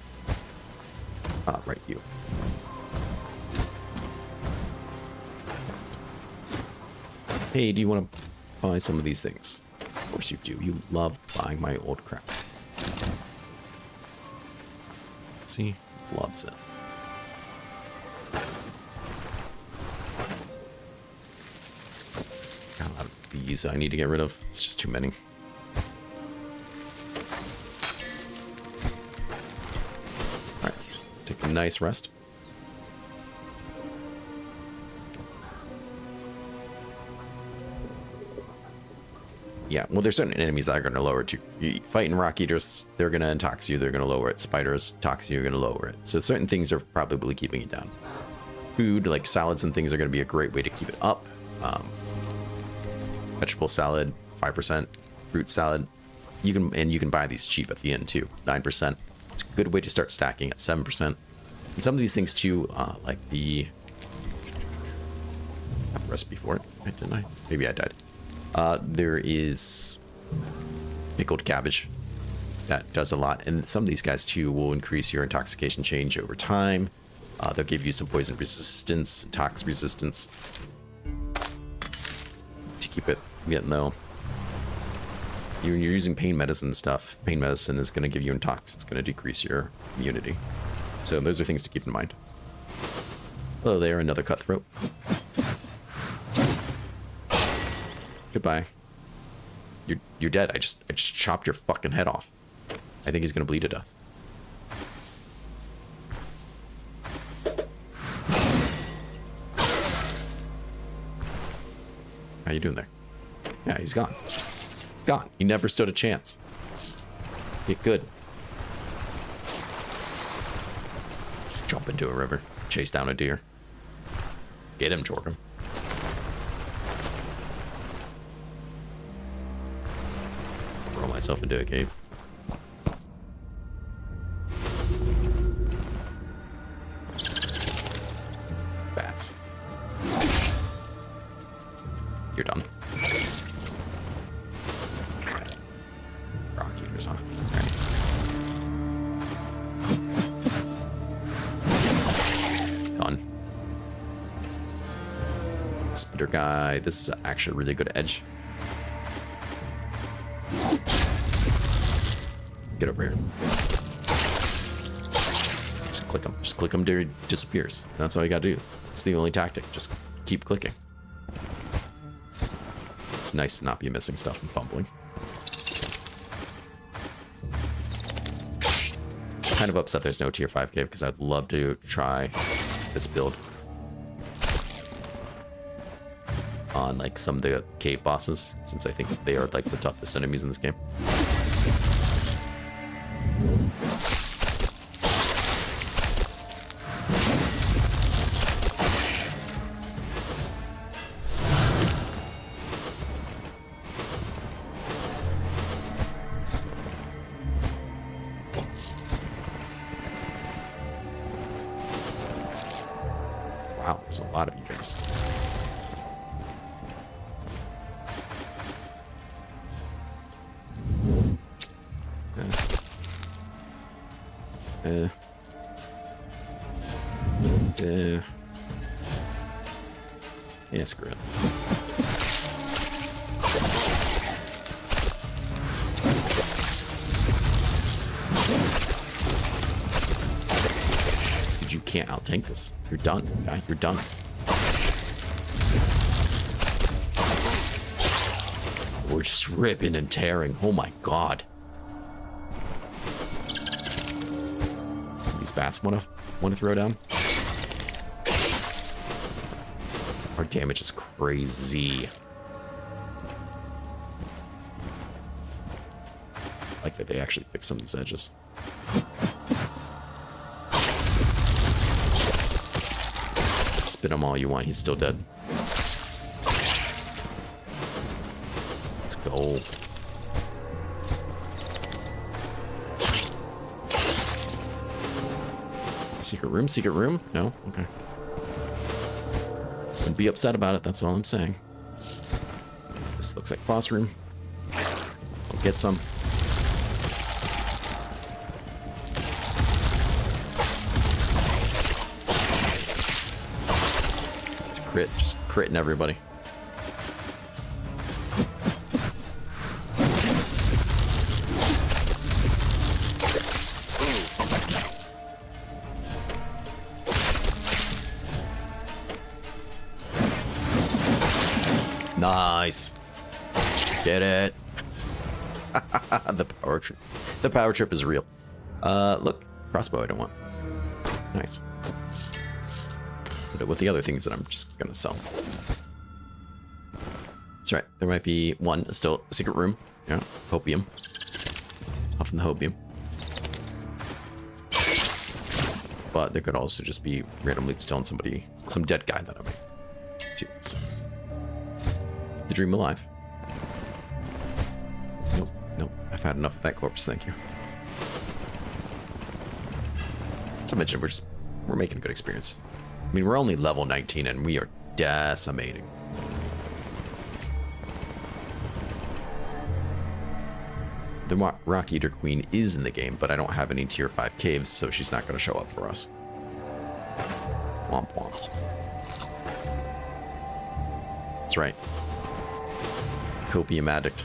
Right, you. Hey, do you want to buy some of these things? Of course you do. You love buying my old crap. See? Loves it. Got a lot of these I need to get rid of. It's just too many. Alright, let's take a nice rest. Yeah, well, there's certain enemies that are going to lower it too. You fighting rock eaters, they're going to intox you, they're going to lower it. Spiders, tox you, you're going to lower it. So certain things are probably keeping it down. Food, like salads and things, are going to be a great way to keep it up. Vegetable salad, 5%. Fruit salad, you can buy these cheap at the end too, 9%. It's a good way to start stacking at 7%. And some of these things too, like the... I have the recipe for it, right, didn't I? Maybe I died. There is pickled cabbage that does a lot, and some of these guys too will increase your intoxication change over time. They'll give you some poison resistance, tox resistance to keep it getting low. You're using pain medicine stuff. Pain medicine is going to give you intox. It's going to decrease your immunity. So those are things to keep in mind. Hello there, another cutthroat. Goodbye. You're dead. I just chopped your fucking head off. I think he's gonna bleed to death. How you doing there? Yeah, he's gone. He's gone. He never stood a chance. Get good. Jump into a river. Chase down a deer. Get him, Jordan. Roll myself into a cave. Bats. You're done. Rock eaters, huh? Right. Done. Spitter guy. This is actually a really good edge. Get over here. Just click him. Just click him till he disappears. That's all you gotta do. It's the only tactic. Just keep clicking. It's nice to not be missing stuff and fumbling. Kind of upset there's no tier 5 cave because I'd love to try this build on like some of the cave bosses, since I think they are like the toughest enemies in this game. Wow, there's a lot of you guys. Yeah, screw it. Dude, you can't out-tank this. You're done, guy. You're done. We're just ripping and tearing. Oh my god. These bats wanna throw down. Our damage is crazy. I like that they actually fix some of these edges. Spin him all you want, he's still dead. Let's go. Secret room? Secret room? No? Okay. Wouldn't be upset about it, that's all I'm saying. This looks like boss room. I'll get some. Just critting everybody. Nice. Get it. The power trip. The power trip is real. Look, crossbow I don't want. Nice. With the other things that I'm just gonna sell. That's right. There might be one still a secret room. Yeah, hopium. Off in the hopium. But there could also just be randomly stealing somebody, some dead guy that I might do. So. The dream alive. Nope, nope. I've had enough of that corpse. Thank you. To mention, we're making a good experience. I mean, we're only level 19 and we are decimating. The Rock Eater Queen is in the game, but I don't have any tier 5 caves, so she's not going to show up for us. Womp womp. That's right. Copium addict.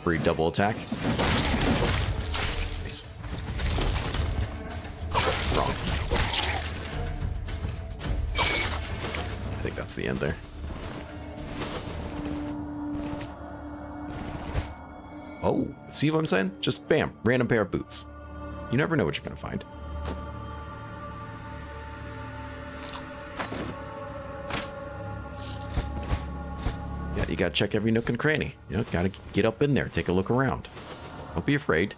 Free double attack. Nice. Wrong. I think that's the end there. Oh, see what I'm saying? Just bam, random pair of boots. You never know what you're gonna find. You gotta check every nook and cranny. You know, gotta get up in there, take a look around. Don't be afraid.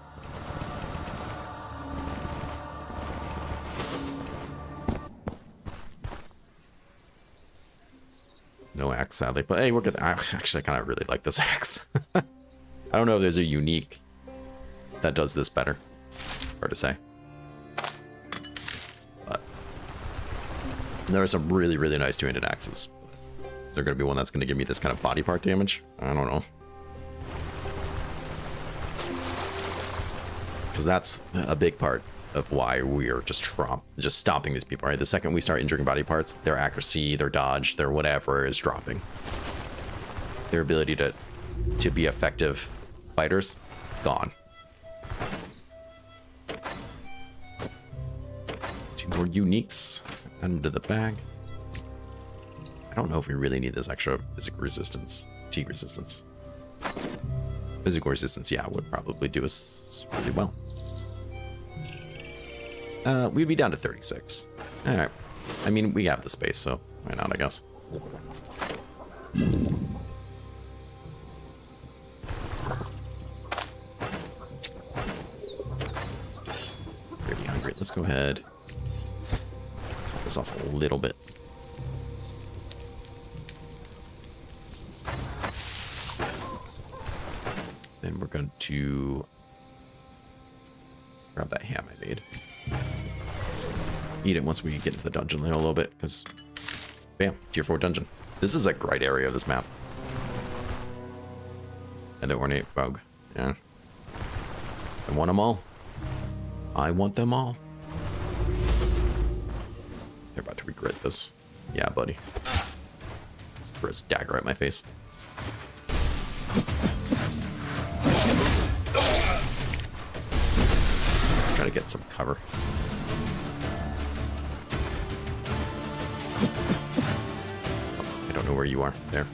No axe, sadly, but hey, we're good. Actually, I kind of really like this axe. I don't know if there's a unique that does this better. Hard to say. But there are some really, really nice two-handed axes. Is there going to be one that's going to give me this kind of body part damage? I don't know. Because that's a big part of why we are just stopping these people, right? The second we start injuring body parts, their accuracy, their dodge, their whatever is dropping. Their ability to be effective fighters, gone. Two more uniques. Add them to the bag. I don't know if we really need this extra physical resistance, fatigue resistance. Physical resistance, yeah, would probably do us really well. We'd be down to 36. All right. I mean, we have the space, so why not, I guess. Pretty hungry. Let's go ahead. Top this off a little bit. Then we're going to grab that ham I made. Eat it once we get into the dungeon a little bit, because, bam, tier 4 dungeon. This is a great area of this map. And the ornate rogue. Yeah. I want them all. I want them all. They're about to regret this. Yeah, buddy. Throw his dagger at my face. Try to get some cover. I don't know where you are. There.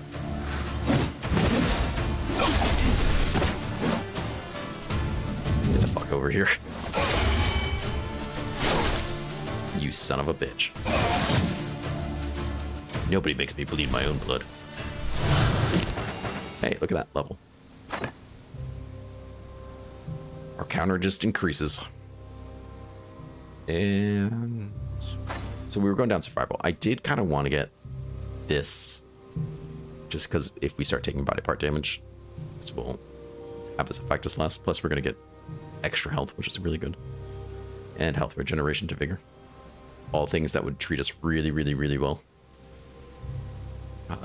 Get the fuck over here. You son of a bitch. Nobody makes me bleed my own blood. Hey, look at that level. Our counter just increases. And so we were going down survival. I did kind of want to get this, just because if we start taking body part damage, this will have this effect us less. Plus, we're going to get extra health, which is really good. And health regeneration to vigor. All things that would treat us really, really, really well.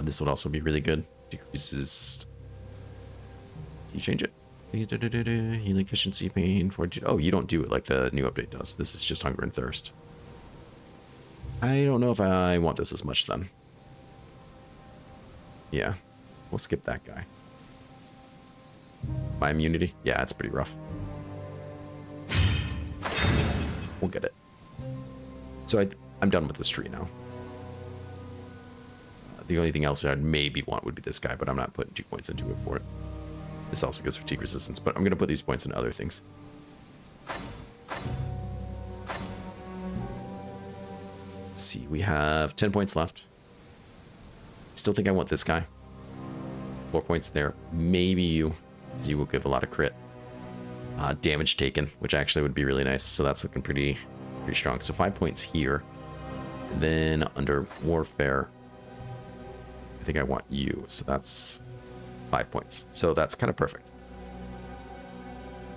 This would also be really good. Decreases. Do you change it? Healing efficiency, pain, fortitude. Oh, you don't do it like the new update does. This is just hunger and thirst. I don't know if I want this as much then. Yeah, we'll skip that guy. My immunity? Yeah, it's pretty rough. We'll get it. So I'm done with this tree now. The only thing else I'd maybe want would be this guy, but I'm not putting 2 points into it for it. This also goes fatigue resistance, but I'm going to put these points into other things. Let's see, we have 10 points left. Still think I want this guy. 4 points there. Maybe you, because you will give a lot of crit. Damage taken, which actually would be really nice. So that's looking pretty strong. So 5 points here. And then under warfare, I think I want you. So that's 5 points. So that's kind of perfect.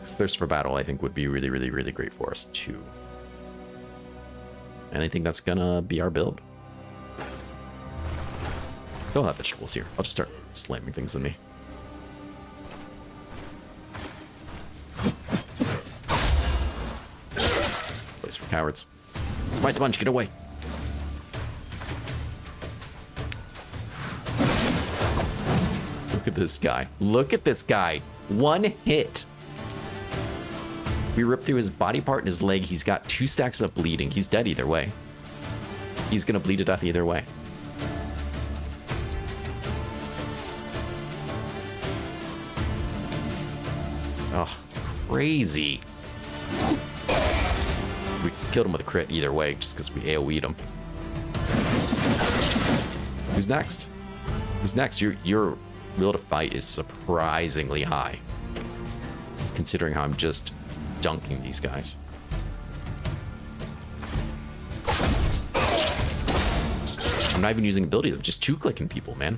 Thirst for battle, I think, would be really, really, really great for us too. And I think that's gonna be our build. They'll have vegetables here. I'll just start slamming things in me. Place for cowards. It's my sponge, get away. Look at this guy. Look at this guy. One hit. We ripped through his body part and his leg. He's got 2 stacks of bleeding. He's dead either way. He's gonna bleed to death either way. Oh, crazy. We killed him with a crit either way, just because we AoE'd him. Who's next? Who's next? Your will to fight is surprisingly high, considering how I'm just dunking these guys. I'm not even using abilities. I'm just 2-clicking people, man.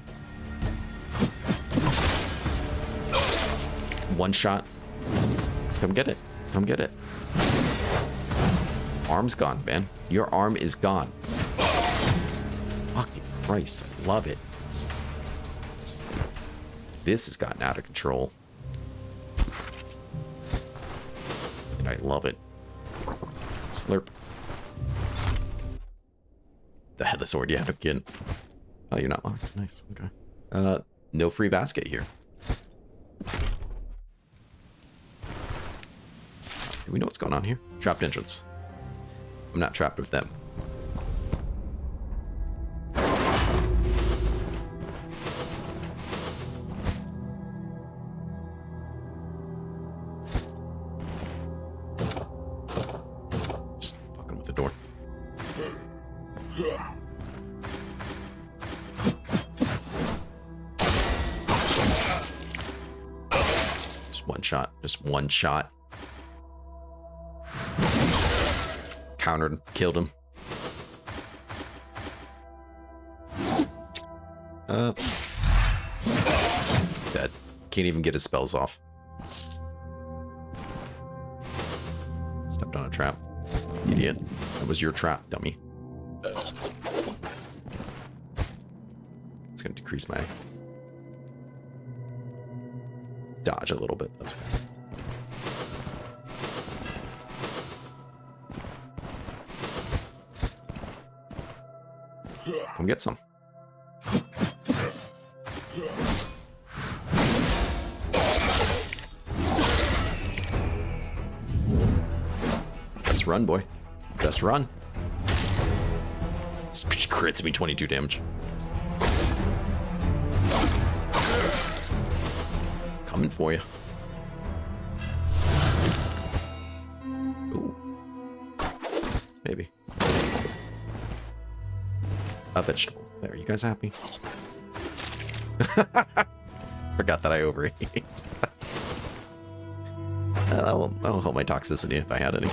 One shot. Come get it. Come get it. Arm's gone, man. Your arm is gone. Fucking Christ. I love it. This has gotten out of control. And I love it. Slurp. The headless sword, yeah, again. Oh, you're not locked. Nice, okay. No free basket here. Do we know what's going on here? Trapped entrance. I'm not trapped with them. Just fucking with the door. Just one shot. Just one shot. Countered, killed him. Dead. Can't even get his spells off. Stepped on a trap. Idiot. That was your trap, dummy. It's gonna decrease my dodge a little bit. That's okay. Come get some. Best run, boy. Best run. Crits me 22 damage. Coming for you. Ooh. Maybe. A vegetable. There, you guys happy? Forgot that I overate. That'll help my toxicity if I had any.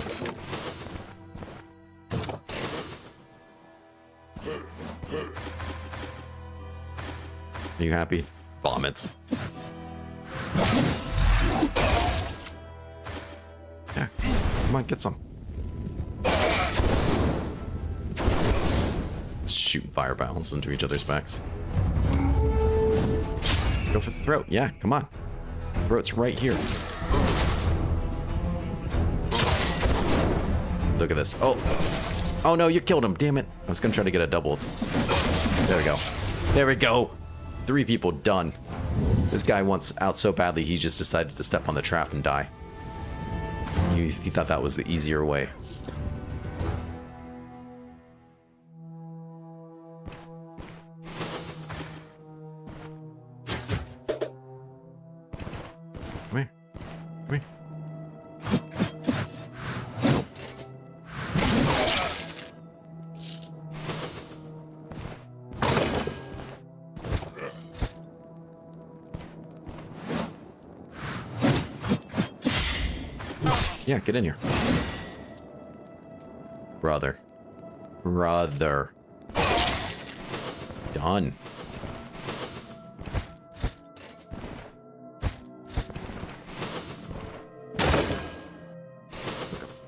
Are you happy? Vomits. Yeah, come on, get some. Shooting fireballs into each other's backs. Go for the throat. Yeah, come on. Throat's right here. Look at this. Oh. Oh no, you killed him. Damn it. I was going to try to get a double. There we go. There we go. 3 people done. This guy wants out so badly, he just decided to step on the trap and die. He thought that was the easier way. Come here. Come here. Yeah, get in here. Brother. Brother. Done.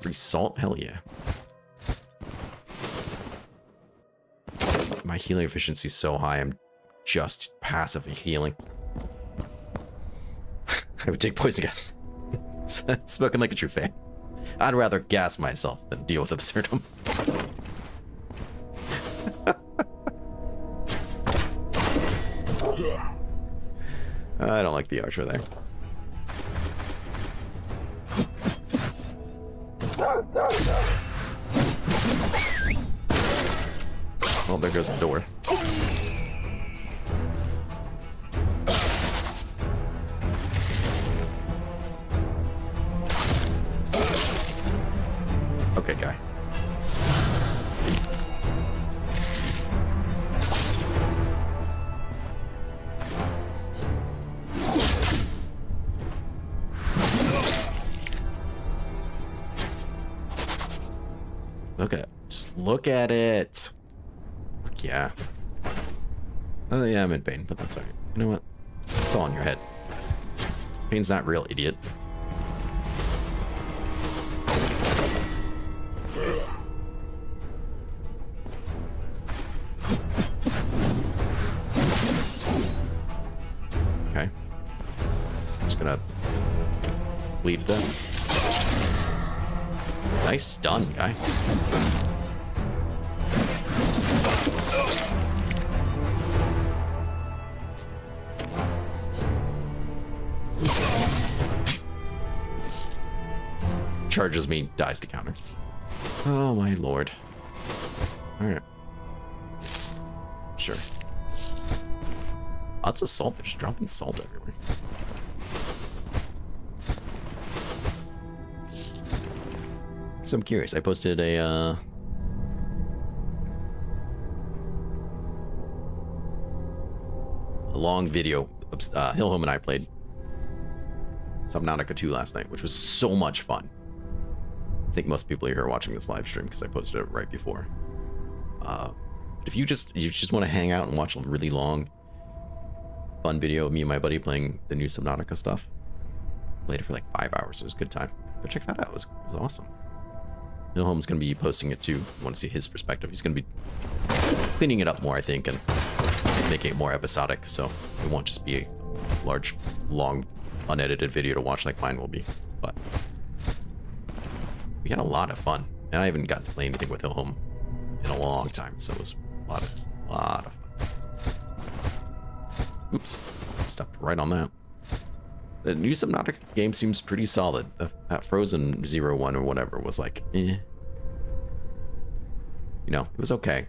Free salt? Hell yeah. My healing efficiency is so high, I'm just passive healing. I would take poison gas. Spoken like a true fan. I'd rather gas myself than deal with absurdum. I don't like the archer there. Well, there goes the door. Okay, guy. Look at it. Just look at it. Fuck yeah. Oh yeah, I'm in pain, but that's alright. You know what? It's all in your head. Pain's not real, idiot. Okay. Just gonna bleed to death. Nice stun, guy. Charges me, dies to counter. Oh my lord. Alright. Sure. Lots of salt. They're just dropping salt everywhere. So I'm curious. I posted a long video. Hillhome and I played Subnautica 2 last night, which was so much fun. I think most people here are watching this live stream because I posted it right before. But if you just want to hang out and watch a really long, fun video of me and my buddy playing the new Subnautica stuff, played it for like 5 hours. It was a good time. Go check that out. It was awesome. Ilholm's going to be posting it too. I want to see his perspective. He's going to be cleaning it up more, I think, and making it more episodic, so it won't just be a large, long, unedited video to watch like mine will be. But we had a lot of fun, and I haven't gotten to play anything with Ilholm in a long time, so it was a lot of fun. Oops, stepped right on that. The new Subnautica game seems pretty solid. That Frozen 0-1 or whatever was like, eh. You know, it was okay.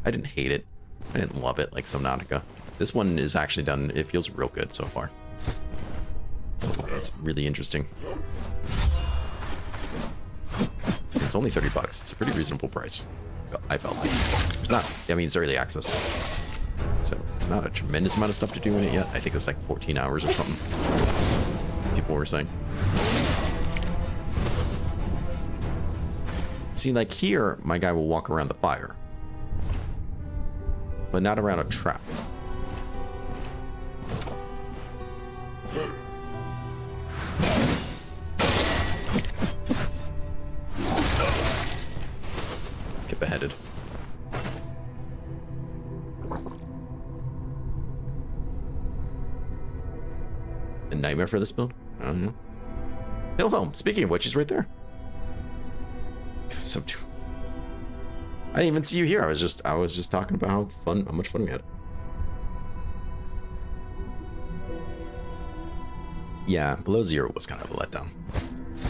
I didn't hate it. I didn't love it like Subnautica. This one is actually done, it feels real good so far. So it's really interesting. It's only $30. It's a pretty reasonable price, I felt like. It's not, I mean, it's early access. So there's not a tremendous amount of stuff to do in it yet. I think it's like 14 hours or something. People were saying. See, like here, my guy will walk around the fire. But not around a trap. Get beheaded. A nightmare for this build? I don't know. Ilholm, speaking of which, he's right there. So, I didn't even see you here. I was just talking about how much fun we had. Yeah, Below Zero was kind of a letdown.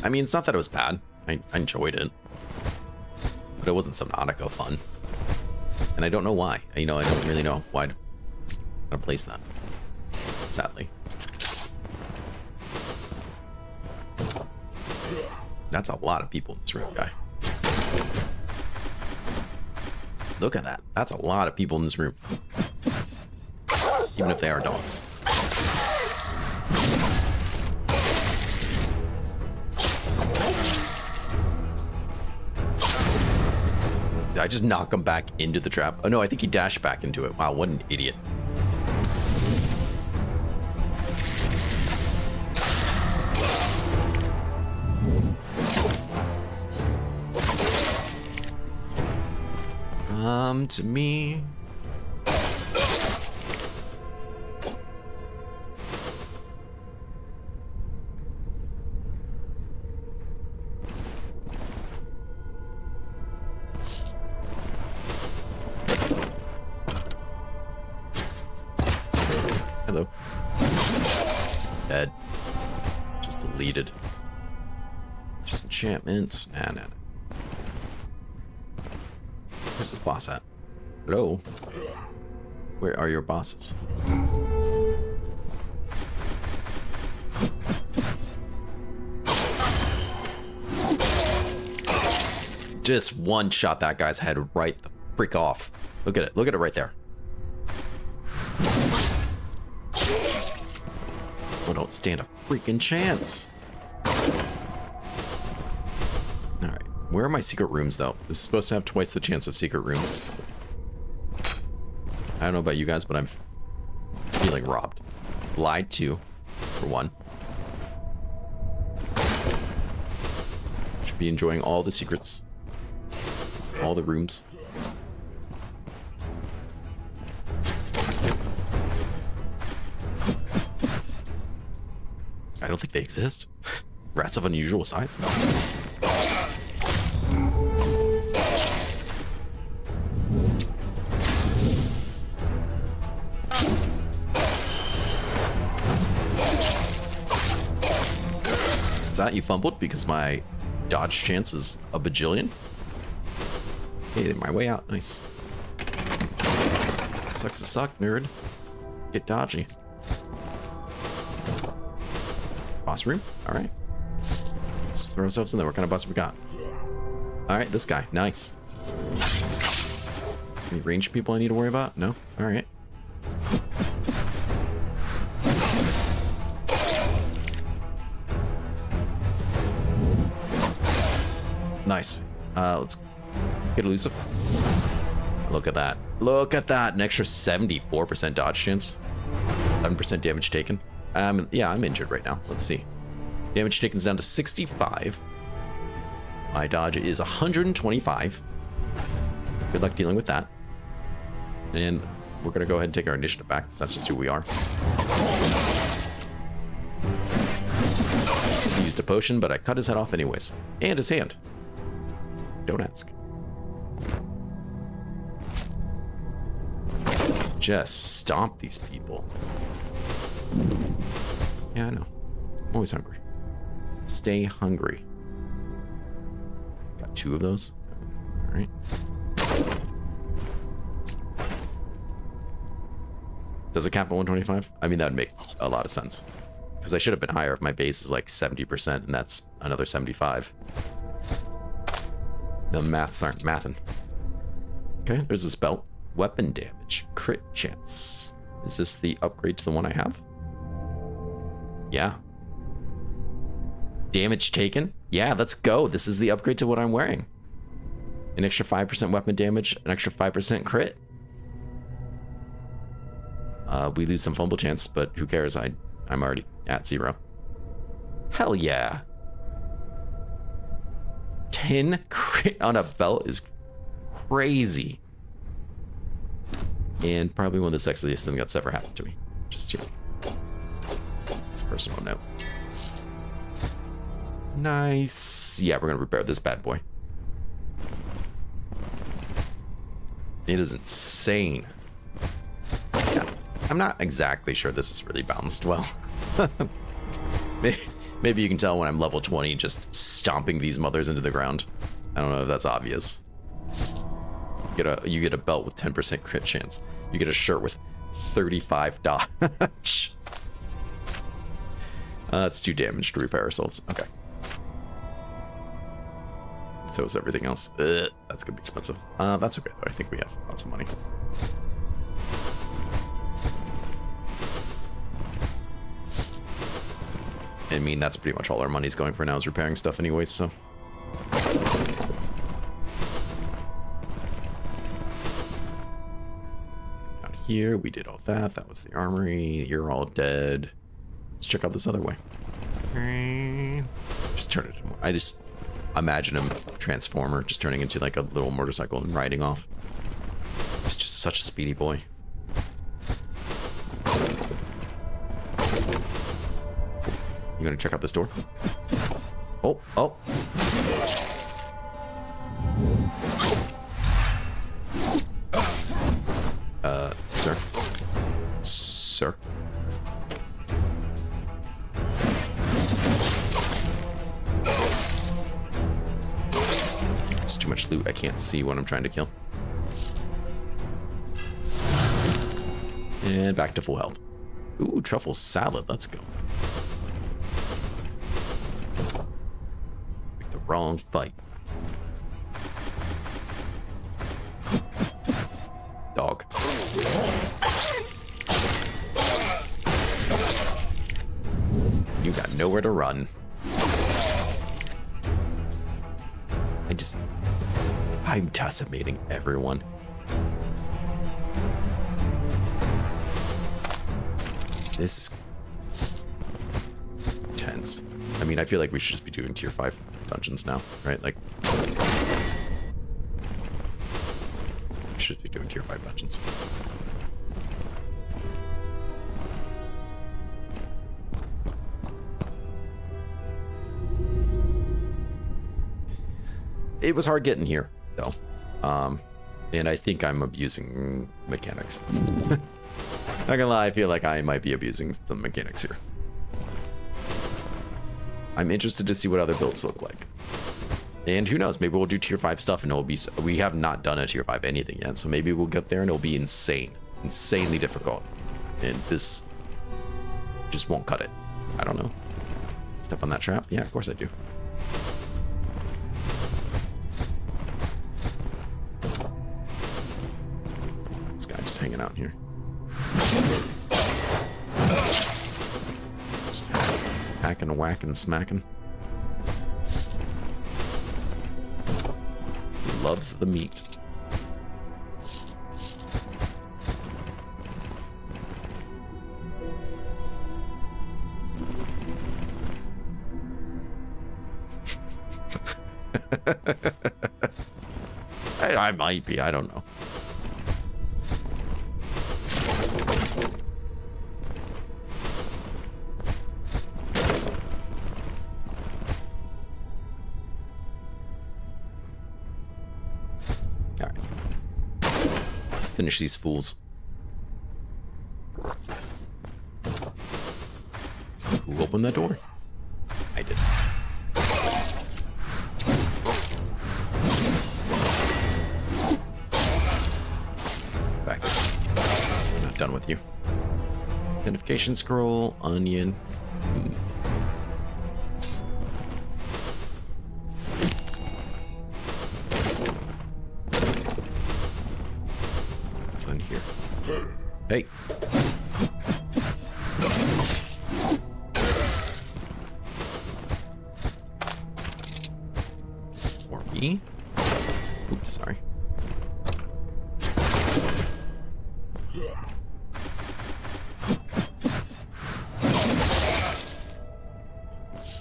I mean, it's not that it was bad. I enjoyed it, but it wasn't Subnautica fun. And I don't know why. You know, I don't really know why to place that. Sadly. That's a lot of people in this room, guy. Look at that. That's a lot of people in this room. Even if they are dogs. Did I just knock him back into the trap? Oh no, I think he dashed back into it. Wow, what an idiot. Come to me. Hello. Dead. Just deleted. Just enchantments. Nah. Where's this boss at? Hello? Where are your bosses? Just one shot that guy's head right the freak off. Look at it. Look at it right there. I don't stand a freaking chance. Alright. Where are my secret rooms, though? This is supposed to have twice the chance of secret rooms. I don't know about you guys, but I'm feeling robbed. Lied to, for one. Should be enjoying all the secrets. All the rooms. I don't think they exist. Rats of unusual size. Is that you fumbled because my dodge chance is a bajillion? Hey, my way out. Nice. Sucks to suck, nerd. Get dodgy. Boss room? Alright. Let's throw ourselves in there. What kind of boss we got? Alright, this guy. Nice. Any ranged people I need to worry about? No? Alright. Nice. Let's get elusive. Look at that. Look at that. An extra 74% dodge chance. 7% damage taken. Yeah, I'm injured right now. Let's see. Damage taken is down to 65. My dodge is 125. Good luck dealing with that. And we're going to go ahead and take our initiative back. That's just who we are. He used a potion, but I cut his head off anyways. And his hand. Don't ask. Just stomp these people. Yeah, I know. I'm always hungry. Stay hungry. Got 2 of those. All right. Does it cap at 125? I mean, that would make a lot of sense. Because I should have been higher if my base is like 70%, and that's another 75. The maths aren't mathing. Okay, there's this belt. Weapon damage. Crit chance. Is this the upgrade to the one I have? Yeah. Damage taken? Yeah, let's go. This is the upgrade to what I'm wearing. An extra 5% weapon damage, an extra 5% crit. We lose some fumble chance, but who cares? I'm already at 0. Hell yeah. 10 crit on a belt is crazy. And probably one of the sexiest things that's ever happened to me. Just chill. It's a personal note. Nice. Yeah, we're gonna repair this bad boy. It is insane. Yeah, I'm not exactly sure this is really balanced well. Maybe you can tell when I'm level 20 just stomping these mothers into the ground. I don't know if that's obvious. You get a belt with 10% crit chance. You get a shirt with 35 dodge. That's 2 damage to repair ourselves. Okay. So is everything else. That's gonna be expensive. That's okay though. I think we have lots of money. I mean, that's pretty much all our money's going for now is repairing stuff anyways, so. Out here, we did all that. That was the armory. You're all dead. Let's check out this other way. Just turn it. I just imagine him transformer, just turning into like a little motorcycle and riding off. He's just such a speedy boy. You gonna check out this door? Oh, oh. Sir. Sir. It's too much loot. I can't see what I'm trying to kill. And back to full health. Ooh, truffle salad. Let's go. Pick the wrong fight. Dog. You got nowhere to run. I'm decimating everyone. This is tense. I mean, I feel like we should just be doing tier 5 dungeons now, right? Like, we should be doing tier 5 dungeons. It was hard getting here, though. And I think I'm abusing mechanics. Not gonna lie, I feel like I might be abusing some mechanics here. I'm interested to see what other builds look like. And who knows, maybe we'll do tier 5 stuff and it'll be... We have not done a tier 5 anything yet, so maybe we'll get there and it'll be insane. Insanely difficult. And this just won't cut it. I don't know. Step on that trap? Yeah, of course I do. This guy just hanging out here. Just hacking, whacking, smacking. Loves the meat. I might be. I don't know. All right. Let's finish these fools. So who opened that door? I did. Back. I'm not done with you. Identification scroll, onion. What's in here? Hey. For me? Oops, sorry.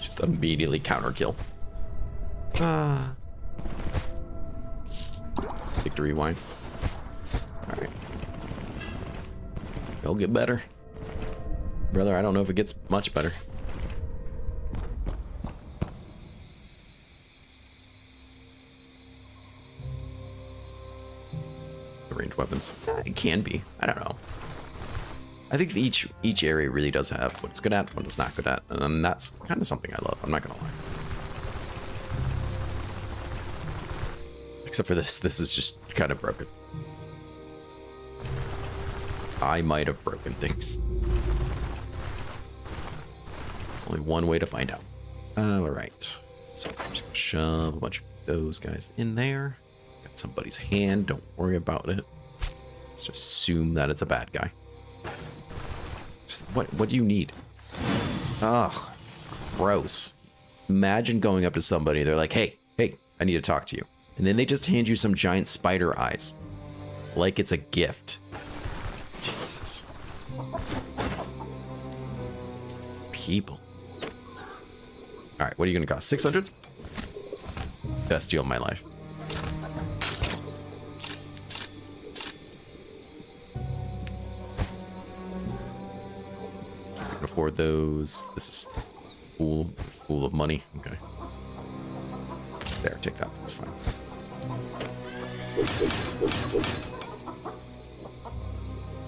Just immediately counter kill. Victory wine. Alright. It'll get better. Brother, I don't know if it gets much better. The ranged weapons. It can be. I don't know. I think each area really does have what it's good at, what it's not good at, and that's kind of something I love. I'm not gonna lie. Except for this. This is just kind of broken. I might have broken things. Only one way to find out. Alright. So I'm just gonna shove a bunch of those guys in there. Got somebody's hand. Don't worry about it. Let's just assume that it's a bad guy. What do you need? Ugh. Gross. Imagine going up to somebody. They're like, hey, I need to talk to you. And then they just hand you some giant spider eyes. Like it's a gift. Jesus. People. Alright, what are you going to cost? 600? Best deal of my life. I can afford those. This is full of money. Okay. There, take that. That's fine.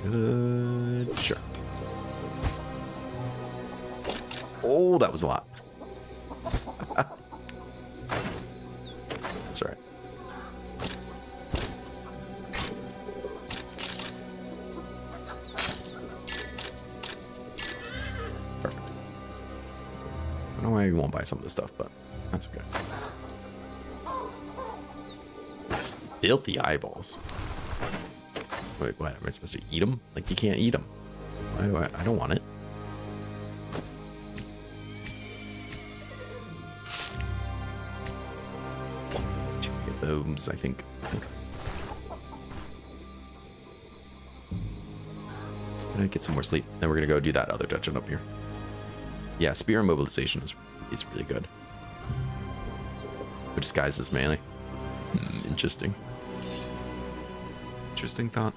Good. Sure. Oh, that was a lot. That's all right. Perfect. I don't know why you won't buy some of this stuff, but that's okay. It's filthy eyeballs. Wait, what? Am I supposed to eat them? Like, you can't eat them. Why do I don't want it. Get those, I think. Okay. Can I get some more sleep? Then we're gonna go do that other dungeon up here. Yeah, spear immobilization is really good. But disguise is melee. Interesting. Interesting thought.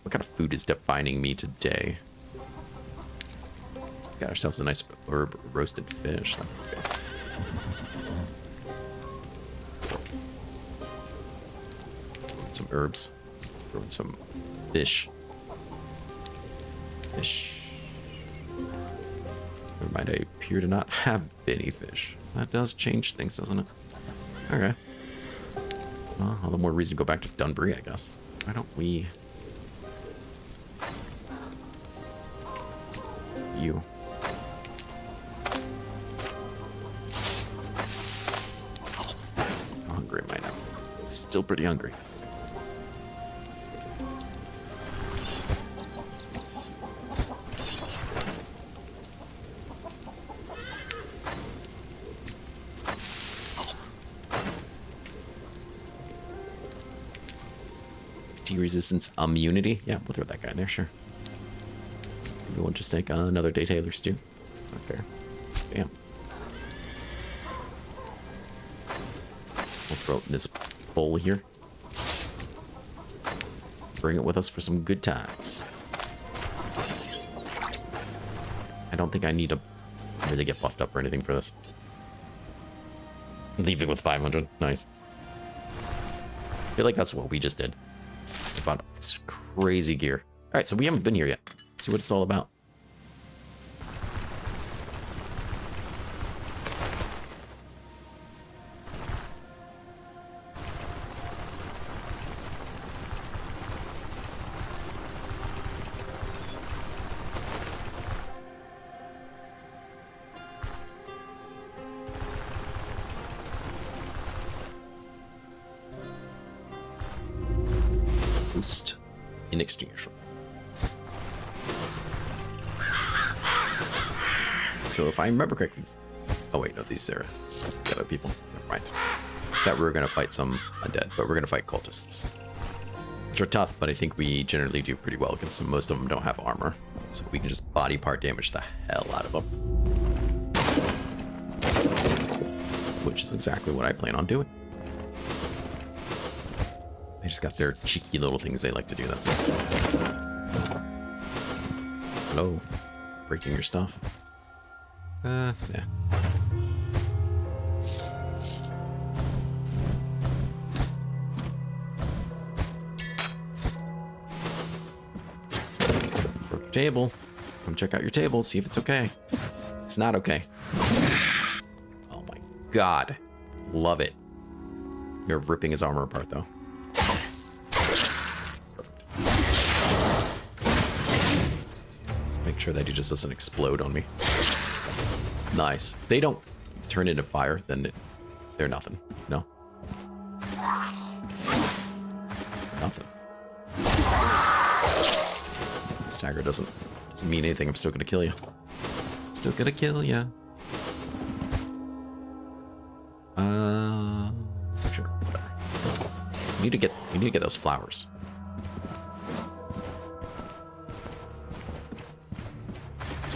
What kind of food is defining me today? Got ourselves a nice herb roasted fish. Some herbs. Throw in some fish. Never mind, I appear to not have any fish. That does change things, doesn't it? Okay. Well, all the more reason to go back to Dunbury, I guess. Why don't we... You. How hungry am I now? Still pretty hungry. Resistance immunity. Yeah, we'll throw that guy in there, sure. Maybe we'll just take another detailer stew. Not fair. Damn. We'll throw it in this bowl here. Bring it with us for some good times. I don't think I need to really get buffed up or anything for this. Leaving with 500. Nice. I feel like that's what we just did. I bought this crazy gear. Alright, so we haven't been here yet. Let's see what it's all about. Boost inextinguishable. So if I remember correctly, oh wait, no, these are the other people. Never mind. Thought we were gonna fight some undead, but we're gonna fight cultists, which are tough. But I think we generally do pretty well against them. Most of them don't have armor, so we can just body part damage the hell out of them, which is exactly what I plan on doing. They just got their cheeky little things they like to do, that's it. Hello. Breaking your stuff. Yeah. Broke your table. Come check out your table, see if it's okay. It's not okay. Oh my god. Love it. You're ripping his armor apart, though. Make sure that he just doesn't explode on me. Nice. They don't turn into fire, then they're nothing. No? Nothing. Stagger doesn't mean anything. I'm still gonna kill you. Still gonna kill ya. Sure. Whatever. We need to get those flowers.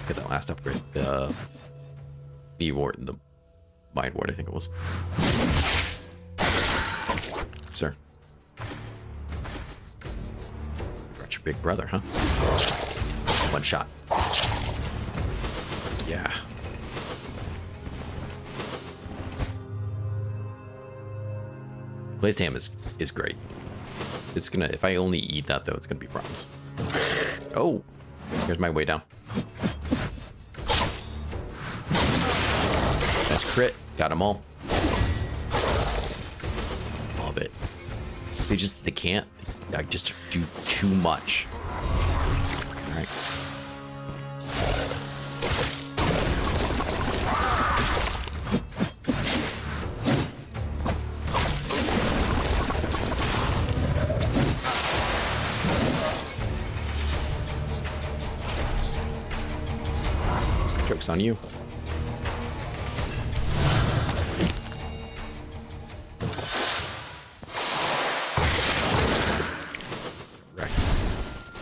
Get that last upgrade. The bee ward and the mind ward, I think it was. Sir. Got your big brother, huh? One shot. Yeah. Glazed ham is great. It's gonna, if I only eat that though, it's gonna be problems. Oh, here's my way down. Nice crit, got them all. All of it. They can't. I just do too much. All right. Joke's on you.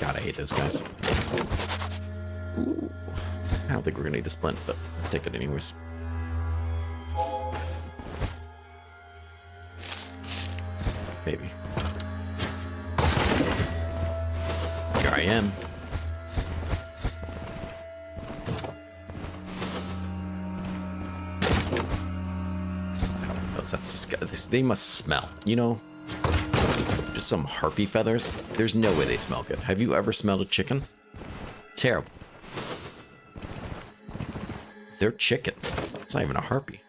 God, I hate those guys. Ooh. I don't think we're gonna need the splint, but let's take it anyways. Maybe. Here I am. They must smell, you know? Just some harpy feathers. There's no way they smell good. Have you ever smelled a chicken? Terrible. They're chickens. It's not even a harpy.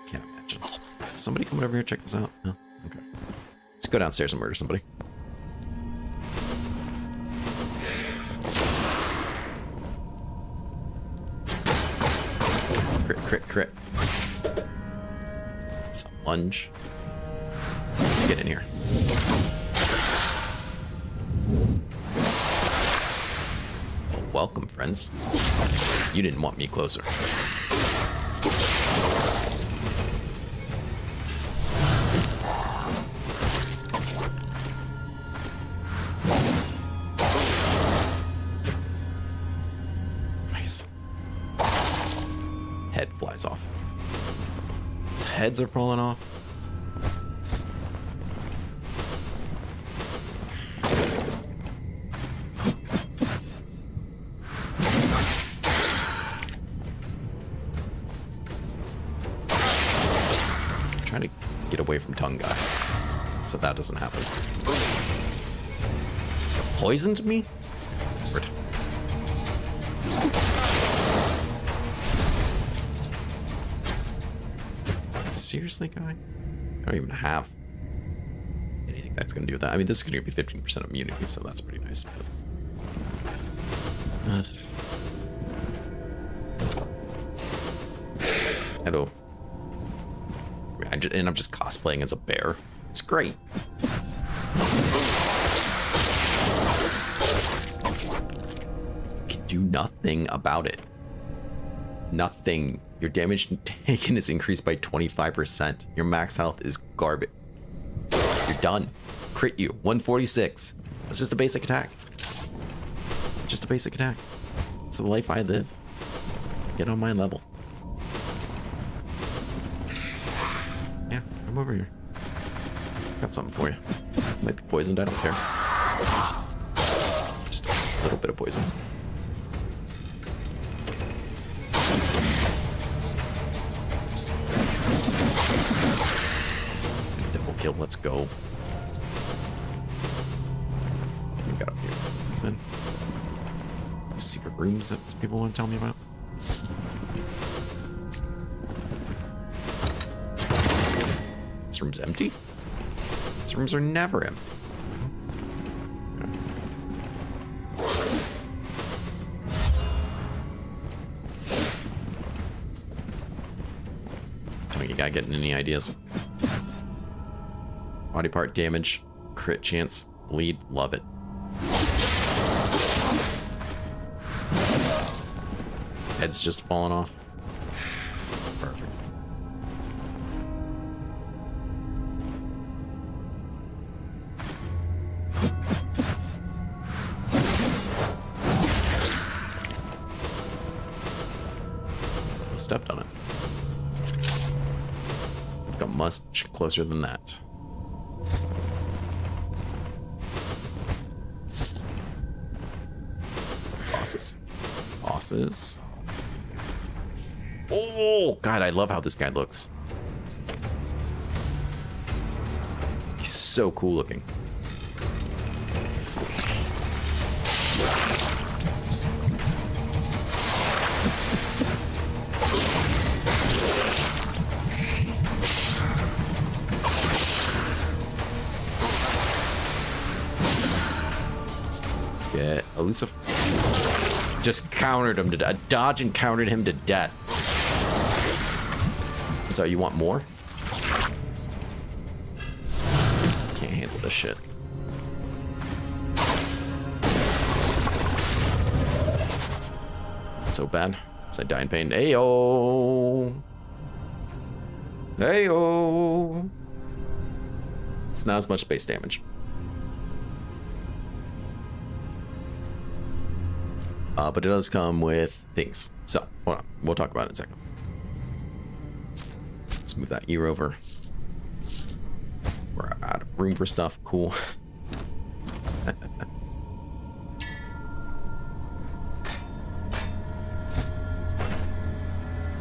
Can't imagine. Is somebody coming over here to check this out? No? Okay. Let's go downstairs and murder somebody. Crit, crit, crit. Some lunge. Get in here. Well, welcome, friends. You didn't want me closer. heads are falling off. Trying to get away from tongue guy, so that doesn't happen. Poisoned me? Weird. Seriously, guy? I don't even have anything that's going to do with that. I mean, this is going to be 15% immunity, so that's pretty nice. Hello. And I'm just cosplaying as a bear. It's great. Can do nothing about it. Nothing. Your damage taken is increased by 25%. Your max health is garbage. You're done. Crit you. 146. It's just a basic attack. Just a basic attack. It's the life I live. Get on my level. Yeah, I'm over here. Got something for you. Might be poisoned, I don't care. Just a little bit of poison. Double kill, let's go. What we got up here? Then secret rooms that people want to tell me about. This room's empty? These rooms are never empty. Tell me, you guy getting any ideas? Body part damage, crit chance, bleed, love it. Head's just falling off. Perfect. Stepped on it. I've got much closer than that. Bosses. Bosses. Oh, God, I love how this guy looks. He's so cool looking. Yeah, elusive. Just countered him to dodge and countered him to death. So you want more? Can't handle this shit. So bad. As I die in pain. Ayo. Ayo. It's not as much base damage. But it does come with things. So, hold on. We'll talk about it in a second. Let's move that ear over. We're out of room for stuff. Cool.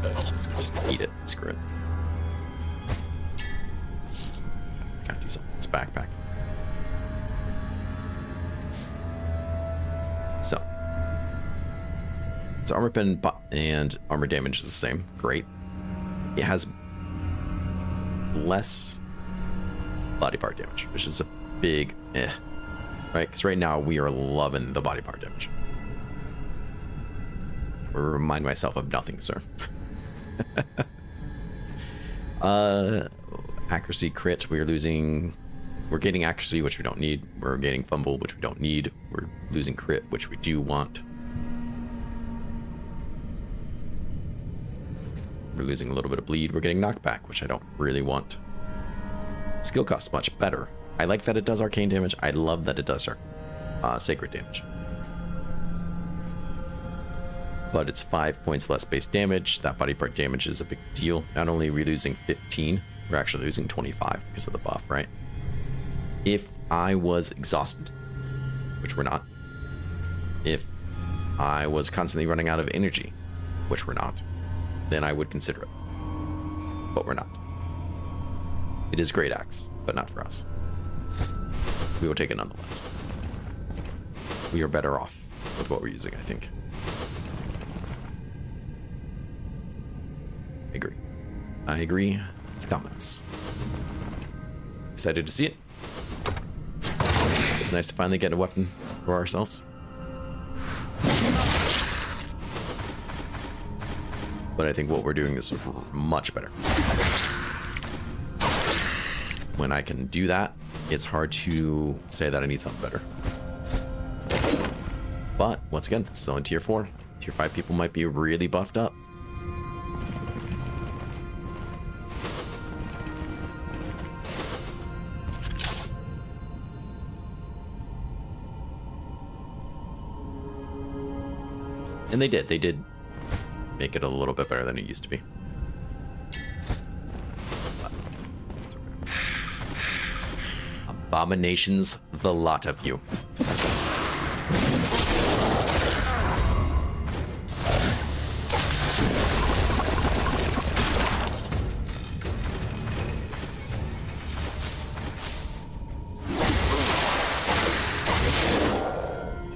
Let's just eat it. Screw it. Gotta do something. It's backpack. So. Its armor pen and armor damage is the same. Great. It has less body part damage, which is a big right? Because right now we are loving the body part damage. I remind myself of nothing, sir. Accuracy crit, we're gaining accuracy, which we don't need. We're gaining fumble, which we don't need. We're losing crit, which we do want. We're losing a little bit of bleed. We're getting knockback, which I don't really want. Skill cost much better. I like that it does arcane damage. I love that it does sacred damage. but it's 5 points less base damage. That body part damage is a big deal. Not only are we losing 15, we're actually losing 25 because of the buff, right? If I was exhausted, which we're not, if I was constantly running out of energy, which we're not, then I would consider it. But we're not. It is great axe, but not for us. We will take it nonetheless. We are better off with what we're using, I think. I agree. Comments. Excited to see it. It's nice to finally get a weapon for ourselves. But I think what we're doing is much better. When I can do that, it's hard to say that I need something better. But once again, this is only tier 4. Tier 5 people might be really buffed up. And they did make it a little bit better than it used to be. But it's okay. Abominations, the lot of you.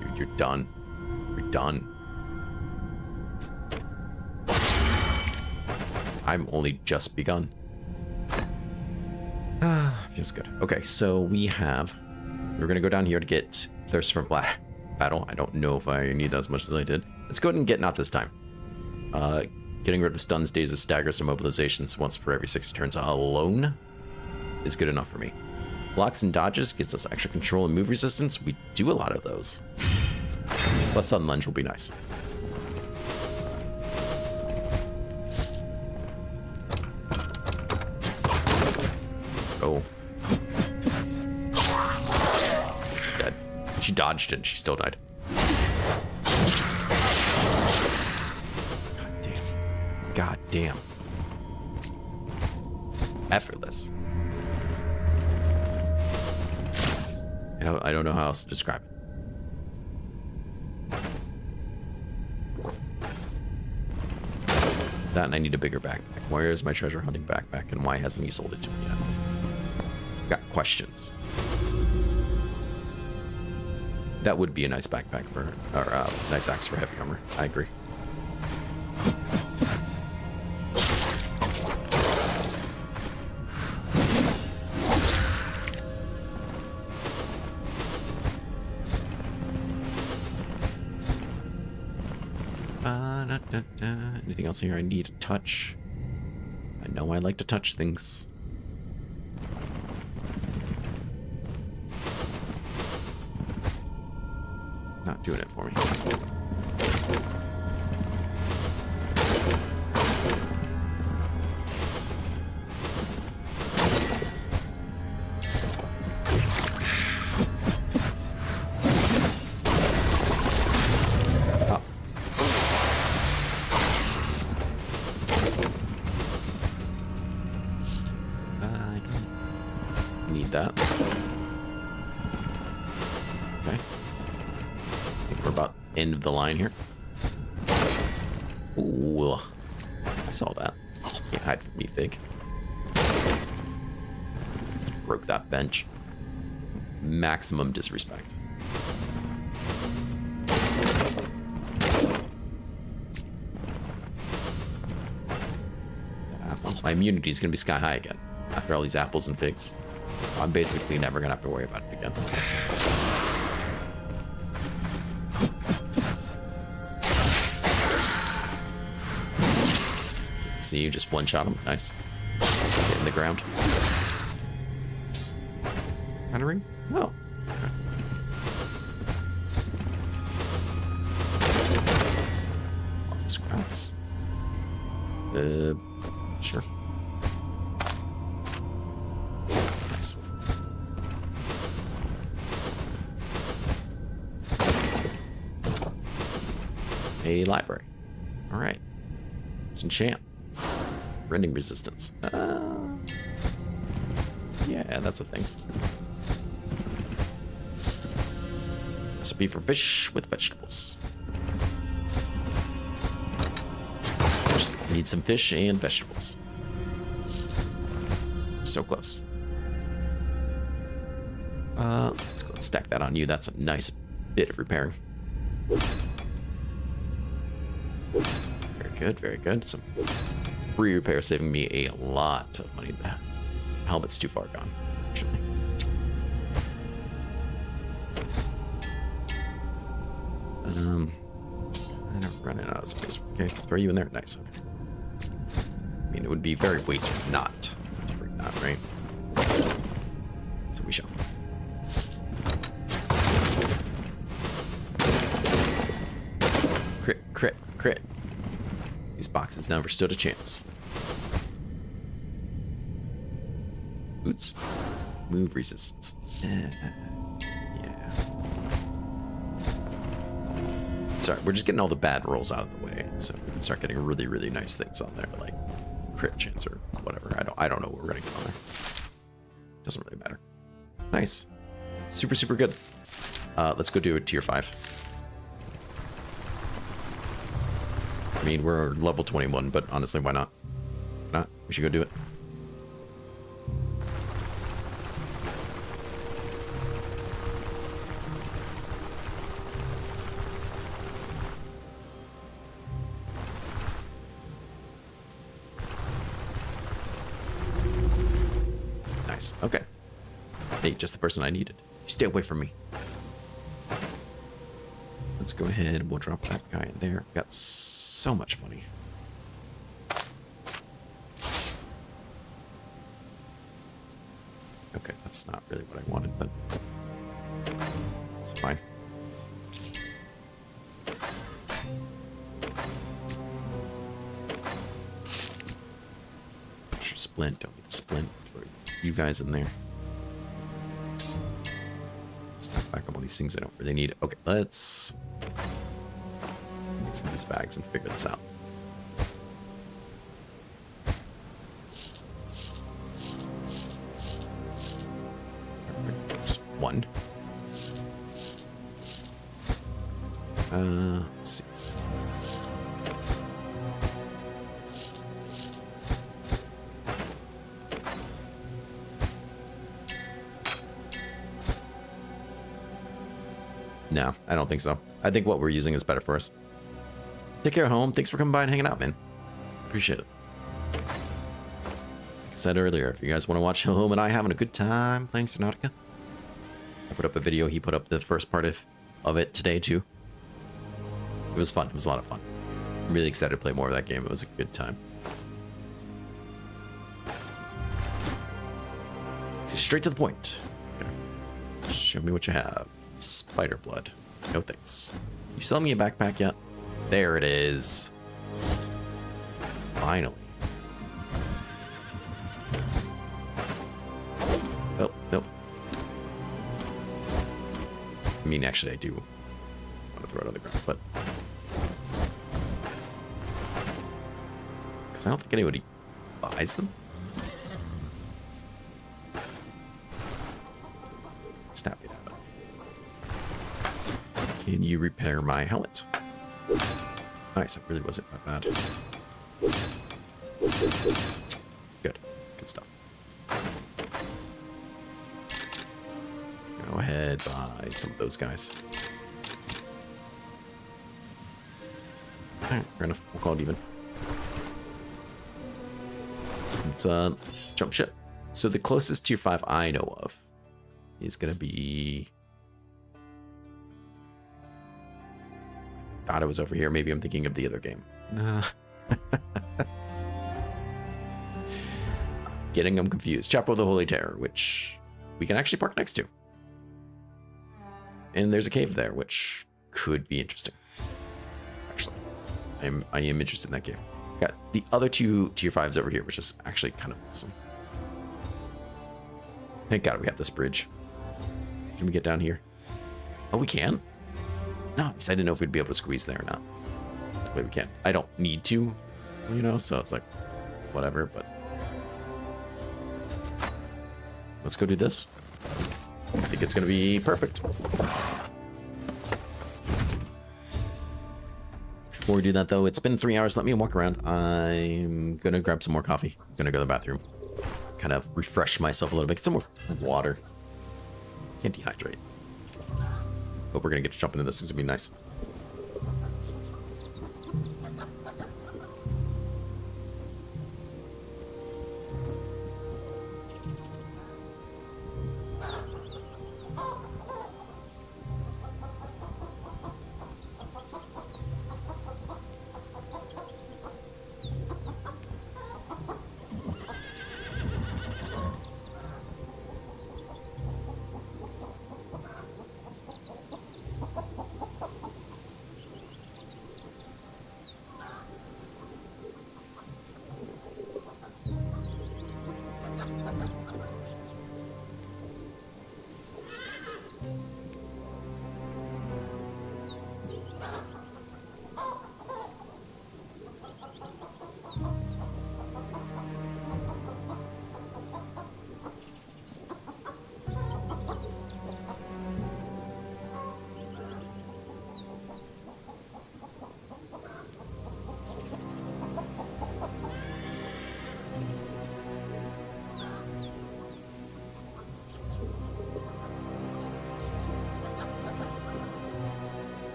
Dude, you're done. You're done. I'm only just begun. Feels good. Okay, so we're gonna go down here to get Thirst for Battle. I don't know if I need that as much as I did. Let's go ahead and get Not This Time. Getting rid of stuns, dazes, staggers, and mobilizations once per every 60 turns alone is good enough for me. Blocks and dodges gives us extra control and move resistance. We do a lot of those. Plus Sudden Lunge will be nice. Oh. Dead. She dodged it and she still died. God damn. God damn. Effortless. I don't know how else to describe it. That and I need a bigger backpack. Where is my treasure hunting backpack and why hasn't he sold it to me yet? Got questions. That would be a nice backpack for, or nice axe for heavy armor. I agree. Anything else here I need to touch? I know I like to touch things. Not doing it for me. That. Okay. I think we're about end of the line here. Ooh. I saw that. Can't hide from me, Fig. Just broke that bench. Maximum disrespect. My immunity is going to be sky high again after all these apples and figs. I'm basically never gonna have to worry about it again. See, you just one-shot him. Nice. Get in the ground. Ring? Oh. Okay. All the scraps. Sure. A library. All right. Let's enchant. Rending resistance. Yeah, that's a thing. Recipe for fish with vegetables. Just need some fish and vegetables. So close. Let's go stack that on you. That's a nice bit of repairing. Very good, very good. Some free repair saving me a lot of money. The helmet's too far gone, actually. I'm running out of space. Okay, throw you in there. Nice. Okay. I mean, it would be very wasteful not to bring that, right? So we shall. Crit, crit, crit. These boxes never stood a chance. Boots. Move resistance. Yeah. Sorry, we're just getting all the bad rolls out of the way, so we can start getting really, really nice things on there, like crit chance or whatever. I don't know what we're gonna get on there. Doesn't really matter. Nice. Super, super good. Let's go do a tier 5. I mean, we're level 21, but honestly, why not? Not? We should go do it. Nice. Okay. Hey, just the person I needed. You stay away from me. Let's go ahead and we'll drop that guy in there. Got so much money. Okay, that's not really what I wanted, but it's fine. Splint, don't need splint. Throw you guys in there. Stack back up all these things I don't really need. Okay, let's make some of these bags and figure this out. There's one. Let's see. No, I don't think so. I think what we're using is better for us. Take care, home. Thanks for coming by and hanging out, man. Appreciate it. Like I said earlier, if you guys want to watch home and I having a good time playing Subnautica, I put up a video. He put up the first part of it today, too. It was fun. It was a lot of fun. I'm really excited to play more of that game. It was a good time. So straight to the point. Okay. Show me what you have. Spider blood. No thanks. You selling me a backpack yet? There it is. Finally. Oh, nope. I mean, actually, I do want to throw it on the ground, but because I don't think anybody buys them. Snap it out. Can you repair my helmet? Nice, it really wasn't that bad. Good. Good stuff. Go ahead, buy some of those guys. Alright, fair enough. We'll call it even. Let's jump ship. So the closest tier 5 I know of is gonna be... Thought it was over here. Maybe I'm thinking of the other game. Nah. Getting them confused. Chapel of the Holy Terror, which we can actually park next to. And there's a cave there, which could be interesting. Actually, I am interested in that game. Got the other two tier 5s over here, which is actually kind of awesome. Thank God we have this bridge. Can we get down here? Oh, we can? Nice. I didn't know if we'd be able to squeeze there or not. Wait, we can't. I don't need to, you know, so it's like, whatever, but... Let's go do this. I think it's gonna be perfect. Before we do that, though, it's been 3 hours. Let me walk around. I'm gonna grab some more coffee. Gonna go to the bathroom. Kind of refresh myself a little bit. Get some more water. Can't dehydrate. Hope we're gonna get to jump into this. It's gonna be nice.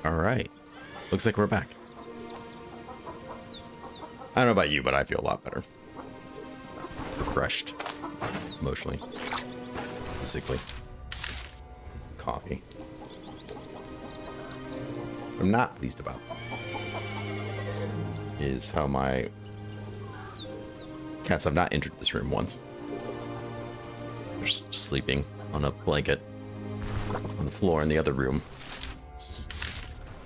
All right. Looks like we're back. I don't know about you, but I feel a lot better. Refreshed. Emotionally. Physically. Coffee. What I'm not pleased about is how my cats have not entered this room once. They're just sleeping on a blanket on the floor in the other room. It's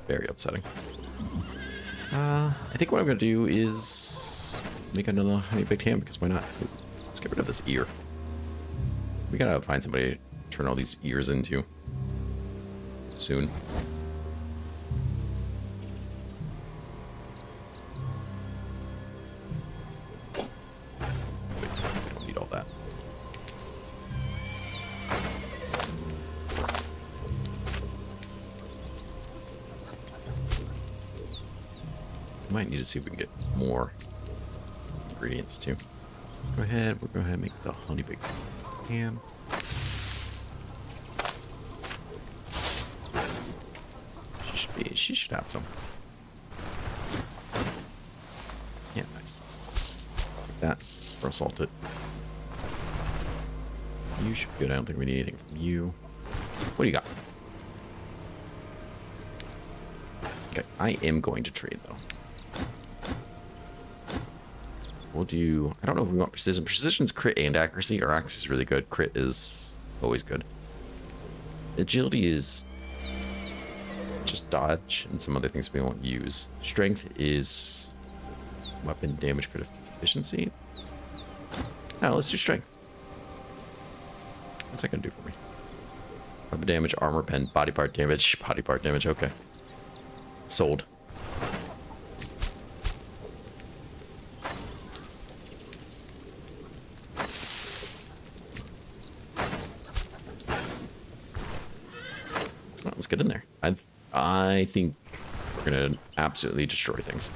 very upsetting. I think what I'm going to do is make another honey baked ham, because why not? Let's get rid of this ear. We gotta find somebody to turn all these ears into soon. I don't need all that. Might need to see if we can get more ingredients too. We'll go ahead and make the honey baked ham. She should have some. Yeah, nice. Like that. Or salt it. You should be good. I don't think we need anything from you. What do you got? Okay, I am going to trade though. We'll do, I don't know if we want precision. Precision's crit and accuracy. Our accuracy is really good. Crit is always good. Agility is just dodge and some other things we won't use. Strength is weapon damage, crit efficiency. Now let's do strength. What's that gonna do for me? Weapon damage, armor pen, body part damage. Body part damage, okay. Sold. Well, let's get in there. I think we're gonna absolutely destroy things.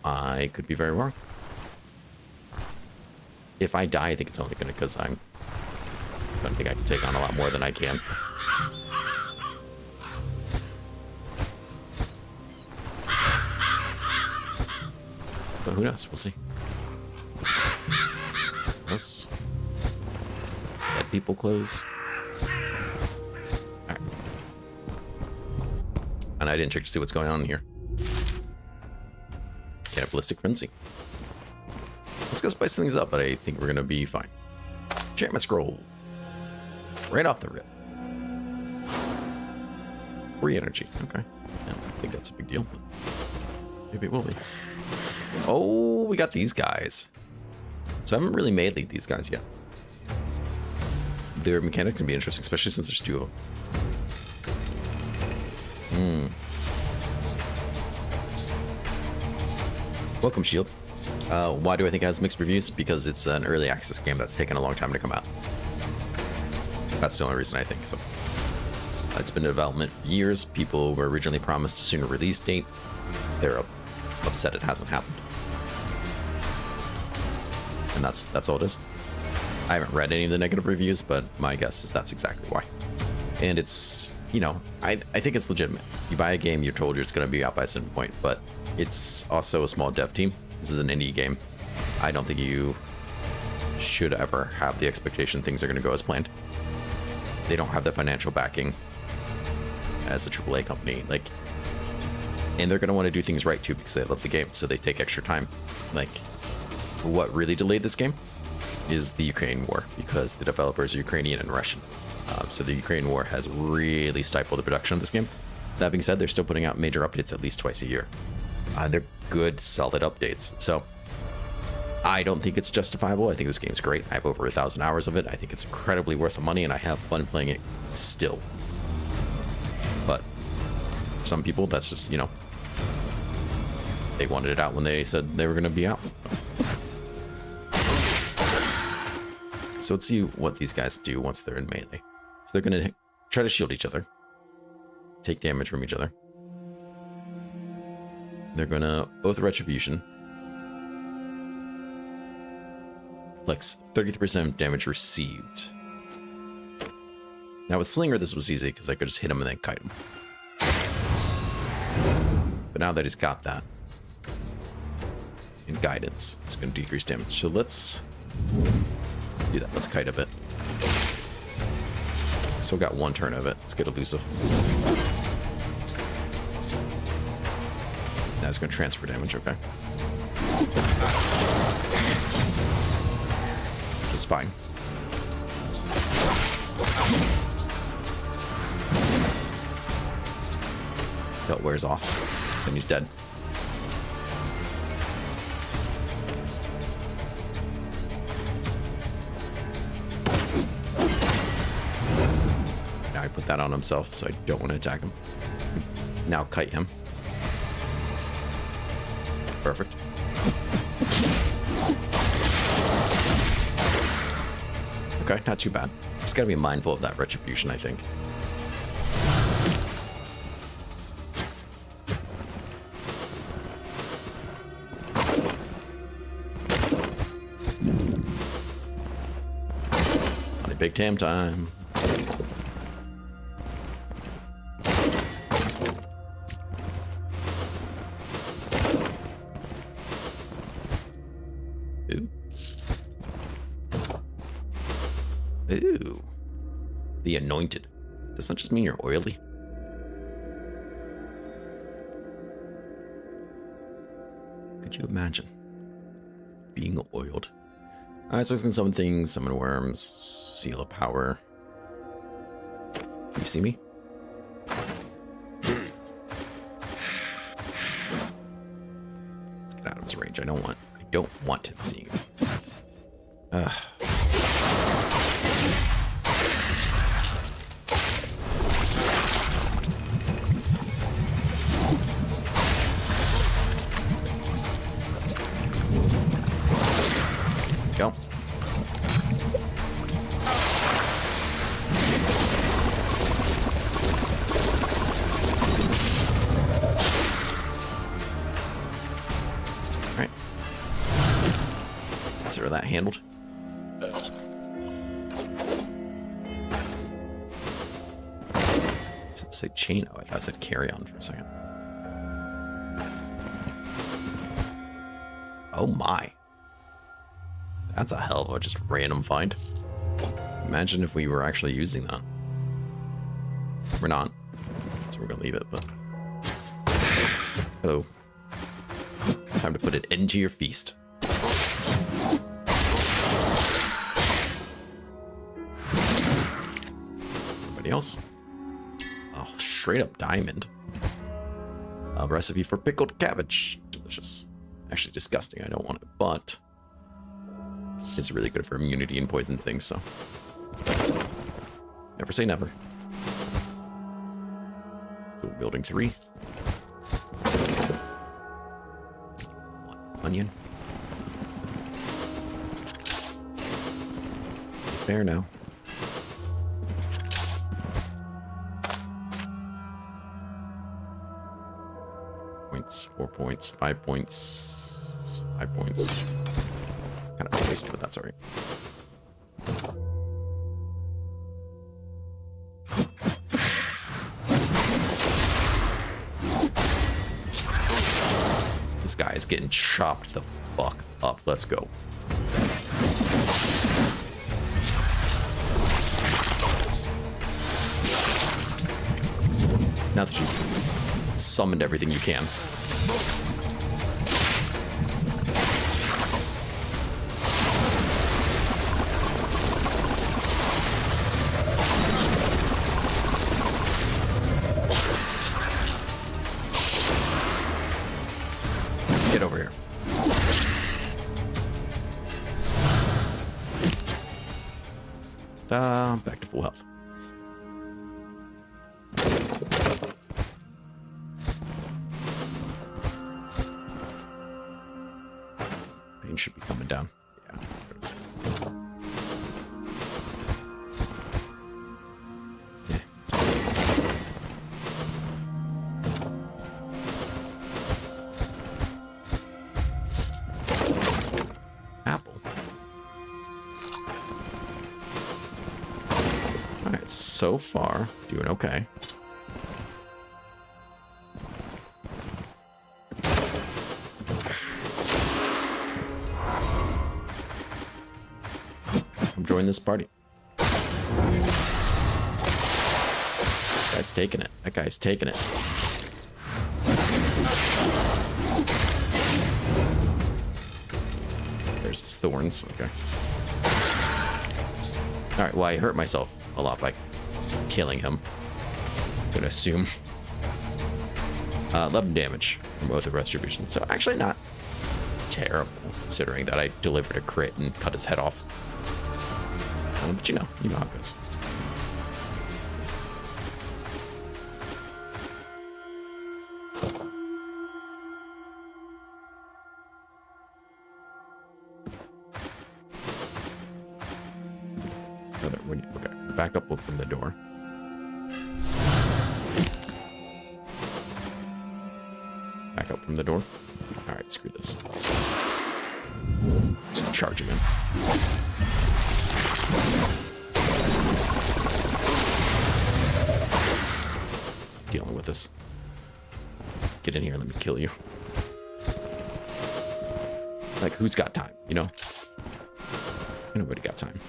I could be very wrong. If I die, I think it's only gonna because I don't think I can take on a lot more than I can. But who knows? We'll see. Close. Dead people close. Alright. And I didn't check to see what's going on in here. Cannibalistic frenzy. Let's go spice things up, but I think we're gonna be fine. Enchantment scroll. Right off the rip. Free energy. Okay. Yeah, I think that's a big deal. Maybe it will be. Oh, we got these guys. So I haven't really meleeed these guys yet. Their mechanic can be interesting, especially since there's two of them. Welcome, Shield. Why do I think it has mixed reviews? Because it's an early access game that's taken a long time to come out. That's the only reason I think so. It's been in development for years. People were originally promised a sooner release date. They're upset it hasn't happened. And that's all it is. I haven't read any of the negative reviews, but my guess is that's exactly why. And it's, you know, I think it's legitimate. You buy a game, you're told it's going to be out by a certain point, but it's also a small dev team. This is an indie game. I don't think you should ever have the expectation things are going to go as planned. They don't have the financial backing as a AAA company, like, and they're going to want to do things right too because they love the game, so they take extra time. Like, what really delayed this game is the Ukraine war, because the developers are Ukrainian and Russian. So the Ukraine war has really stifled the production of this game. That being said, they're still putting out major updates at least twice a year. They're good, solid updates. So I don't think it's justifiable. I think this game's great. I have over 1,000 hours of it. I think it's incredibly worth the money, and I have fun playing it still. But for some people, that's just, you know, they wanted it out when they said they were going to be out. So let's see what these guys do once they're in melee. So they're going to try to shield each other, take damage from each other. They're going to Oath of Retribution. Flex 33% damage received. Now with Slinger, this was easy because I could just hit him and then kite him. But now that he's got that, in Guidance, it's going to decrease damage. So let's do that. Let's kite a bit. Still got one turn of it. Let's get Elusive. Now it's going to transfer damage, okay. Which is fine. Belt wears off. Then he's dead. Now I put that on himself, so I don't want to attack him. Now kite him. Perfect. Okay, not too bad. Just gotta be mindful of that retribution, I think. It's only big tam time. Ooh. The Anointed. Does that just mean you're oily? Could you imagine being oiled? Alright, so it's gonna summon things, summon worms, seal of power. Can you see me? Let's get out of his range. I don't want him seeing me. Go. All right. Consider that handled. Does it say chain? Oh, I thought it said carry on for a second. Oh my. That's a hell of a just random find. Imagine if we were actually using that. We're not, so we're gonna leave it, but... Hello. Time to put it into your feast. Anybody else? Oh, straight up diamond. A recipe for pickled cabbage. Delicious. actually disgusting. I don't want it, but it's really good for immunity and poison things, so never say never. So building 3. Onion. Fair now. Points, 4 points, 5 points, 5 points. Kind of wasted, but that's alright. This guy is getting chopped the fuck up. Let's go. Now that you've summoned everything you can. Get over here. Back to full health. Pain should be coming down. Yeah, there it is. Yeah, it's fine. Apple. Alright, so far, doing okay. Join this party. That guy's taking it. That guy's taking it. There's his thorns. Okay. Alright, well, I hurt myself a lot by killing him. I'm gonna assume. 11 damage from both of Retribution. So actually not terrible, considering that I delivered a crit and cut his head off. But you know how it goes. Okay, back up from the door. Back up from the door. All right, screw this. Just charge him in. Dealing with this. Get in here and let me kill you. Like, who's got time, you know? Nobody got time.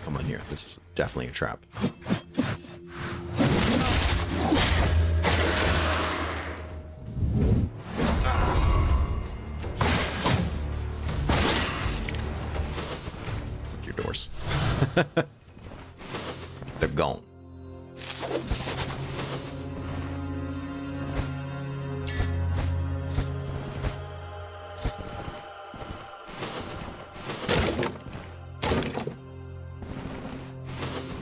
Come on here. This is definitely a trap. They're gone.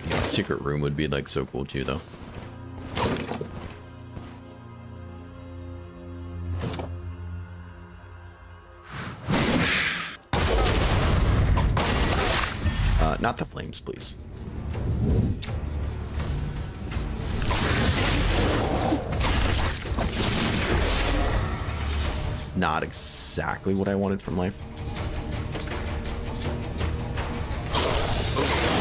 Yeah, the secret room would be like so cool too, though. Not the flames, please. It's not exactly what I wanted from life.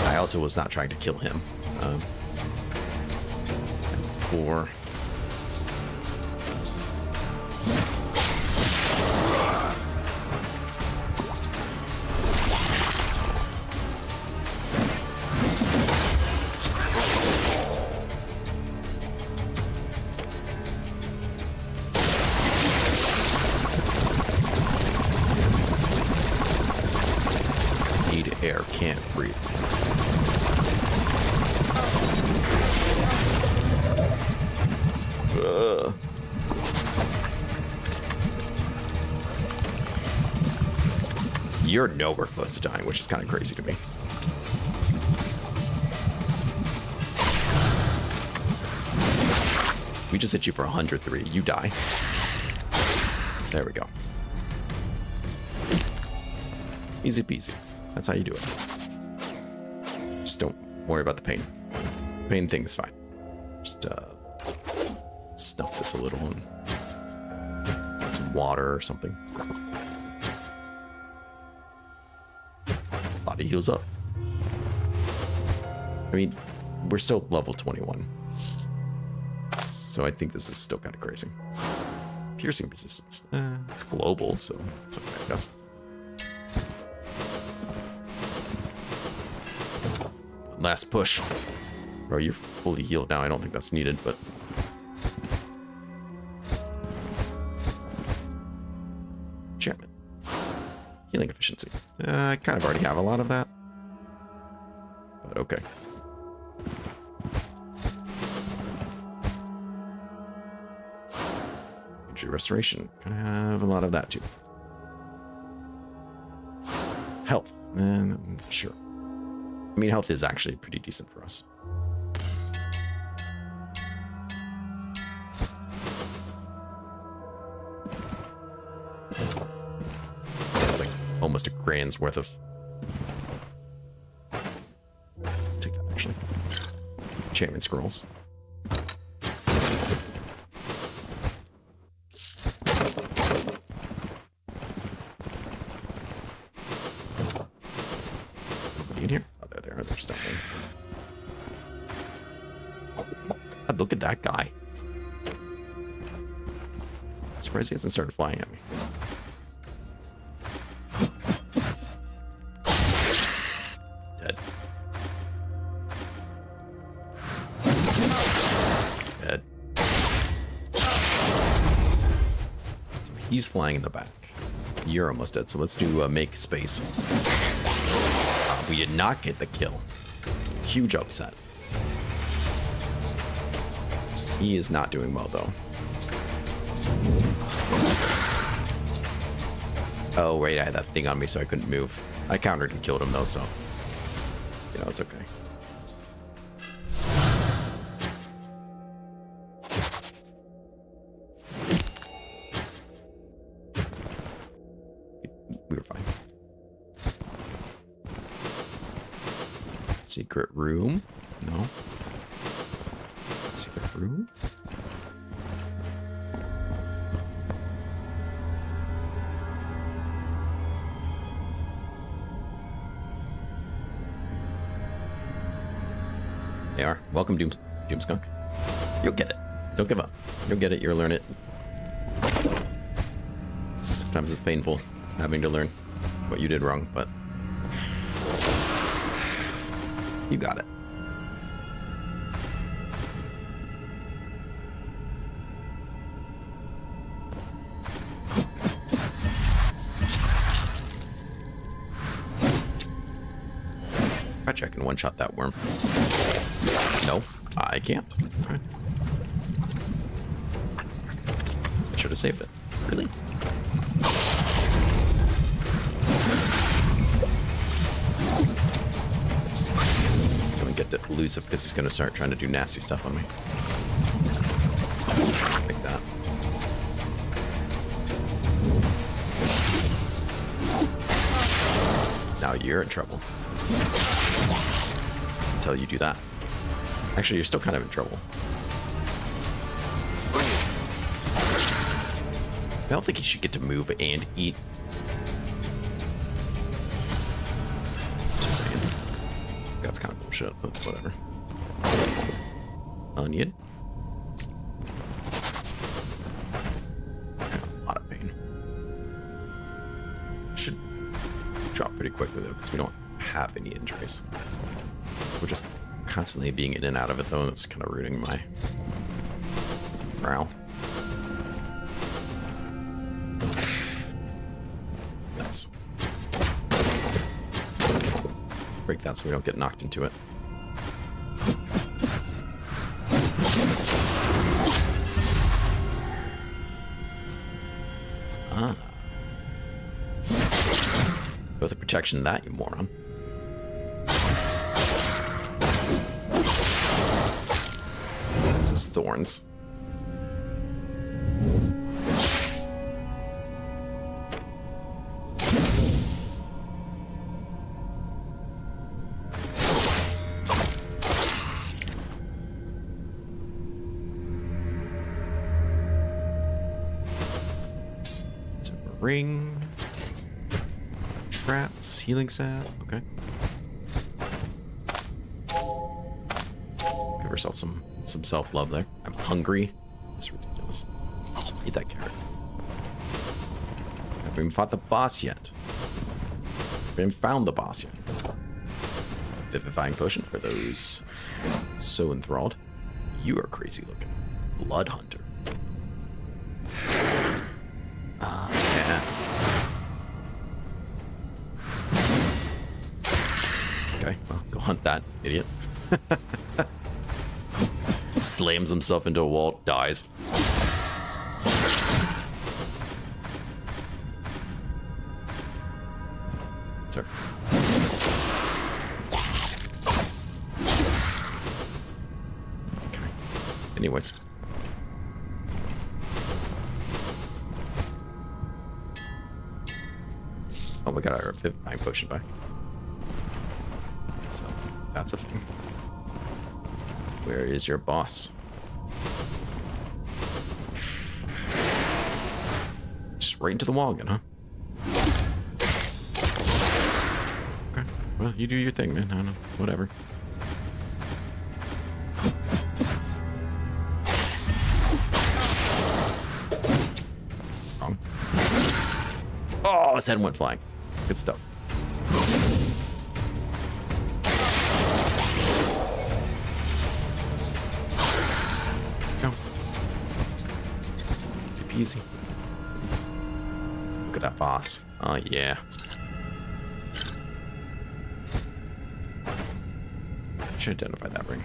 I also was not trying to kill him. Or... air cannon. You're nowhere close to dying, which is kind of crazy to me. We just hit you for 103. You die. There we go. Easy peasy. That's how you do it. Just don't worry about the pain. Pain thing's fine. Just snuff this a little and some water or something. Body heals up. I mean, we're still level 21. So I think this is still kind of crazy. Piercing resistance. It's global, so it's okay, I guess. Last push. Bro, you're fully healed now. I don't think that's needed, but... Enchantment. Healing efficiency. I kind of already have a lot of that. But okay. Injury restoration. Kind of have a lot of that too. Health. Sure. I mean, health is actually pretty decent for us. It's like almost a grand's worth of... Take that, actually. Enchantment scrolls. Nobody in here? Oh, they're stuck in. God, look at that guy. I'm surprised he hasn't started flying at me. Dead. Dead. So he's flying in the back. You're almost dead, so let's do make space. We did not get the kill. Huge upset. He is not doing well, though. Oh, wait, I had that thing on me, so I couldn't move. I countered and killed him, though, so... You know, it's okay. We were fine. Secret room? No. Secret room? They are. Welcome, Doomskunk. You'll get it. Don't give up. You'll get it. You'll learn it. Sometimes it's painful having to learn what you did wrong, but you got it. Bet you I can one-shot that worm. No, I can't. Okay. I should have saved it. Really? It's gonna get elusive because he's gonna start trying to do nasty stuff on me. Like that. Now you're in trouble. Until you do that. Actually, you're still kind of in trouble. I don't think he should get to move and eat. Just saying. That's kind of bullshit, but whatever. Onion. A lot of pain. Should drop pretty quickly though, because we don't have any injuries. We're just constantly being in and out of it, though, and it's kind of ruining my morale. Nice. Break that so we don't get knocked into it. Both protection than that, you moron. This is thorns. Ring, traps, healing salve. Okay. Give ourselves some self-love there. I'm hungry. It's ridiculous. Eat that carrot. Haven't even fought the boss yet. Haven't even found the boss yet. Vivifying potion for those so enthralled. You are crazy looking. Blood hunter. Yeah. Okay, well, go hunt that idiot. Slams himself into a wall, dies. Sir. Okay. Anyways. Oh, we got our Vivifying potion back. So, that's a thing. Where is your boss? Just right into the wall again, huh? Okay. Well, you do your thing, man. I don't know. Whatever. Wrong. Oh, his head went flying. Good stuff. Go. Easy peasy. Look at that boss. Oh, yeah. I should identify that ring.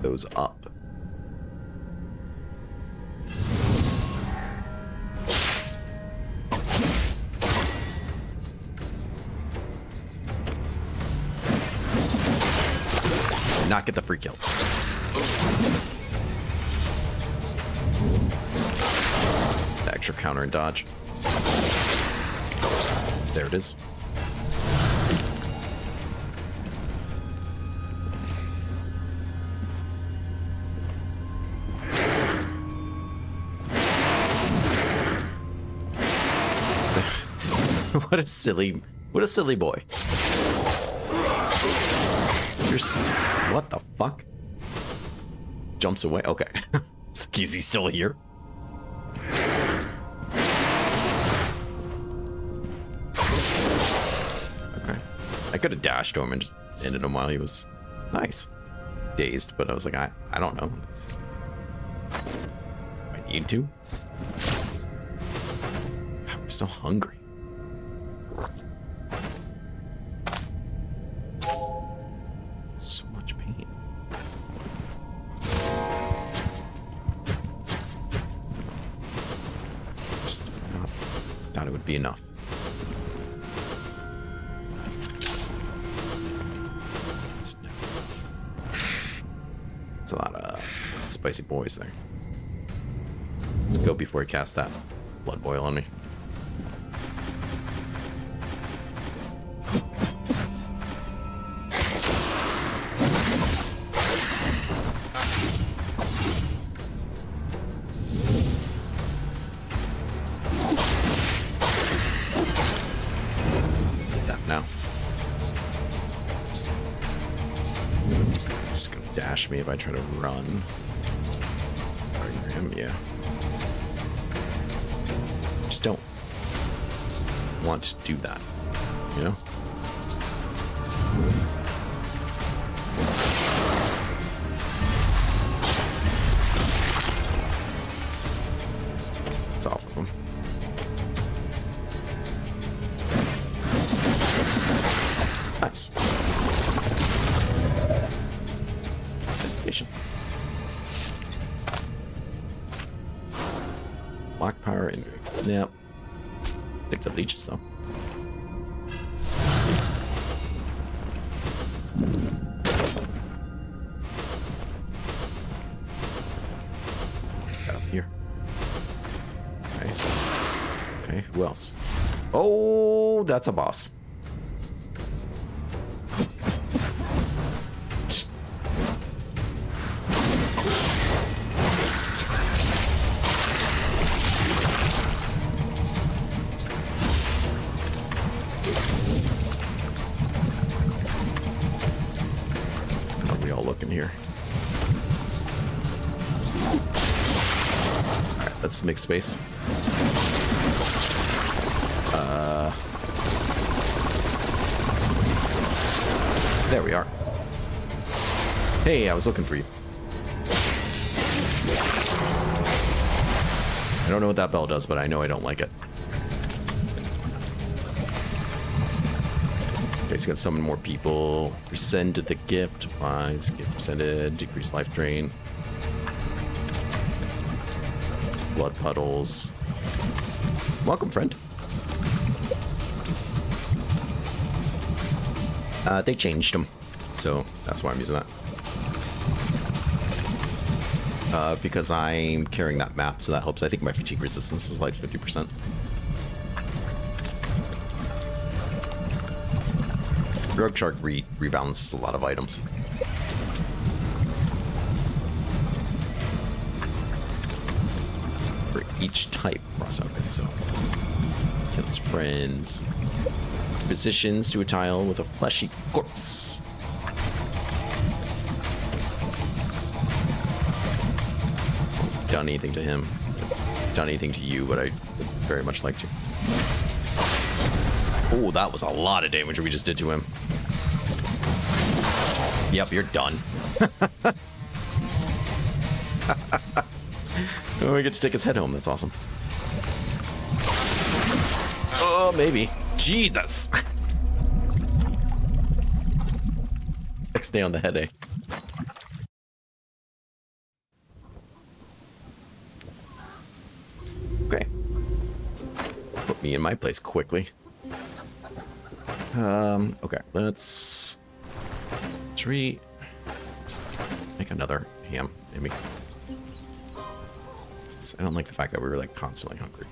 Those up. Did not get the free kill. The extra counter and dodge. There it is. What a silly boy. What the fuck? Jumps away. Okay. Is he still here? Okay. I could have dashed to him and just ended him while he was nice. Dazed, but I was like, I don't know. I need to. I'm so hungry. So much pain. Just not thought it would be enough. It's a lot of spicy boys there. Let's go before he casts that blood boil on me. Me if I try to run. Target him, yeah. Just don't want to do that, you know? It's off of him. Nice. Black power and yep. Stick to leeches though. Got up here. Okay. Okay, who else? Oh, that's a boss. Here. All right, let's make space. There we are. Hey, I was looking for you. I don't know what that bell does, but I know I don't like it. Okay, so you can summon more people. Rescind the gift. Applies. Gift rescinded. Decrease life drain. Blood puddles. Welcome, friend. They changed them, so that's why I'm using that. Because I'm carrying that map, so that helps. I think my fatigue resistance is like 50%. RogueShard rebalances a lot of items. For each type. Okay, so kill his friends. Positions to a tile with a fleshy corpse. Done anything to him. Done anything to you, but I would very much like to. Oh, that was a lot of damage we just did to him. Yep, you're done. Oh, we get to take his head home. That's awesome. Oh, maybe. Jesus! Next day on the headache. Okay. Put me in my place quickly. Okay, let's just make another ham, maybe. I don't like the fact that we were like constantly hungry.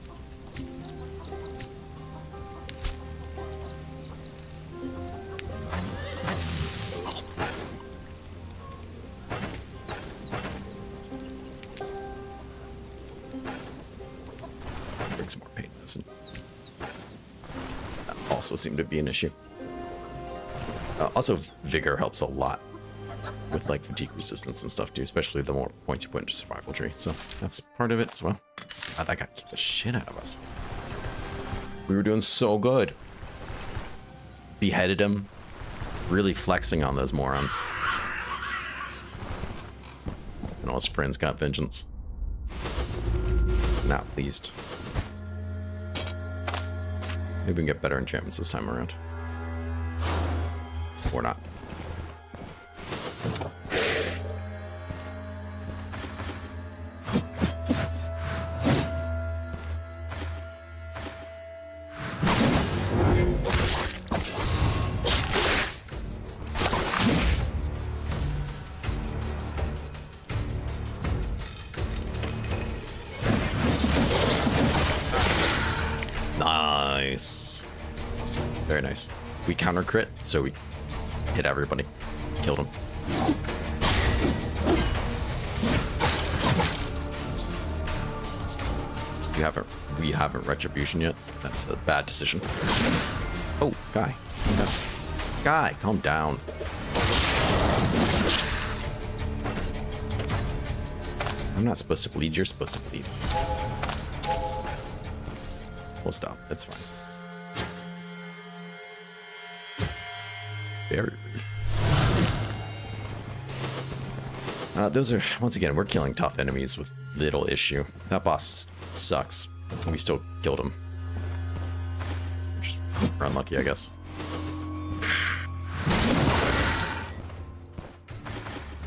Bring some more pain medicine. That also seemed to be an issue. Also, vigor helps a lot with like fatigue resistance and stuff too, especially the more points you put into survival tree. So that's part of it as well. God, that guy kicked the shit out of us. We were doing so good. Beheaded him. Really flexing on those morons. And all his friends got vengeance. Not pleased. Maybe we can get better enchantments this time around. Or not. Nice. Very nice. We counter crit, so we hit everybody. Killed him. We haven't retribution yet. That's a bad decision. Oh, guy. Calm down. Guy, calm down. I'm not supposed to bleed, you're supposed to bleed. We'll stop. That's fine. Very rude. Those are, once again, we're killing tough enemies with little issue. That boss sucks. We still killed him. Just unlucky, I guess.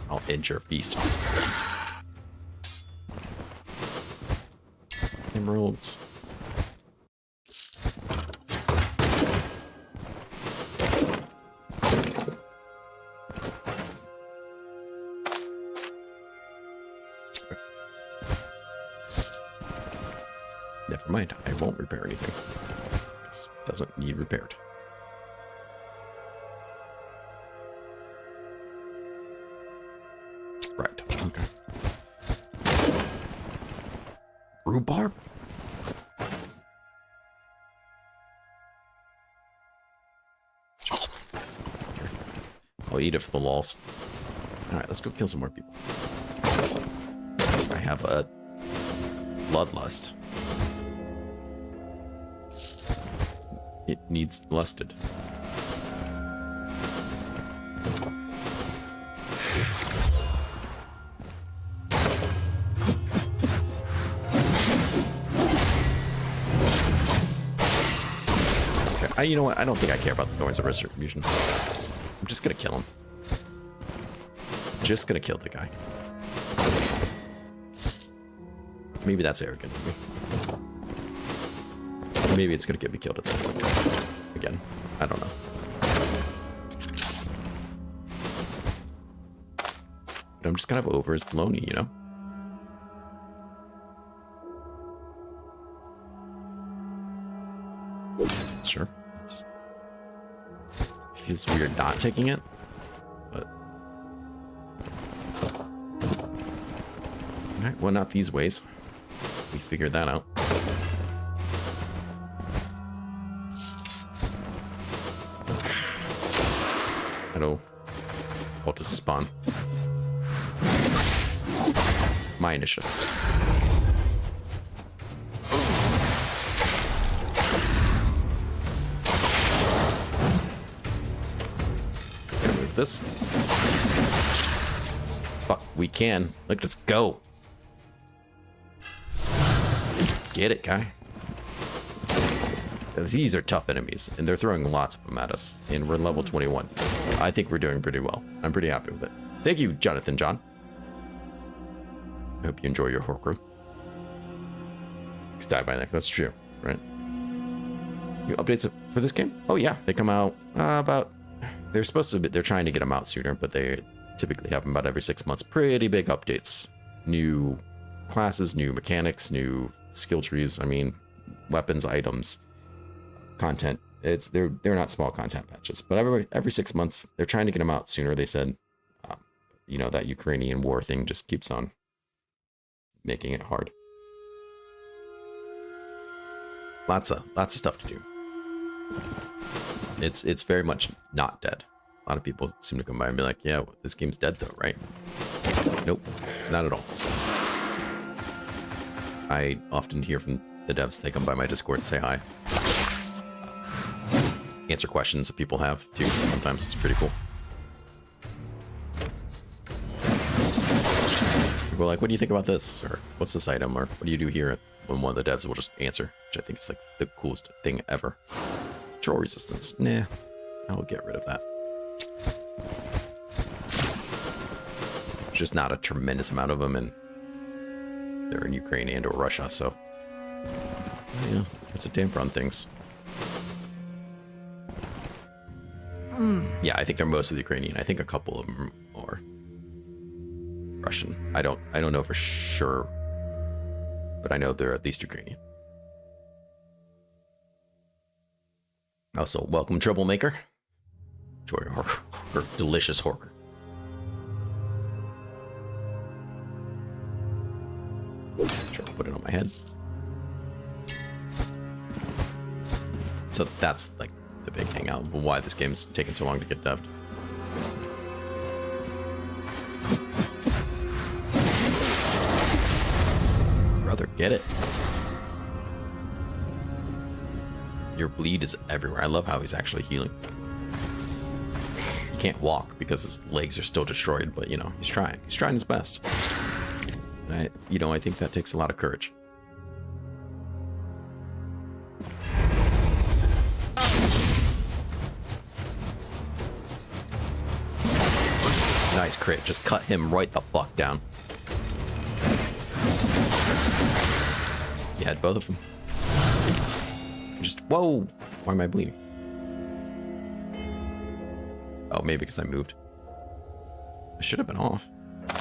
I'll end your feast. Emeralds. Never mind, I won't repair anything. This doesn't need repaired. Right, okay. Rhubarb? I'll eat it for the lols. Alright, let's go kill some more people. I have a bloodlust. It needs lusted. Okay, you know what? I don't think I care about the Thorns of Retribution. I'm just gonna kill him. Just gonna kill the guy. Maybe that's arrogant of me. Maybe it's gonna get me killed at some point. Again, I don't know. But I'm just kind of over his baloney, you know? Sure. Just feels weird not taking it, but... Alright, well, not these ways. We figured that out. Hello. What to spawn? My initiative. Gonna move this. Fuck, we can. Look, let's go. Get it, guy. These are tough enemies, and they're throwing lots of them at us, and we're level 21. I think we're doing pretty well. I'm pretty happy with it. Thank you, Jonathan John. I hope you enjoy your Horcrux. It's die by neck, that's true, right? New updates for this game? Oh yeah, they come out they're supposed to be, they're trying to get them out sooner, but they typically have them about every 6 months. Pretty big updates. New classes, new mechanics, new skill trees, I mean, weapons, items, content. They're not small content patches, but every 6 months they're trying to get them out sooner. They said, you know, that Ukrainian war thing just keeps on making it hard. Lots of stuff to do. It's very much not dead. A lot of people seem to come by and be like, yeah, this game's dead though, right? Nope, not at all. I often hear from the devs, they come by my Discord and say hi. Answer questions that people have too. Sometimes it's pretty cool. People are like, what do you think about this? Or what's this item? Or what do you do here? When one of the devs will just answer, which I think is like the coolest thing ever. Troll resistance. Nah, I'll get rid of that. There's just not a tremendous amount of them, and they're in Ukraine and or Russia, so yeah, it's a damper on things. Yeah, I think they're mostly Ukrainian. I think a couple of them are Russian. I don't know for sure, but I know they're at least Ukrainian. Also, welcome Troublemaker. Enjoy your Horker, delicious Horker. Sure, put it on my head. So that's like the big hangout, why this game's taking so long to get devved. Brother, get it. Your bleed is everywhere. I love how he's actually healing. He can't walk because his legs are still destroyed, but you know, he's trying. He's trying his best. And I think that takes a lot of courage. Nice crit. Just cut him right the fuck down. You had both of them. Just, whoa! Why am I bleeding? Oh, maybe because I moved. I should have been off.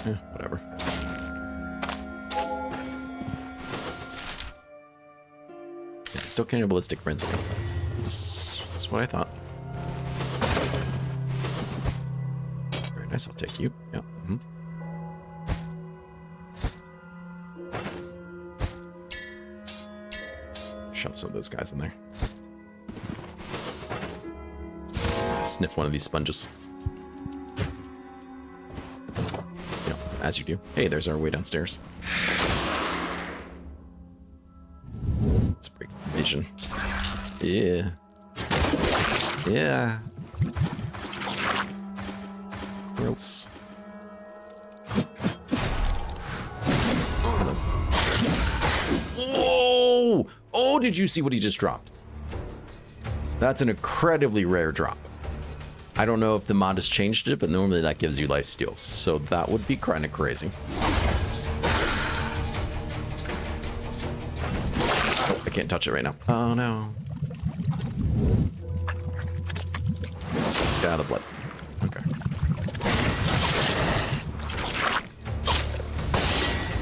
Yeah, whatever. Yeah, still cannibalistic frenzy. That's what I thought. Very nice, I'll take you. Yeah. Mm-hmm. Shove some of those guys in there. Sniff one of these sponges. Yeah, as you do. Hey, there's our way downstairs. Let's break vision. Yeah. Yeah. Gross. Hello. Whoa! Oh, did you see what he just dropped? That's an incredibly rare drop. I don't know if the mod has changed it, but normally that gives you life steals. So that would be kind of crazy. Oh, I can't touch it right now. Oh, no. Get out of the blood. Okay.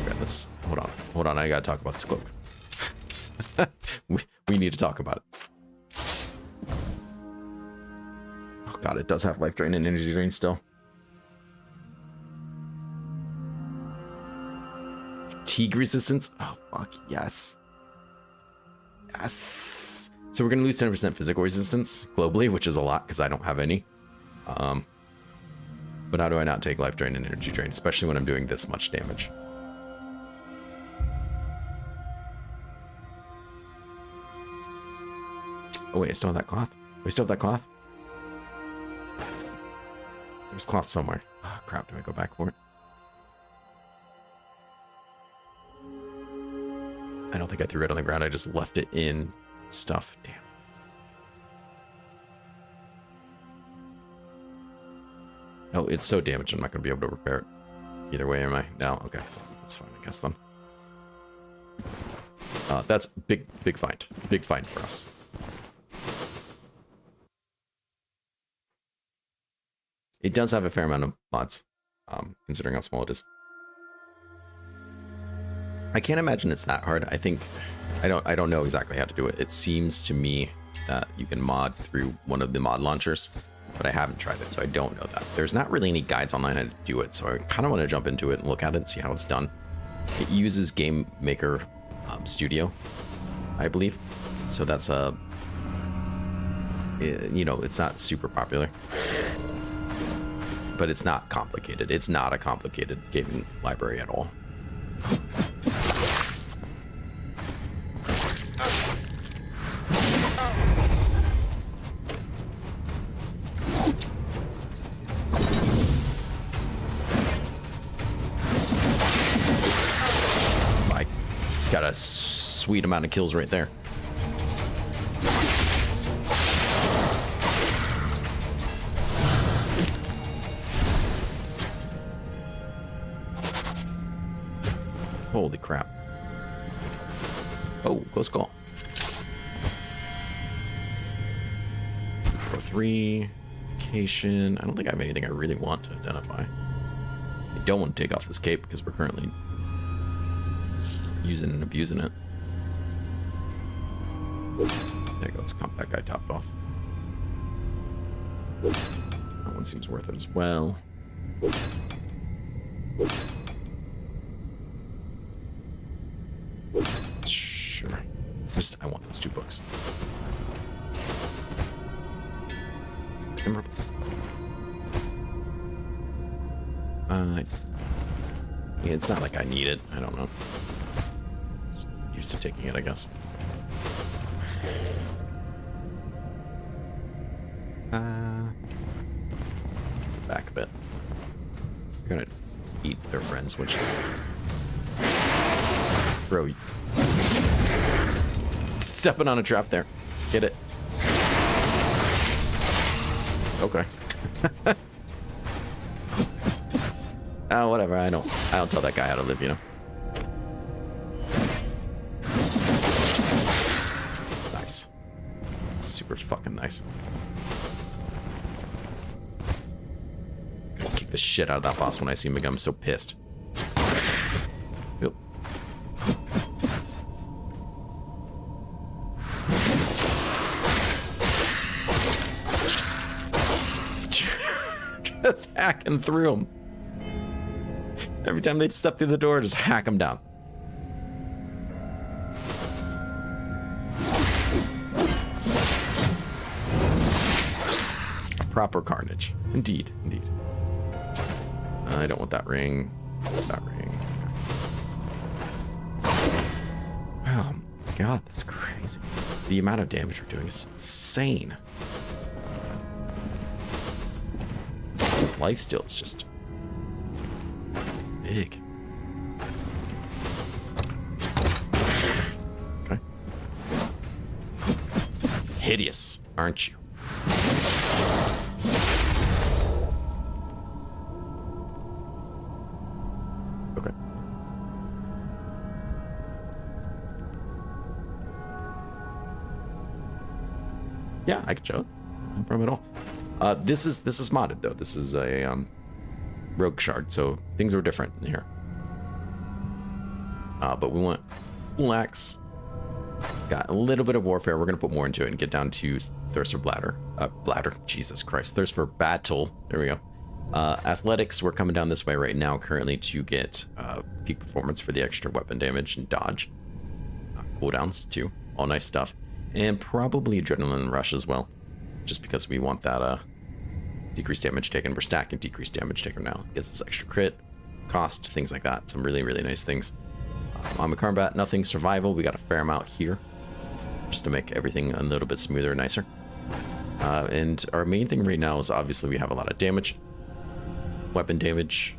Okay, let's... Hold on. Hold on, I gotta talk about this cloak. we need to talk about it. Oh god, it does have life drain and energy drain still. Fatigue resistance? Oh fuck, yes. Yes. So we're gonna lose 10% physical resistance globally, which is a lot because I don't have any. But how do I not take life drain and energy drain, especially when I'm doing this much damage? Oh wait, I still have that cloth. We still have that cloth? There's cloth somewhere. Oh crap, do I go back for it? I don't think I threw it on the ground, I just left it in stuff. Damn. Oh, it's so damaged I'm not going to be able to repair it. Either way, am I? No, okay, so that's fine, I guess then. That's big find. Big find for us. It does have a fair amount of mods, considering how small it is. I can't imagine it's that hard. I think I don't know exactly how to do it. It seems to me that you can mod through one of the mod launchers, but I haven't tried it, so I don't know that. There's not really any guides online how to do it, so I kind of want to jump into it and look at it and see how it's done. It uses Game Maker Studio, I believe, so that's a you know, it's not super popular. But it's not complicated. It's not a complicated gaming library at all. I got a sweet amount of kills right there. Holy crap. Oh, close call. 4-3. Vacation. I don't think I have anything I really want to identify. I don't want to take off this cape because we're currently using and abusing it. There you go. Let's comp that guy topped off. That one seems worth it as well. Sure. I want those 2 books. Yeah, it's not like I need it. I don't know. Just used to taking it, I guess. Back a bit. We're gonna eat their friends, which is... Bro, stepping on a trap there. Get it. Okay. Whatever. I don't tell that guy how to live, you know. super fucking nice. Gonna kick the shit out of that boss when I see him again. I'm so pissed. Yep. Just hacking through them. Every time they'd step through the door, just hack them down. Proper carnage. Indeed, indeed. I don't want that ring. That ring. Oh my god, that's crazy. The amount of damage we're doing is insane. This lifesteal is just big. Okay. Hideous, aren't you? Okay. Yeah, I can show it. No problem at all. This is modded though. This is a RogueShard, so things are different in here. But we want full axe. Got a little bit of warfare. We're gonna put more into it and get down to thirst for bladder. Jesus Christ, thirst for battle. There we go. Athletics. We're coming down this way right now currently to get peak performance for the extra weapon damage and dodge. Cooldowns too. All nice stuff. And probably adrenaline rush as well, just because we want that decreased damage taken. We're stacking decreased damage taken now. It gives us extra crit, cost, things like that. Some really, really nice things. On the combat, nothing. Survival, we got a fair amount here, just to make everything a little bit smoother and nicer. And our main thing right now is obviously we have a lot of damage. Weapon damage,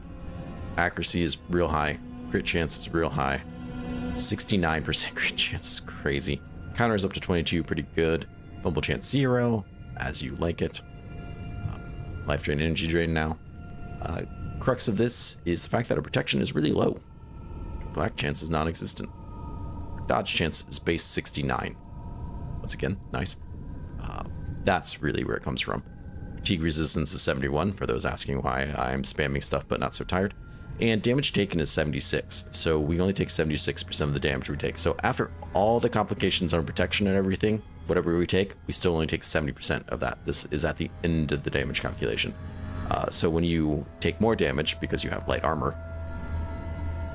accuracy is real high, crit chance is real high. 69% crit chance is crazy. Counters up to 22, pretty good. Fumble chance 0, as you like it. Life drain, energy drain now. Crux of this is the fact that our protection is really low. Black chance is non-existent. Dodge chance is base 69. Once again, nice. That's really where it comes from. Fatigue resistance is 71, for those asking why I'm spamming stuff but not so tired. And damage taken is 76, so we only take 76% of the damage we take. So after all the complications on protection and everything, whatever we take, we still only take 70% of that. This is at the end of the damage calculation. So when you take more damage because you have light armor,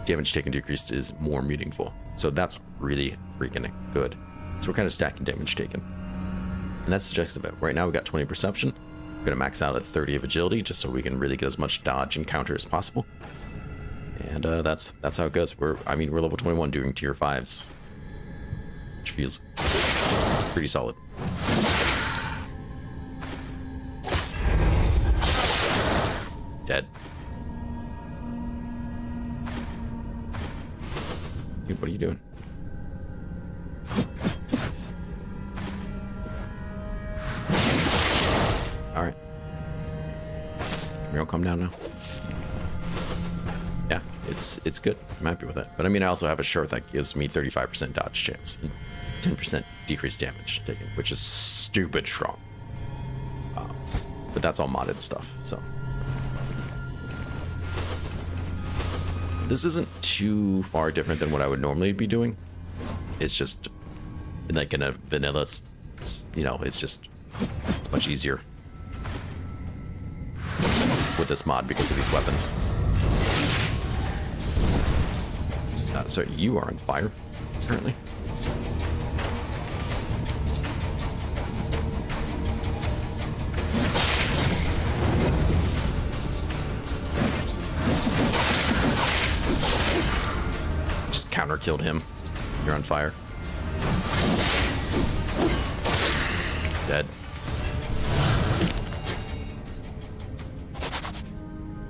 damage taken decreased is more meaningful. So that's really freaking good. So we're kind of stacking damage taken. And that's the gist of it. Right now we got 20 perception. We're going to max out at 30 of agility just so we can really get as much dodge and counter as possible. And that's how it goes. We're level 21 doing tier 5s, which feels pretty solid. Dead. Dude, what are you doing? All right. Can we all calm down now? Yeah, it's good. I'm happy with it. But I mean, I also have a shirt that gives me 35% dodge chance and 10% decreased damage taken, which is stupid strong. But that's all modded stuff, so. This isn't too far different than what I would normally be doing. It's just like in a vanilla, you know, it's much easier with this mod because of these weapons. So you are on fire, currently. Just counter killed him. You're on fire. Dead.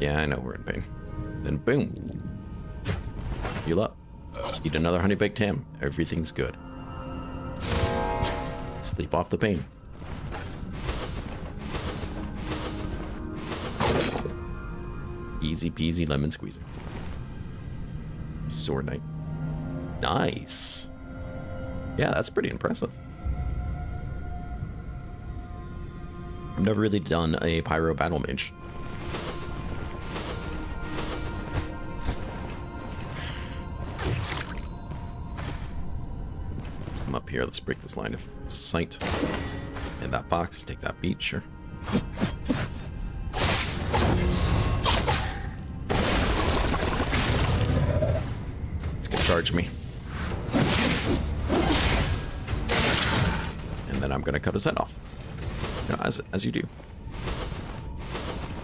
Yeah, I know we're in pain. Then boom. Heal up. Eat another honey baked ham. Everything's good. Sleep off the pain. Easy peasy lemon squeezy. Sword knight. Nice. Yeah, that's pretty impressive. I've never really done a pyro battle mage. Let's come up here. Let's break this line of sight. In that box, take that beat, sure. It's gonna charge me. And then I'm gonna cut his head off. You know, as you do.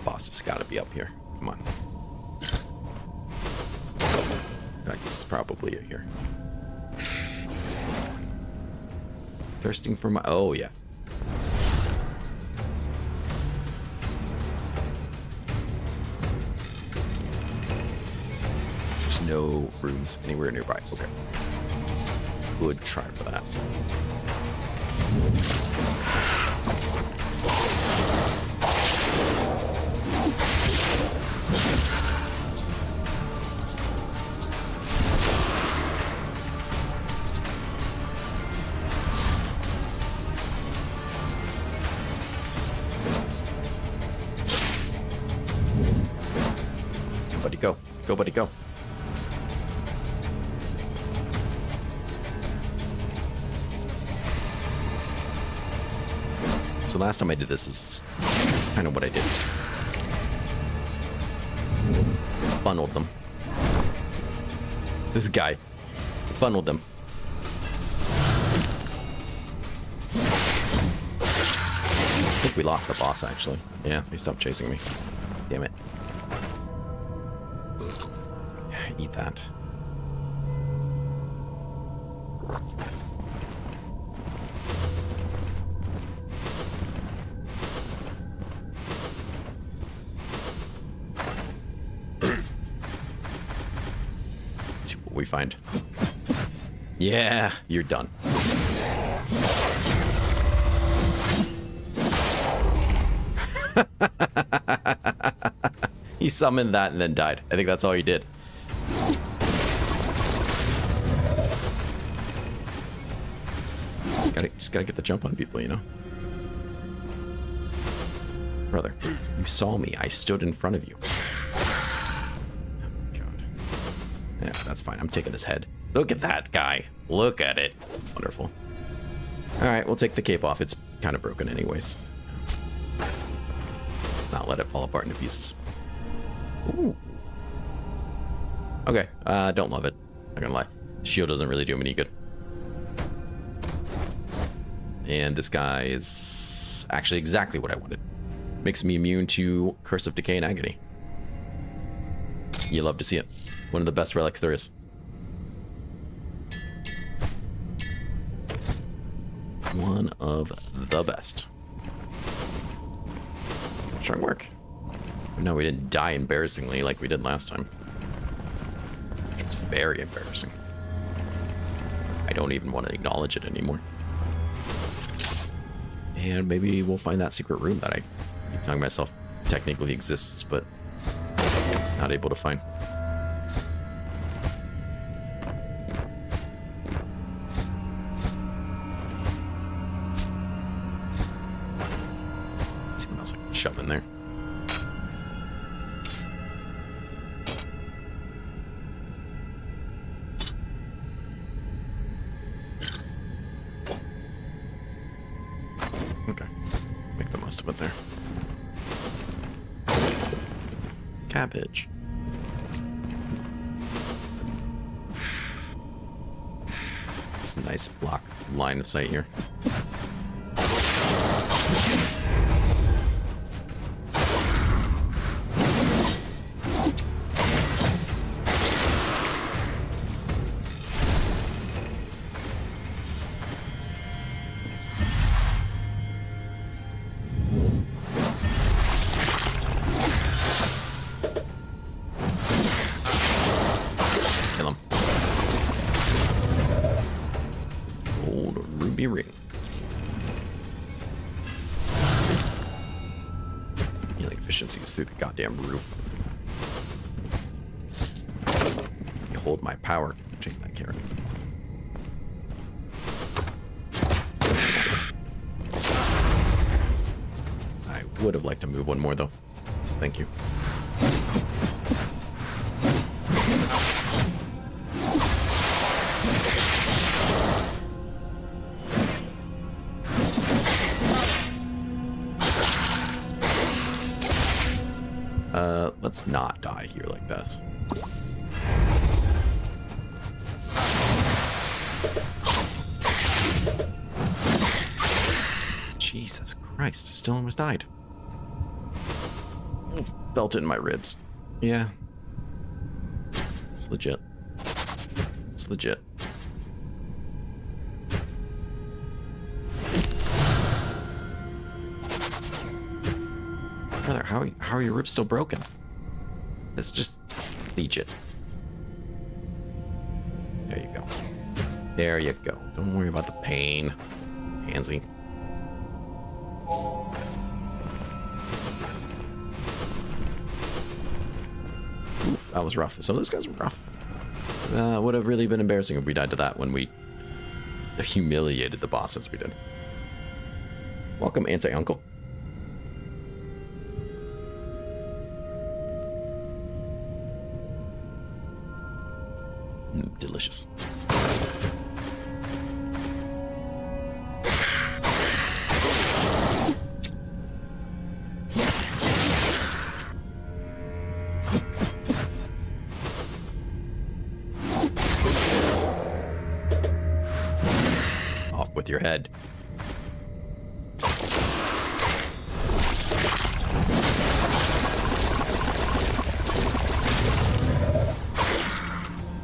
Boss has gotta be up here. Come on. In fact, this is probably it here. Thirsting for my... Oh, yeah. There's no rooms anywhere nearby. Okay. Good try for that. Buddy, go. Go, buddy, go. So last time I did this is kind of what I did. Funneled them. This guy funneled them. I think we lost the boss, actually. Yeah, they stopped chasing me. Damn it. Eat that. Let's see what we find. Yeah, you're done. He summoned that and then died. I think that's all he did. Just gotta get the jump on people, you know? Brother, you saw me. I stood in front of you. Oh, God. Yeah, that's fine. I'm taking his head. Look at that guy. Look at it. Wonderful. Alright, we'll take the cape off. It's kind of broken anyways. Let's not let it fall apart into pieces. Ooh. Okay, don't love it. Not gonna lie. Shield doesn't really do him any good. And this guy is actually exactly what I wanted. Makes me immune to Curse of Decay and Agony. You love to see it. One of the best relics there is. One of the best. Strong work. No, we didn't die embarrassingly like we did last time. Which was very embarrassing. I don't even want to acknowledge it anymore. And maybe we'll find that secret room that I keep telling myself technically exists, but not able to find. Let's see what else I can shove in there. Okay, make the most of it there. Cabbage. It's a nice block line of sight here. Ring. Healing efficiency is through the goddamn roof. Behold my power. Take that carrot. Would have liked to move one more, though. So thank you. Let's not die here like this. Jesus Christ, still almost died. Felt it in my ribs. Yeah. It's legit. It's legit. Brother, how are your ribs still broken? It's just legit. There you go. There you go. Don't worry about the pain, pansy. Oof, that was rough. Some of those guys were rough. Would have really been embarrassing if we died to that when we humiliated the bosses we did. Welcome, anti-uncle. Delicious. Off with your head.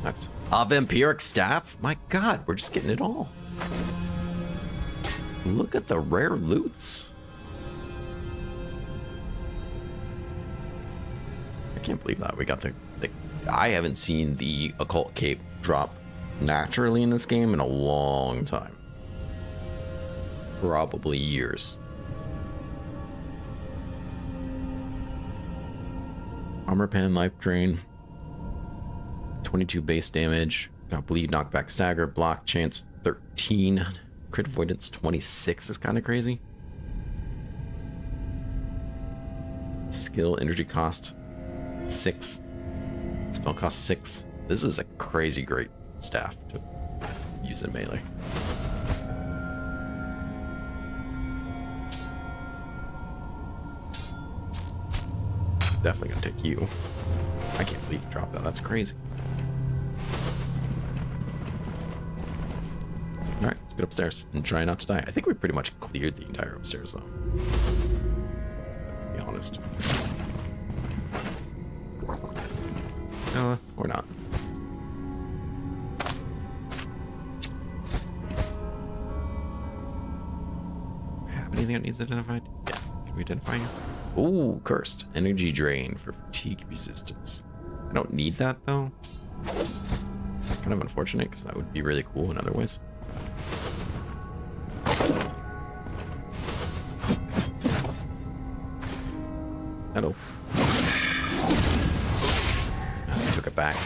That's a vampiric staff? My god, we're just getting it all. Look at the rare loots. I can't believe that. We got the I haven't seen the occult cape drop naturally in this game in a long time. Probably years. Armor pen, life drain. 22 base damage. Got bleed, knockback, stagger, block, chance 13. Crit avoidance 26 is kind of crazy. Skill, energy cost 6. Spell cost 6. This is a crazy great staff to use in melee. Definitely gonna take you. I can't believe you dropped that. That's crazy. Alright, let's get upstairs and try not to die. I think we pretty much cleared the entire upstairs, though. To be honest. Or not. Have anything that needs identified? Yeah. Can we identify you? Ooh, cursed. Energy drain for fatigue resistance. I don't need that, though. Kind of unfortunate, because that would be really cool in other ways. Hello. I took it back.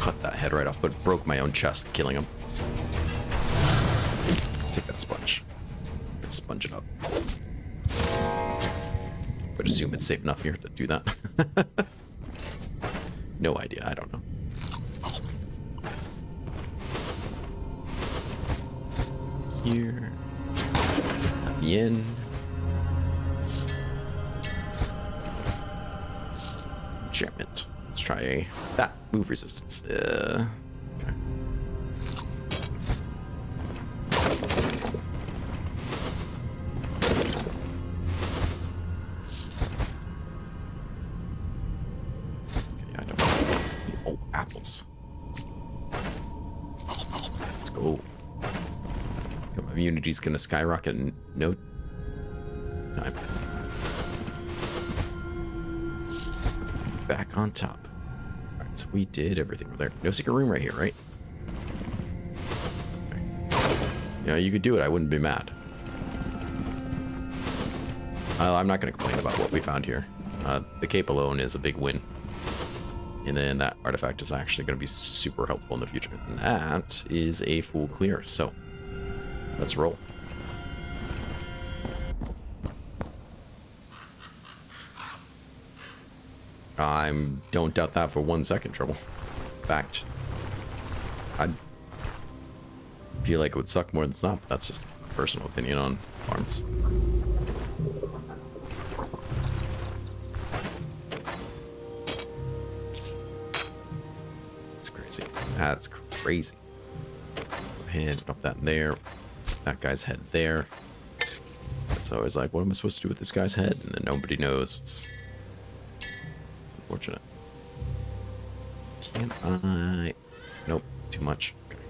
Cut that head right off, but broke my own chest, killing him. Take that sponge. Sponge it up. Would assume it's safe enough here to do that. No idea, I don't know. Here. Let me in. Enchantment. Let's try that. Move resistance. Okay. I don't know. Oh, apples. Let's go. Immunity's gonna skyrocket in no time. Back on top. Alright, so we did everything over there. No secret room right here, right? Okay. You know, you could do it, I wouldn't be mad. I'm not gonna complain about what we found here. The cape alone is a big win. And then that artifact is actually going to be super helpful in the future. And that is a full clear. So let's roll. I don't doubt that for 1 second, Trouble. In fact, I feel like it would suck more than it's not, but that's just a personal opinion on farms. That's crazy. That's crazy. Go ahead and drop that in there. That guy's head there. It's always like, what am I supposed to do with this guy's head? And then nobody knows. It's unfortunate. Can I? Nope, too much. Okay.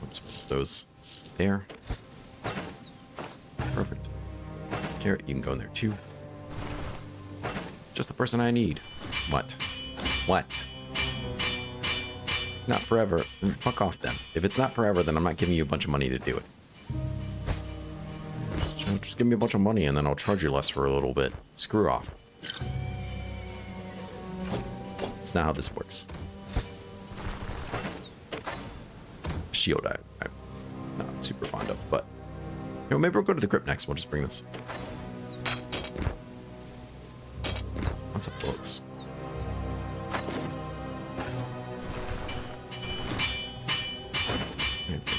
Oops, put those there. Perfect. Carrot, you can go in there too. Just the person I need. What? What? Not forever. Fuck off then. If it's not forever, then I'm not giving you a bunch of money to do it. Just give me a bunch of money and then I'll charge you less for a little bit. Screw off. That's not how this works. Shield I'm not super fond of, but you know, maybe we'll go to the crypt next. We'll just bring this. Lots of books.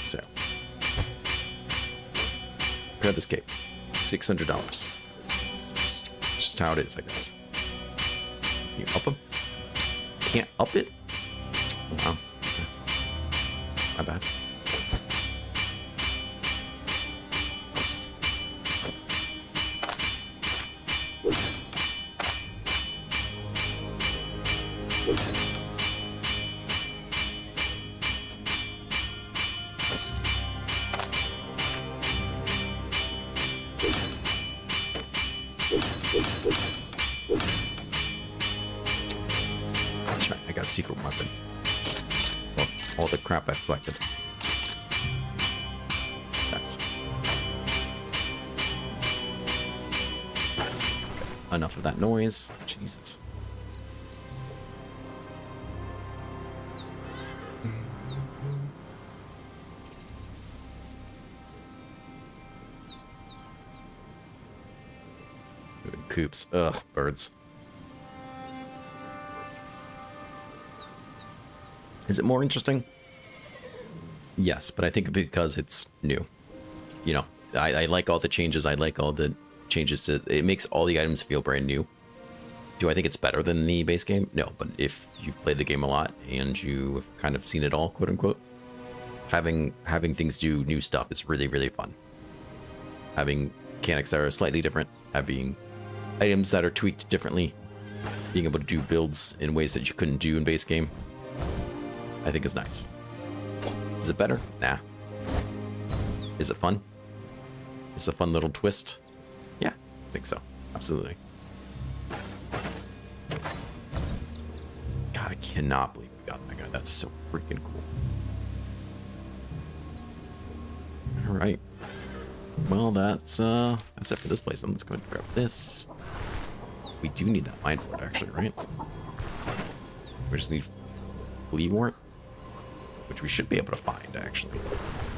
So, grab this cape. $600. It's just how it is, I guess. Can you up him? Can't up it? Wow. My bad. That's right, I got a secret weapon. Well, all the crap I've collected. That's okay. Enough of that noise. Jesus. Coops. Ugh, birds. Is it more interesting? Yes, but I think because it's new. You know, I like all the changes. I like all the changes to it. Makes all the items feel brand new. Do I think it's better than the base game? No, but if you've played the game a lot and you've kind of seen it all, quote unquote, having things do new stuff is really, really fun. Having mechanics that are slightly different, having items that are tweaked differently, being able to do builds in ways that you couldn't do in base game, I think is nice. Is it better? Nah. Is it fun? It's a fun little twist. Yeah, I think so. Absolutely. God, I cannot believe we got that guy. That's so freaking cool. All right. Well, that's it for this place. Then let's go ahead and grab this. We do need that mind ward, actually, right? We just need flea ward, which we should be able to find, actually.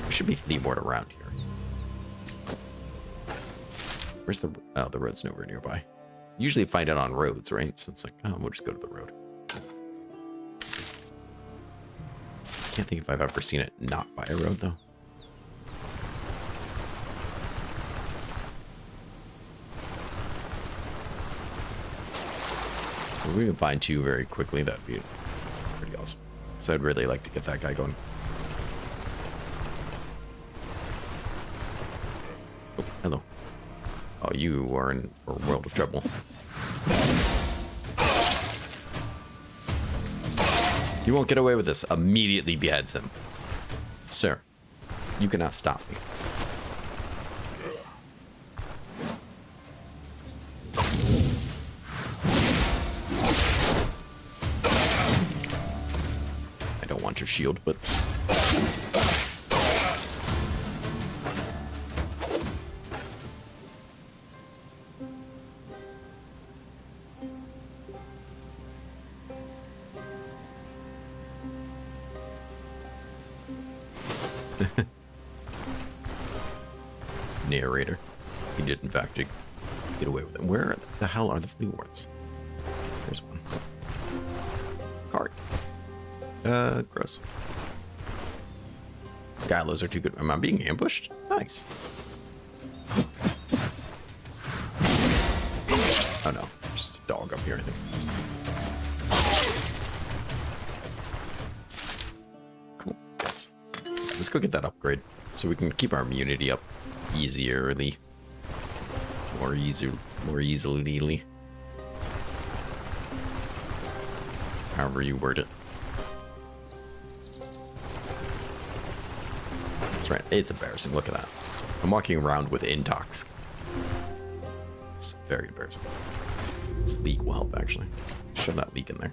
There should be flea ward around here. Where's the... Oh, the road's nowhere nearby. Usually find it on roads, right? So it's like, oh, we'll just go to the road. Can't think if I've ever seen it not by a road, though. If we can find two very quickly, that'd be pretty awesome. So I'd really like to get that guy going. Oh, hello. Oh, you are in for a world of trouble. You won't get away with this. Immediately beheads him. Sir, you cannot stop me. I don't want your shield, but... Narrator. He did, in fact, get away with it. Where the hell are the flea wards? There's one. Card. Gross. Gallows are too good. Am I being ambushed? Nice. Oh no, just a dog up here, I think. Cool. Yes. Let's go get that upgrade so we can keep our immunity up easierly. More easily. However you word it. That's right. It's embarrassing. Look at that. I'm walking around with intox. It's very embarrassing. This leak will help, actually. Shove that leak in there.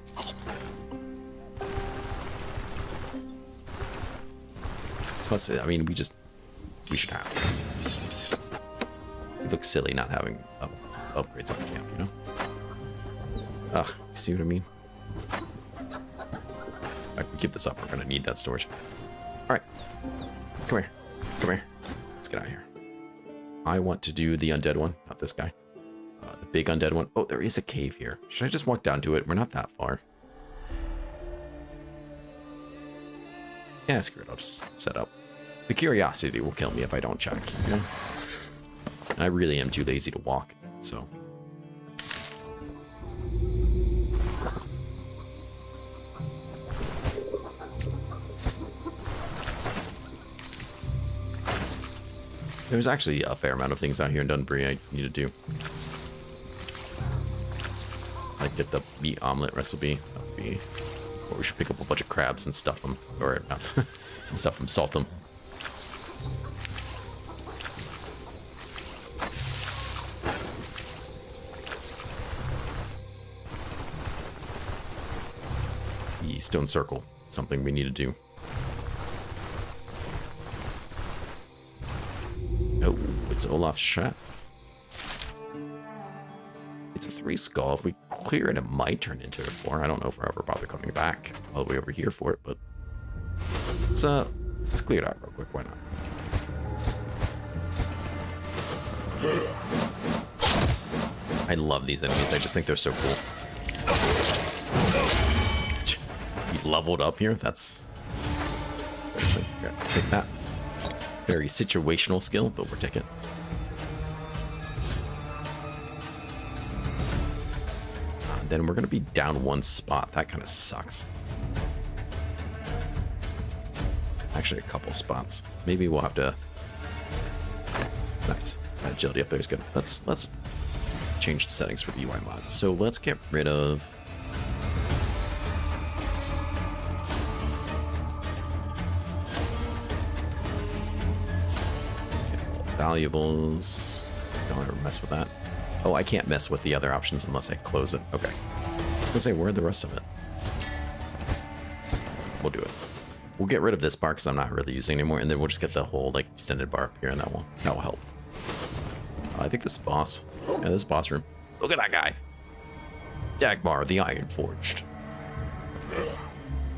Plus, I mean, we should have this. It looks silly not having upgrades on the camp, you know? Ugh, you see what I mean? Alright, we keep this up. We're gonna need that storage. Alright. Come here. Come here. Let's get out of here. I want to do the undead one, not this guy. The big undead one. Oh, there is a cave here. Should I just walk down to it? We're not that far. Yeah, screw it. I'll just set up. The curiosity will kill me if I don't check, you know? I really am too lazy to walk, so. There's actually a fair amount of things out here in Dunbury I need to do. Like get the meat omelet recipe. That would be. Or we should pick up a bunch of crabs and stuff them, or not, and stuff them, salt them. The stone circle, something we need to do. Oh, it's Olaf's shot. It's a 3 skull. If we clear it, it might turn into a 4. I don't know if we'll ever bother coming back all the way over here for it, but let's clear it out real quick. Why not? I love these enemies. I just think they're so cool. You leveled up here. That's yeah, take that. Very situational skill, but we'll take it. Then we're going to be down 1 spot. That kind of sucks. Actually, a couple spots. Maybe we'll have to... Nice. That agility up there is good. Let's change the settings for the UI mod. So let's get rid of... valuables. Don't ever mess with that. Oh, I can't mess with the other options unless I close it. Okay. I was gonna say, where'd the rest of it? We'll do it. We'll get rid of this bar because I'm not really using it anymore, and then we'll just get the whole like extended bar up here, and that will help. I think this boss. Yeah, this boss room. Look at that guy. Dagmar, the Iron Forged.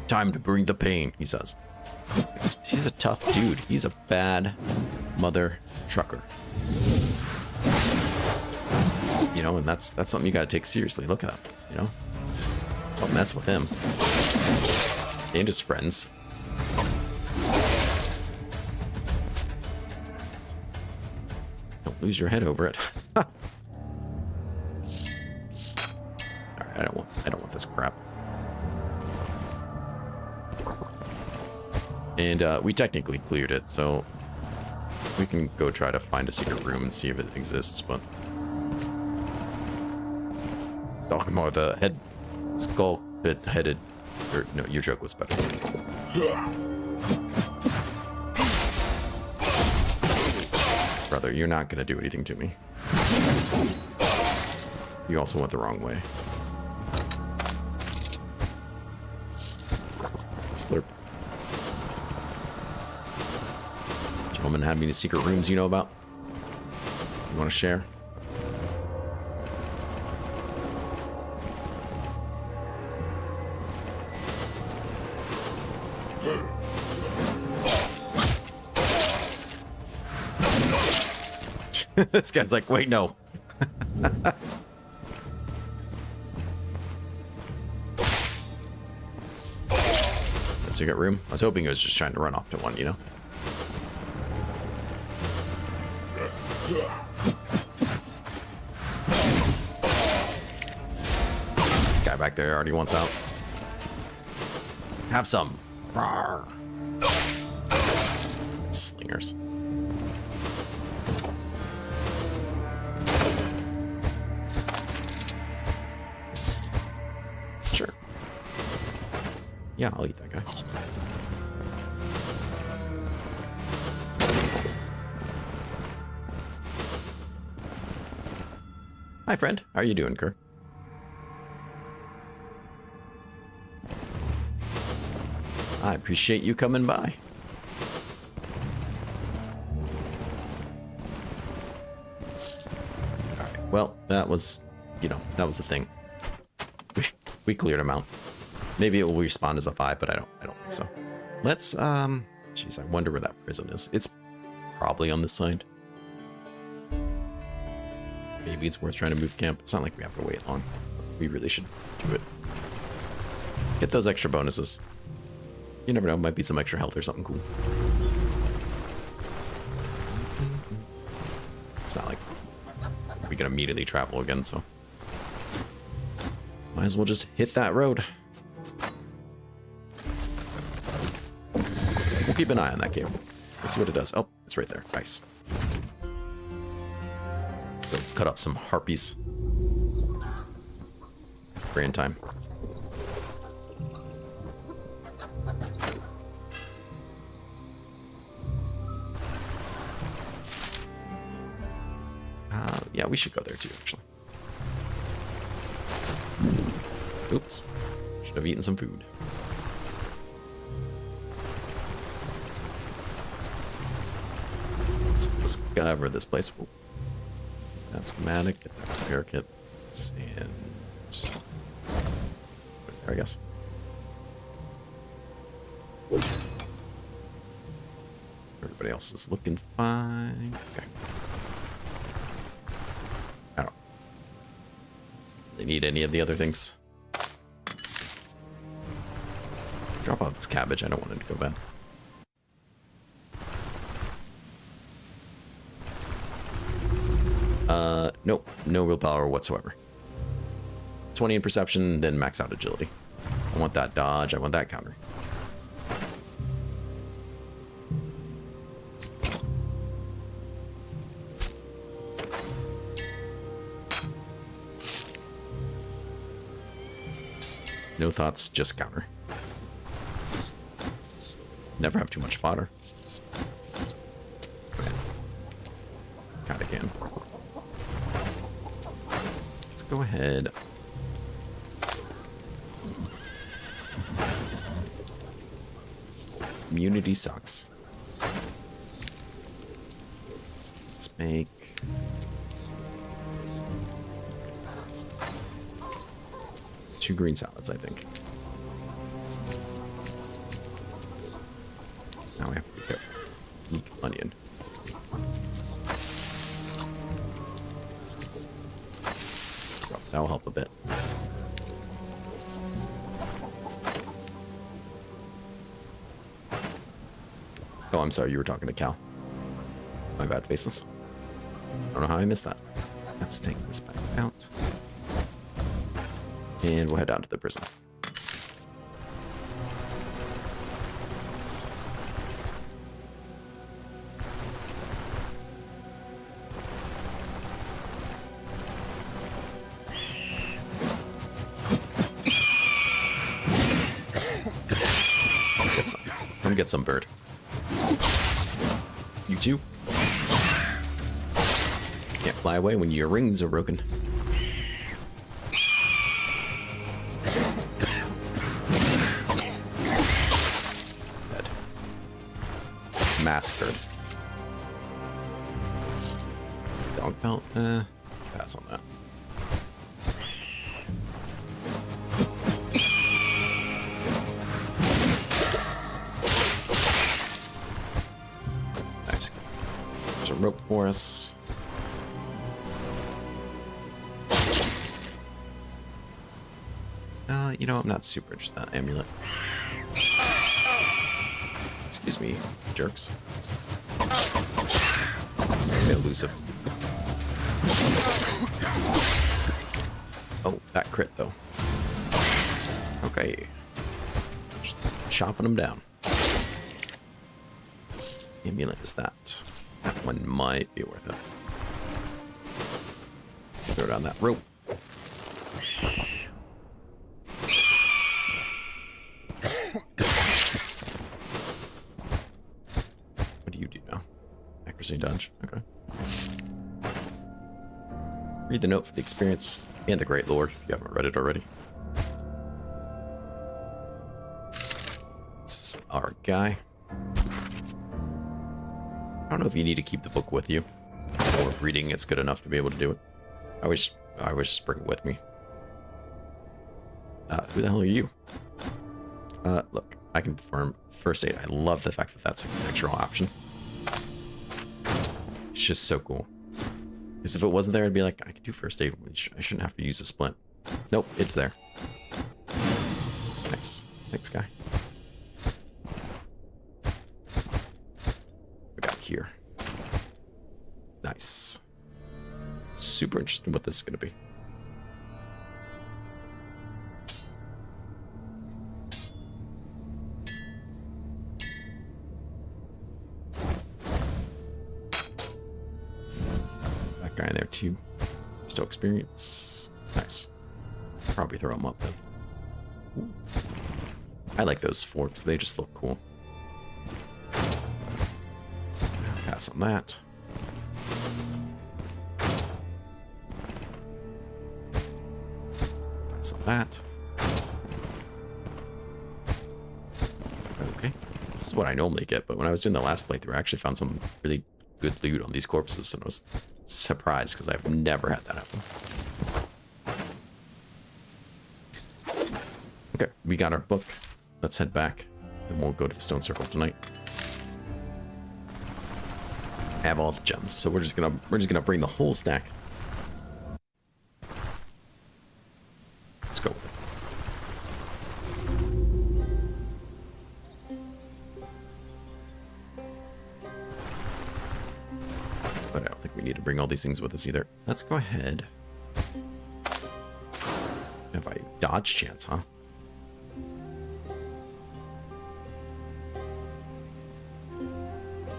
Time to bring the pain, he says. He's a tough dude. He's a bad mother trucker. You know, and that's something you gotta take seriously. Look at him, you know? Don't mess with him. And his friends. Don't lose your head over it. Alright, I don't want this crap. And we technically cleared it, so we can go try to find a secret room and see if it exists, but Dogmar, the head skull bit headed, or no, your joke was better. Brother, you're not gonna do anything to me. You also went the wrong way. Slurp. Gentlemen, have any secret rooms you know about? You want to share? This guy's like, wait, no. Secret room? I was hoping it was just trying to run off to one, you know? Guy back there already wants out. Have some. Rawr. Slingers. Sure. Yeah, I'll eat that guy. Hi, friend. How are you doing, Kerr? I appreciate you coming by. Alright, well, that was, you know, that was the thing. We cleared him out. Maybe it will respawn as a 5, but I don't think so. Let's, jeez, I wonder where that prison is. It's probably on this side. Maybe it's worth trying to move camp. It's not like we have to wait long. We really should do it. Get those extra bonuses. You never know, might be some extra health or something cool. It's not like we can immediately travel again, so might as well just hit that road. We'll keep an eye on that cave. Let's see what it does. Oh, it's right there. Nice. Go cut up some harpies. Grand time. Yeah, we should go there too, actually. Oops. Should have eaten some food. Let's discover this place. Oh, that's schematic. Get that repair kit. And there, I guess. Everybody else is looking fine. Okay. I don't really need any of the other things. Drop off this cabbage. I don't want it to go bad. Nope. No willpower whatsoever. 20 in perception, then max out agility. I want that dodge. I want that counter. No thoughts, just counter. Never have too much fodder. Okay. Kinda can. Let's go ahead. Immunity sucks. Let's make... two green salads, I think. Now we have to be careful. Weak onion. Oh, that'll help a bit. Oh, I'm sorry, you were talking to Cal. My bad, Faceless. I don't know how I missed that. Let's take this back out. And we'll head down to the prison. Come get some bird. You too. Can't fly away when your rings are broken. Dead. Massacred. Dog pelt? Pass on that. Rope for us. You know, I'm not super interested in that amulet. Excuse me, jerks. Very elusive. Oh, that crit though. Okay. Just chopping them down. Amulet is that. That one might be worth it. Throw down that rope. What do you do now? Accuracy dodge. Okay. Read the note for the experience and the Great Lore if you haven't read it already. This is our guy. I don't know if you need to keep the book with you, or if reading it's good enough to be able to do it. I wish just bring it with me. Who the hell are you? Look, I can perform first aid. I love the fact that that's an extra option. It's just so cool. Because if it wasn't there, I'd be like, I could do first aid. I shouldn't have to use a splint. Nope, it's there. Nice. Thanks, guy. We got here. Nice. Super interested in what this is going to be. That guy in there too. Still experience. Nice. Probably throw him up then. Ooh. I like those forts. They just look cool. Pass on that. Pass on that. Okay. This is what I normally get, but when I was doing the last playthrough, I actually found some really good loot on these corpses, and I was surprised because I've never had that happen. Okay, we got our book. Let's head back, and we'll go to the Stone Circle tonight. Have all the gems, so we're just gonna bring the whole stack. Let's go. But I don't think we need to bring all these things with us either. Let's go ahead. Have I dodge chance, huh?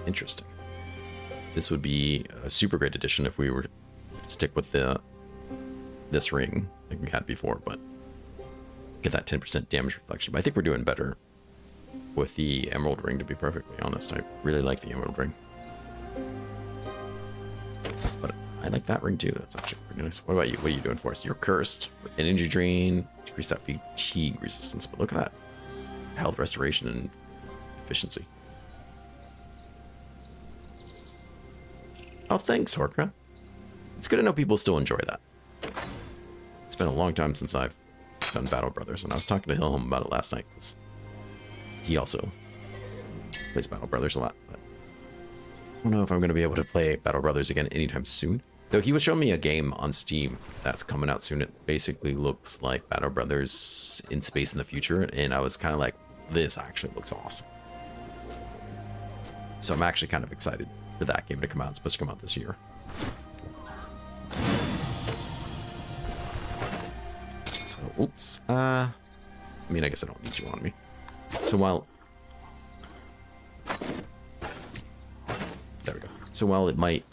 Interesting. This would be a super great addition if we were to stick with this ring like we had before, but get that 10% damage reflection. But I think we're doing better with the emerald ring, to be perfectly honest. I really like the emerald ring. But I like that ring too. That's actually pretty nice. What about you? What are you doing for us? You're cursed. Energy drain. Decrease that fatigue resistance. But look at that. Health restoration and efficiency. Oh, thanks, Horkra. It's good to know people still enjoy that. It's been a long time since I've done Battle Brothers, and I was talking to Hilham about it last night, because he also plays Battle Brothers a lot. But I don't know if I'm going to be able to play Battle Brothers again anytime soon. Though he was showing me a game on Steam that's coming out soon. It basically looks like Battle Brothers in space in the future, and I was kind of like, this actually looks awesome. So I'm actually kind of excited for that game to come out. It's supposed to come out this year. So, oops. I mean, I guess I don't need you on me. So while... There we go. So while it might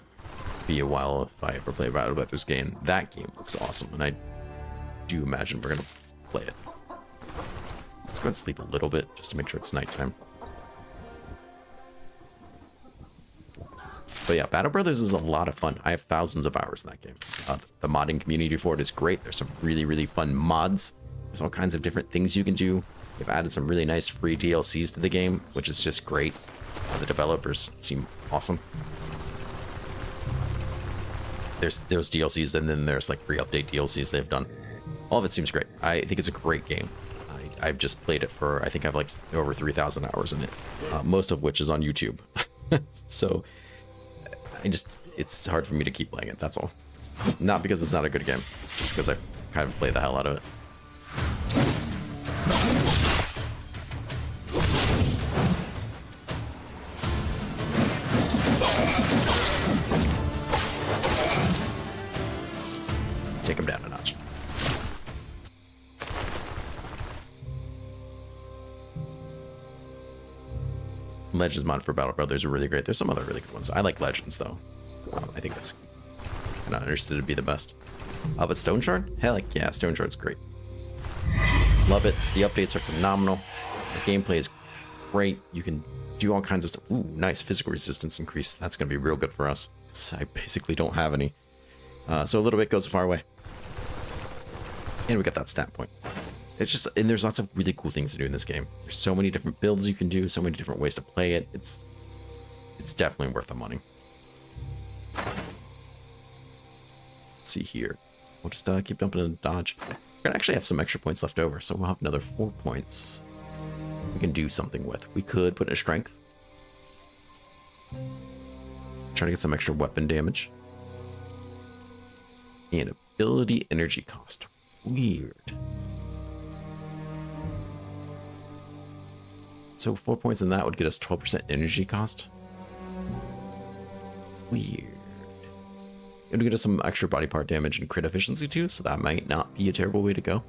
be a while if I ever play Battle Brothers game, that game looks awesome, and I do imagine we're going to play it. Let's go and sleep a little bit, just to make sure it's nighttime. But yeah, Battle Brothers is a lot of fun. I have thousands of hours in that game. The modding community for it is great. There's some really, really fun mods. There's all kinds of different things you can do. They've added some really nice free DLCs to the game, which is just great. The developers seem awesome. There's those DLCs, and then there's like free update DLCs they've done. All of it seems great. I think it's a great game. I've just played it for, I think I have like over 3,000 hours in it, most of which is on YouTube. So it's hard for me to keep playing it, that's all. Not because it's not a good game, just because I kind of play the hell out of it. Legends mod for Battle Brothers are really great. There's some other really good ones. I like Legends, though. I think that's kind of understood to be the best. But Stoneshard? Hell yeah, Stoneshard's great. Love it. The updates are phenomenal. The gameplay is great. You can do all kinds of stuff. Ooh, nice physical resistance increase. That's going to be real good for us. I basically don't have any. So a little bit goes a far way. And we got that stat point. It's just, and there's lots of really cool things to do in this game. There's so many different builds you can do, so many different ways to play it. It's definitely worth the money. Let's see here. We'll just keep dumping in dodge. We're gonna actually have some extra points left over, so we'll have another 4 points we can do something with. We could put in a strength. Try to get some extra weapon damage. And ability energy cost. Weird. So 4 points in that would get us 12% energy cost. Weird. It would get us some extra body part damage and crit efficiency too, so that might not be a terrible way to go.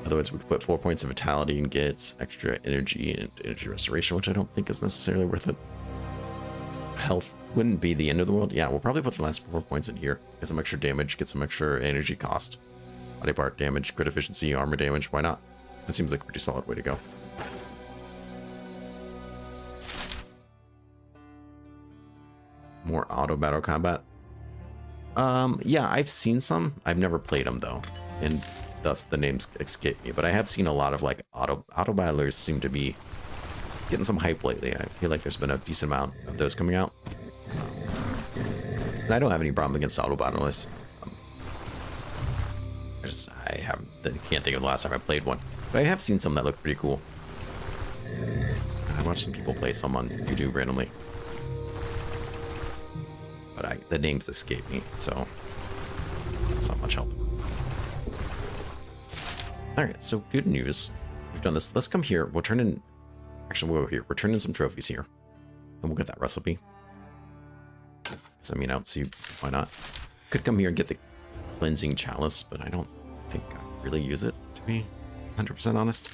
Otherwise, we'd put 4 points of vitality and get extra energy and energy restoration, which I don't think is necessarily worth it. Health wouldn't be the end of the world. Yeah, we'll probably put the last 4 points in here. Get some extra damage, get some extra energy cost. Body part damage, crit efficiency, armor damage, why not? That seems like a pretty solid way to go. More auto battle combat. Yeah, I've seen some. I've never played them though, and thus the names escape me. But I have seen a lot of like auto battlers seem to be getting some hype lately. I feel like there's been a decent amount of those coming out. And I don't have any problem against auto battlers. I can't think of the last time I played one, but I have seen some that look pretty cool. I watched some people play some on YouTube randomly, but the names escape me, so it's not much help. All right, so good news. We've done this. Let's come here. We'll turn in. Actually, we'll go here. We're turning some trophies here, and we'll get that recipe. Because I mean, I don't see why not. Could come here and get the cleansing chalice, but I don't think I really use it, to be 100% honest.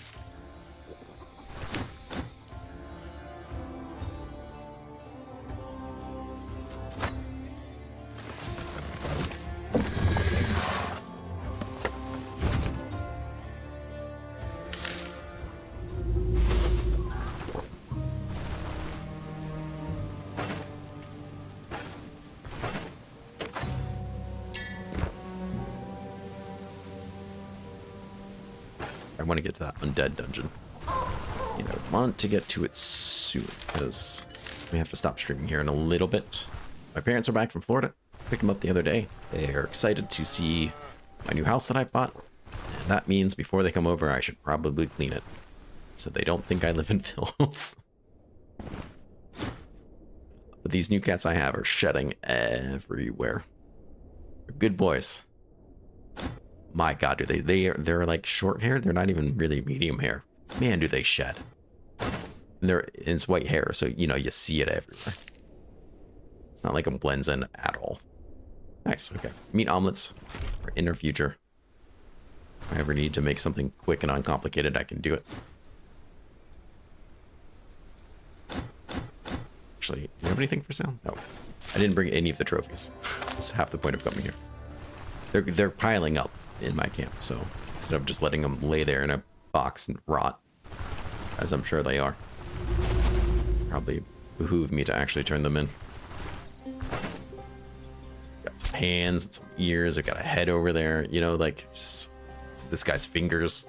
I want to get to that undead dungeon. And I want to get to it soon, because we have to stop streaming here in a little bit. My parents are back from Florida. Picked them up the other day. They are excited to see my new house that I bought. And that means before they come over, I should probably clean it, so they don't think I live in filth. But these new cats I have are shedding everywhere. They're good boys. My God, do they're like short hair. They're not even really medium hair. Man, do they shed. And it's white hair, so you know you see it everywhere. It's not like it blends in at all. Nice. Okay, meat omelets are in our future. If I ever need to make something quick and uncomplicated, I can do it. Actually, do you have anything for sale? No, I didn't bring any of the trophies. That's half the point of coming here. They're piling up in my camp, so instead of just letting them lay there in a box and rot, as I'm sure they are, probably behoove me to actually turn them in. Got some hands and some ears. I've got a head over there, you know, like just this guy's fingers.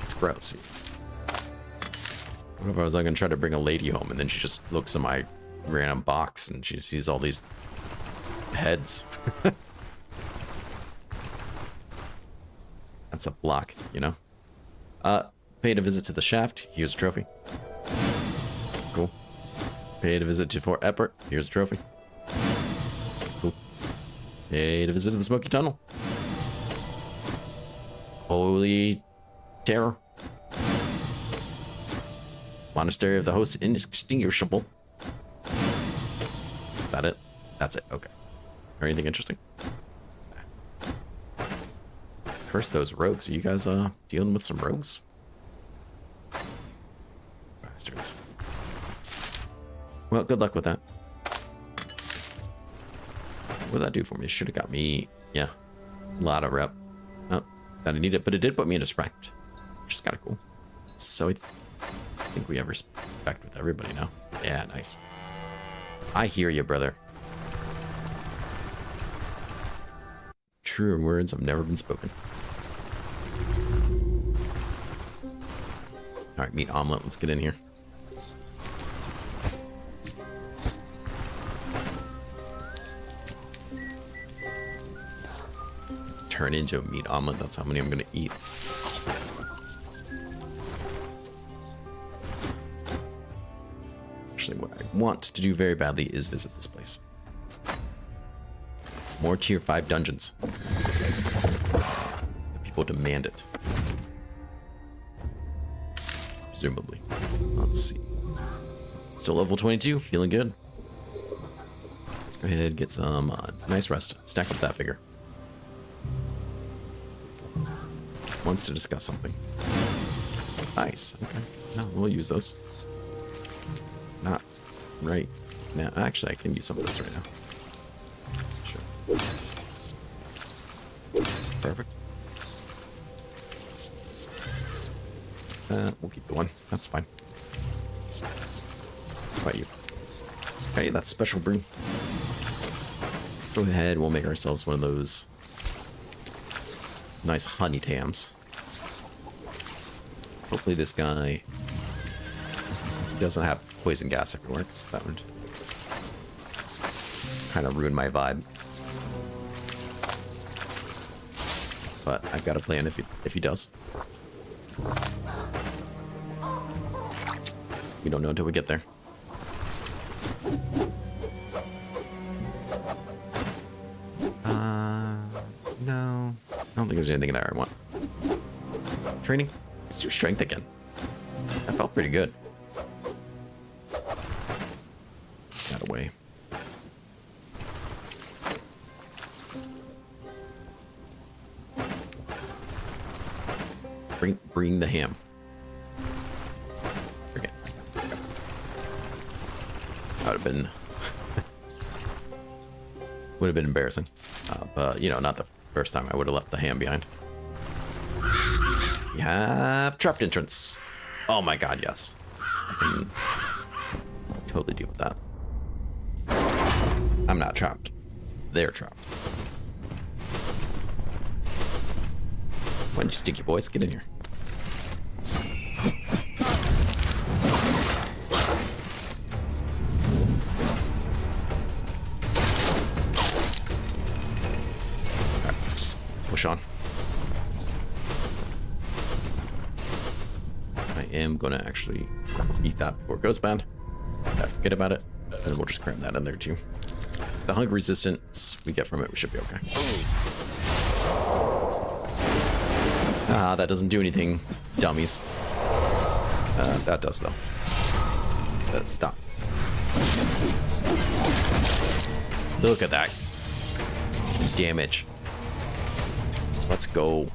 It's gross. What if I was like gonna try to bring a lady home and then she just looks at my random box and she sees all these heads? That's a block, you know. Paid a visit to the shaft. Here's a trophy. Cool. Paid a visit to Fort Epert. Here's a trophy. Cool. Paid a visit to the Smoky Tunnel. Holy terror. Monastery of the Host Inextinguishable. Is that it? That's it. Okay. Or anything interesting? Curse those rogues. Are you guys dealing with some rogues? Bastards. Well, good luck with that. What did that do for me? Should have got me, yeah, a lot of rep. Oh, that I need it, but it did put me in respect, which is kind of cool. So I think we have respect with everybody now. Yeah, nice. I hear you, brother. Truer words have never been spoken. All right, meat omelet. Let's get in here. Turn into a meat omelet. That's how many I'm gonna eat. Actually, what I want to do very badly is visit this place. More tier 5 dungeons. The people demand it. Presumably. Let's see. Still level 22. Feeling good. Let's go ahead and get some nice rest. Stack up that figure. Wants to discuss something. Nice. Okay. No, we'll use those. Not right now. Actually, I can use some of this right now. Sure. Perfect. We'll keep the one. That's fine. How about you? Okay, that's special brew. Go ahead. We'll make ourselves one of those nice honey tams. Hopefully this guy doesn't have poison gas everywhere, because that would kind of ruin my vibe. But I've got a plan if he does. We don't know until we get there. No. I don't think there's anything there I want. Training? Let's do strength again. That felt pretty good. Got away. Bring the ham. Forget. That would have been embarrassing. But you know, not the first time I would have left the ham behind. We have trapped entrance. Oh my god, yes. I can totally deal with that. I'm not trapped. They're trapped. Why don't you stinky boys get in here? Alright, let's just push on. I am gonna actually eat that before it goes bad. I forget about it, and we'll just cram that in there too. The hunger resistance we get from it, we should be okay. Ah, that doesn't do anything, dummies. That does though. Stop. Look at that damage. Let's go.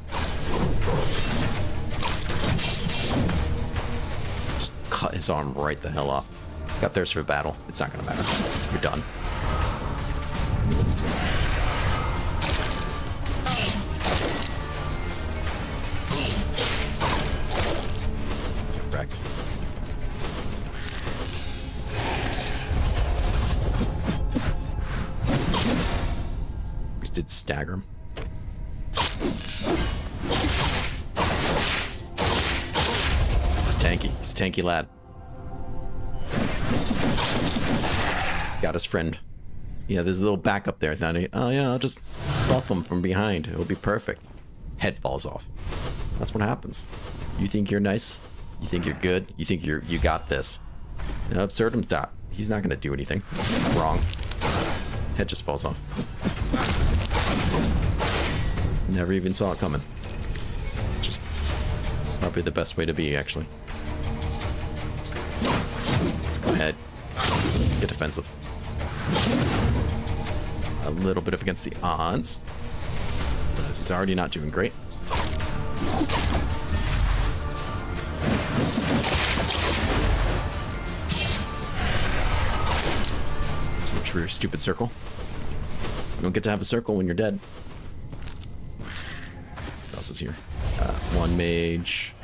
Just cut his arm right the hell off. Got thirst for battle. It's not gonna matter. You're done. Correct. We just did stagger him. He's tanky. He's a tanky lad. Got his friend. Yeah, there's a little backup there. Oh yeah, I'll just buff him from behind. It'll be perfect. Head falls off. That's what happens. You think you're nice? You think you're good? You think you got this? No, Absurdum stop. He's not gonna do anything. Wrong. Head just falls off. Never even saw it coming. Just probably the best way to be, actually. Let's go ahead. Get defensive. A little bit of against the odds. Because he's already not doing great. So much for your stupid circle. You don't get to have a circle when you're dead. What else is here? One mage.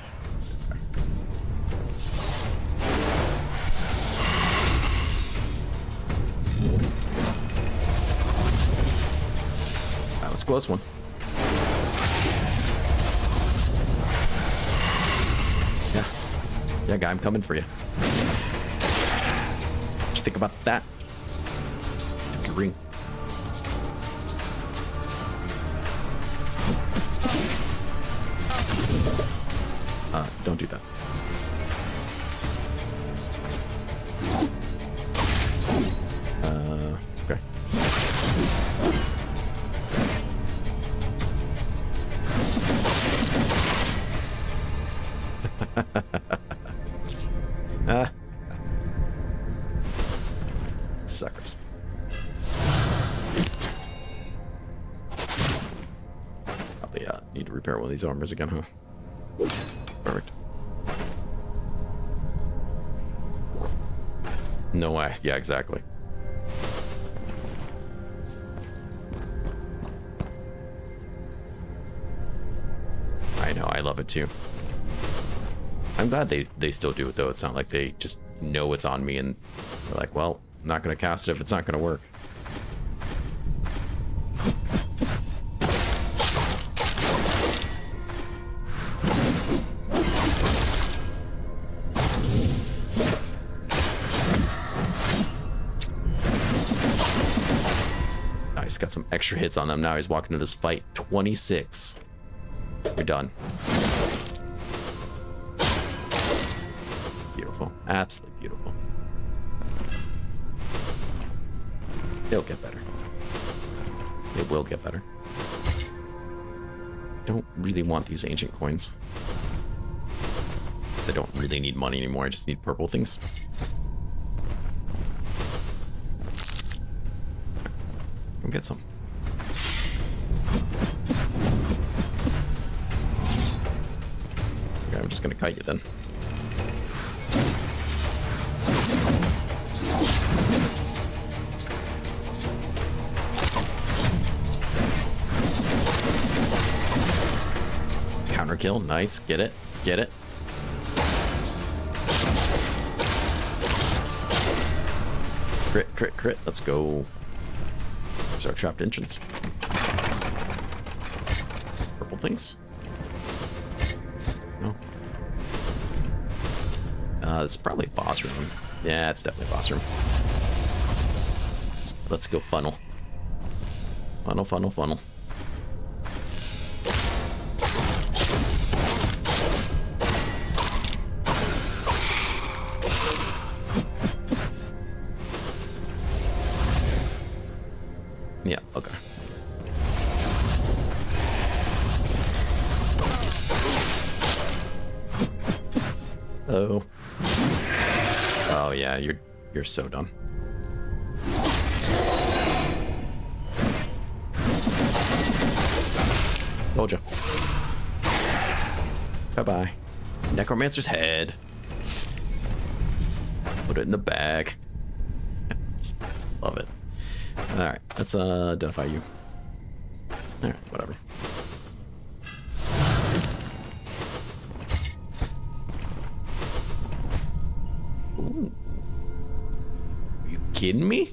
That was a close one. Yeah. Yeah, guy, I'm coming for you. What you think about that? Took your ring. Don't do that. Okay. Suckers. Probably need to repair one of these armors again, huh? Perfect. No way. Yeah, exactly. I know, I love it too. I'm glad they still do it though. It's not like they just know it's on me and they're like, well, I'm not going to cast it if it's not going to work. Nice, got some extra hits on them. Now he's walking into this fight. 26. We're done. Beautiful. Absolutely beautiful. It'll get better. It will get better. Don't really want these ancient coins. Because I don't really need money anymore. I just need purple things. Come get some. Okay, I'm just gonna kite you then. Counter kill, nice. Get it, get it. Crit, crit, crit. Let's go. There's our trapped entrance. Purple things. No. It's probably a boss room. Yeah, it's definitely a boss room. Let's go funnel. Funnel, funnel, funnel. Yeah, okay. Oh. Oh yeah, you're so done. Told ya. Bye-bye. Necromancer's head. Put it in the bag. Just love it. Alright, let's identify you. Alright, whatever. Ooh. Are you kidding me?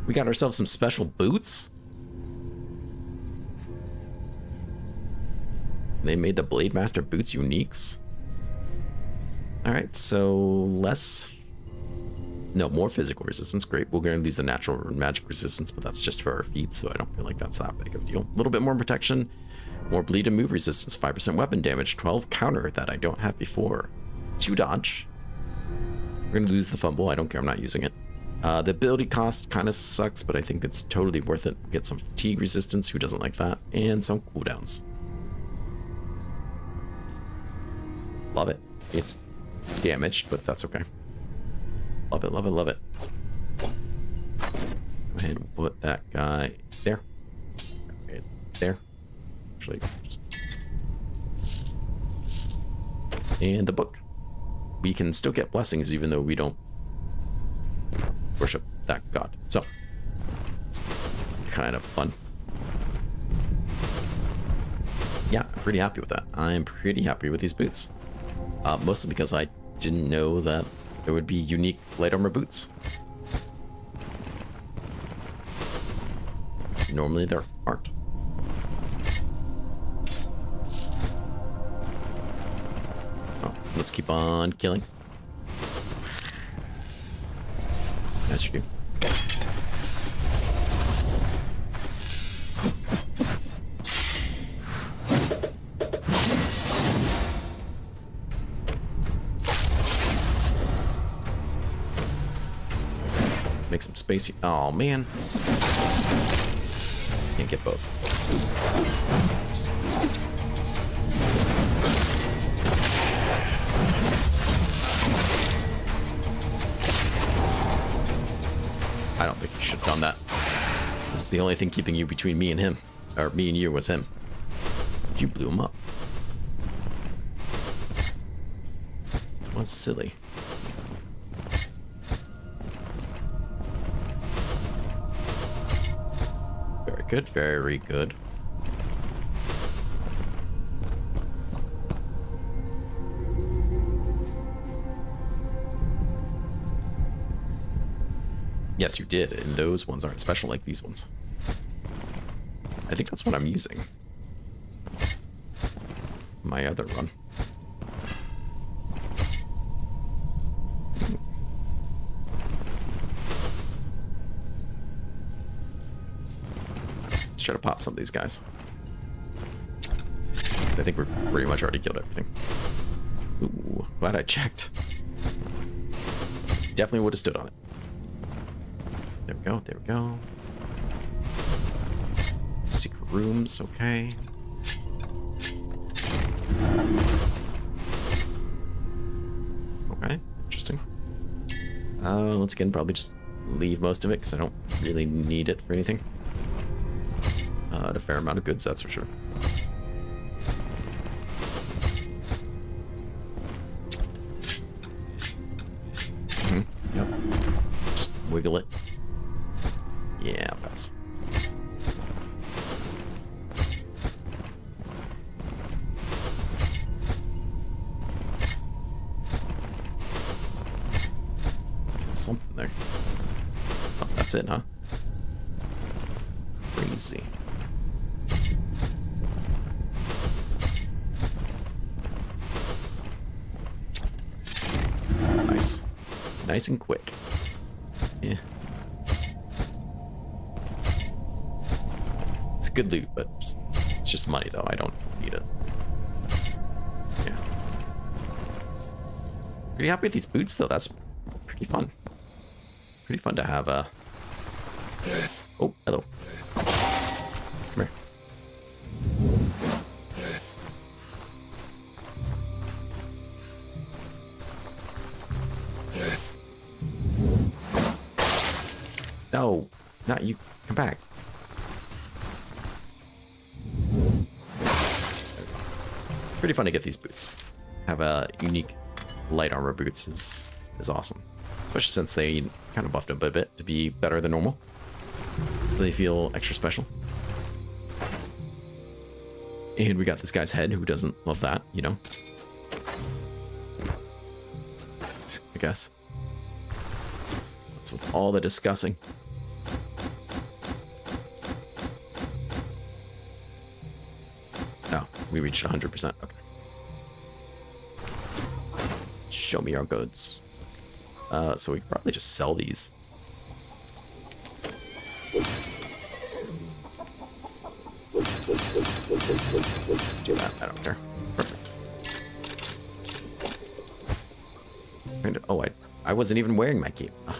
We got ourselves some special boots? They made the Blade Master boots uniques? Alright, so more physical resistance. Great. We're going to lose the natural magic resistance, but that's just for our feet, so I don't feel like that's that big of a deal. A little bit more protection, more bleed and move resistance, 5% weapon damage, 12 counter that I don't have before, 2 dodge. We're going to lose the fumble. I don't care. I'm not using it. The ability cost kind of sucks, but I think it's totally worth it. Get some fatigue resistance. Who doesn't like that? And some cooldowns. Love it. It's damaged, but that's okay. Love it, love it, love it. Go ahead and put that guy there. Okay, there. Actually, just And the book. We can still get blessings even though we don't worship that god. So, it's kind of fun. Yeah, I'm pretty happy with that. I'm pretty happy with these boots. Mostly because I didn't know that there would be unique light armor boots. So normally there aren't. Oh, let's keep on killing. As you do. Make some space. Oh man. Can't get both. I don't think you should have done that. This is the only thing keeping you between me and him. Or me and you was him. You blew him up. What's silly? Very good, very good. Yes, you did, and those ones aren't special like these ones. I think that's what I'm using. My other run. Let's try to pop some of these guys. I think we're pretty much already killed everything. Ooh, glad I checked. Definitely would have stood on it. There we go, there we go. Secret rooms, okay. Okay, interesting. Once again, probably just leave most of it because I don't really need it for anything. A fair amount of goods, that's for sure. Yep. Just wiggle it. Yeah, pass. There's something there. Oh, that's it, huh? Crazy. Nice. Nice and quick. Yeah. It's good loot, but it's just money, though. I don't need it. Yeah. Pretty happy with these boots, though. That's pretty fun. Pretty fun to have a... Oh, hello. Come here. No, not you. Come back. Pretty fun to get these boots. Have a unique light armor boots is awesome. Especially since they kind of buffed them a bit to be better than normal. So they feel extra special. And we got this guy's head, who doesn't love that, you know? I guess. That's with all the discussing. No, we reached 100%. Okay. Show me our goods. So we could probably just sell these. Do that. I don't care. Perfect. Oh, I wasn't even wearing my cape. Ugh.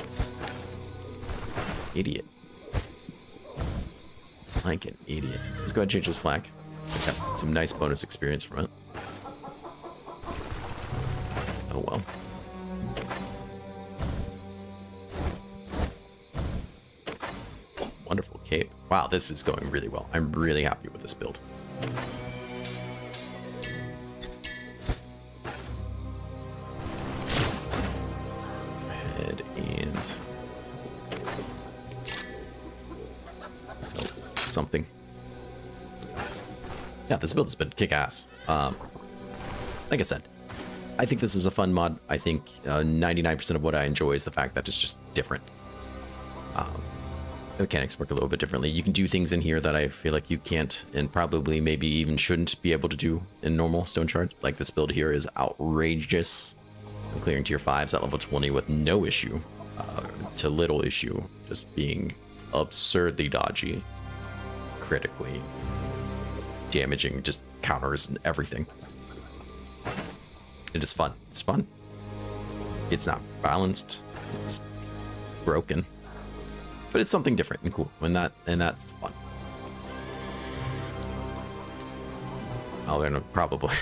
Idiot. Like an idiot. Let's go ahead and change this flag. Got some nice bonus experience from it. Oh well. Wonderful cape. Wow, this is going really well. I'm really happy with this build. ahead and sell something. Yeah, this build has been kick-ass. Like I said, I think this is a fun mod. I think 99% of what I enjoy is the fact that it's just different. The mechanics work a little bit differently. You can do things in here that I feel like you can't, and probably maybe even shouldn't be able to do in normal Stoneshard. Like this build here is outrageous. I'm clearing tier 5s at level 20 with no issue, to little issue, just being absurdly dodgy, critically damaging, just counters and everything. It is fun. It's fun. It's not balanced. It's broken. But it's something different and cool, and that's fun. I'll learn probably.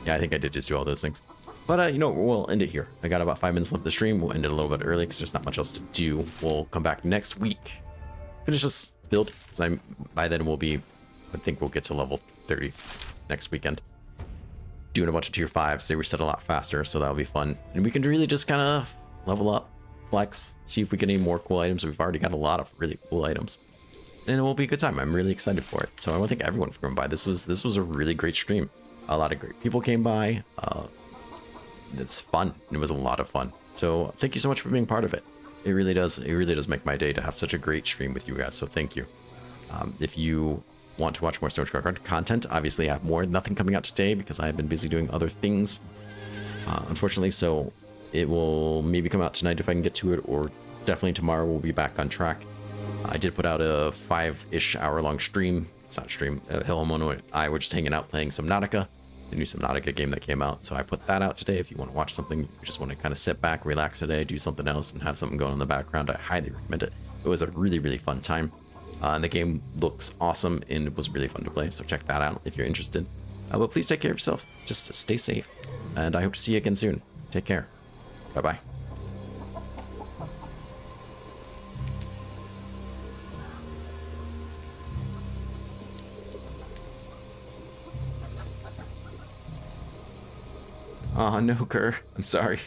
Yeah, I think I did just do all those things. But you know, we'll end it here. I got about 5 minutes left of the stream. We'll end it a little bit early because there's not much else to do. We'll come back next week, finish this build. Because by then we'll be, I think we'll get to level 30 next weekend. Doing a bunch of tier 5s. They reset a lot faster, so that'll be fun. And we can really just kind of level up, flex, see if we get any more cool items. We've already got a lot of really cool items, and it will be a good time. I'm really excited for it. So I want to thank everyone for coming by. This was a really great stream. A lot of great people came by. It's fun. It was a lot of fun. So thank you so much for being part of it. It really does make my day to have such a great stream with you guys. So thank you. If you want to watch more Stoneshard content, obviously I have more. Nothing coming out today because I have been busy doing other things, unfortunately. So it will maybe come out tonight if I can get to it, or definitely tomorrow we'll be back on track. I did put out a 5-ish hour-long stream. It's not a stream. Hillamono and I were just hanging out playing Subnautica, the new Subnautica game that came out. So I put that out today. If you want to watch something, you just want to kind of sit back, relax today, do something else, and have something going in the background, I highly recommend it. It was a really, really fun time. And the game looks awesome, and it was really fun to play. So check that out if you're interested. But please take care of yourself. Just stay safe. And I hope to see you again soon. Take care. Bye-bye. Oh, no, Kerr. I'm sorry.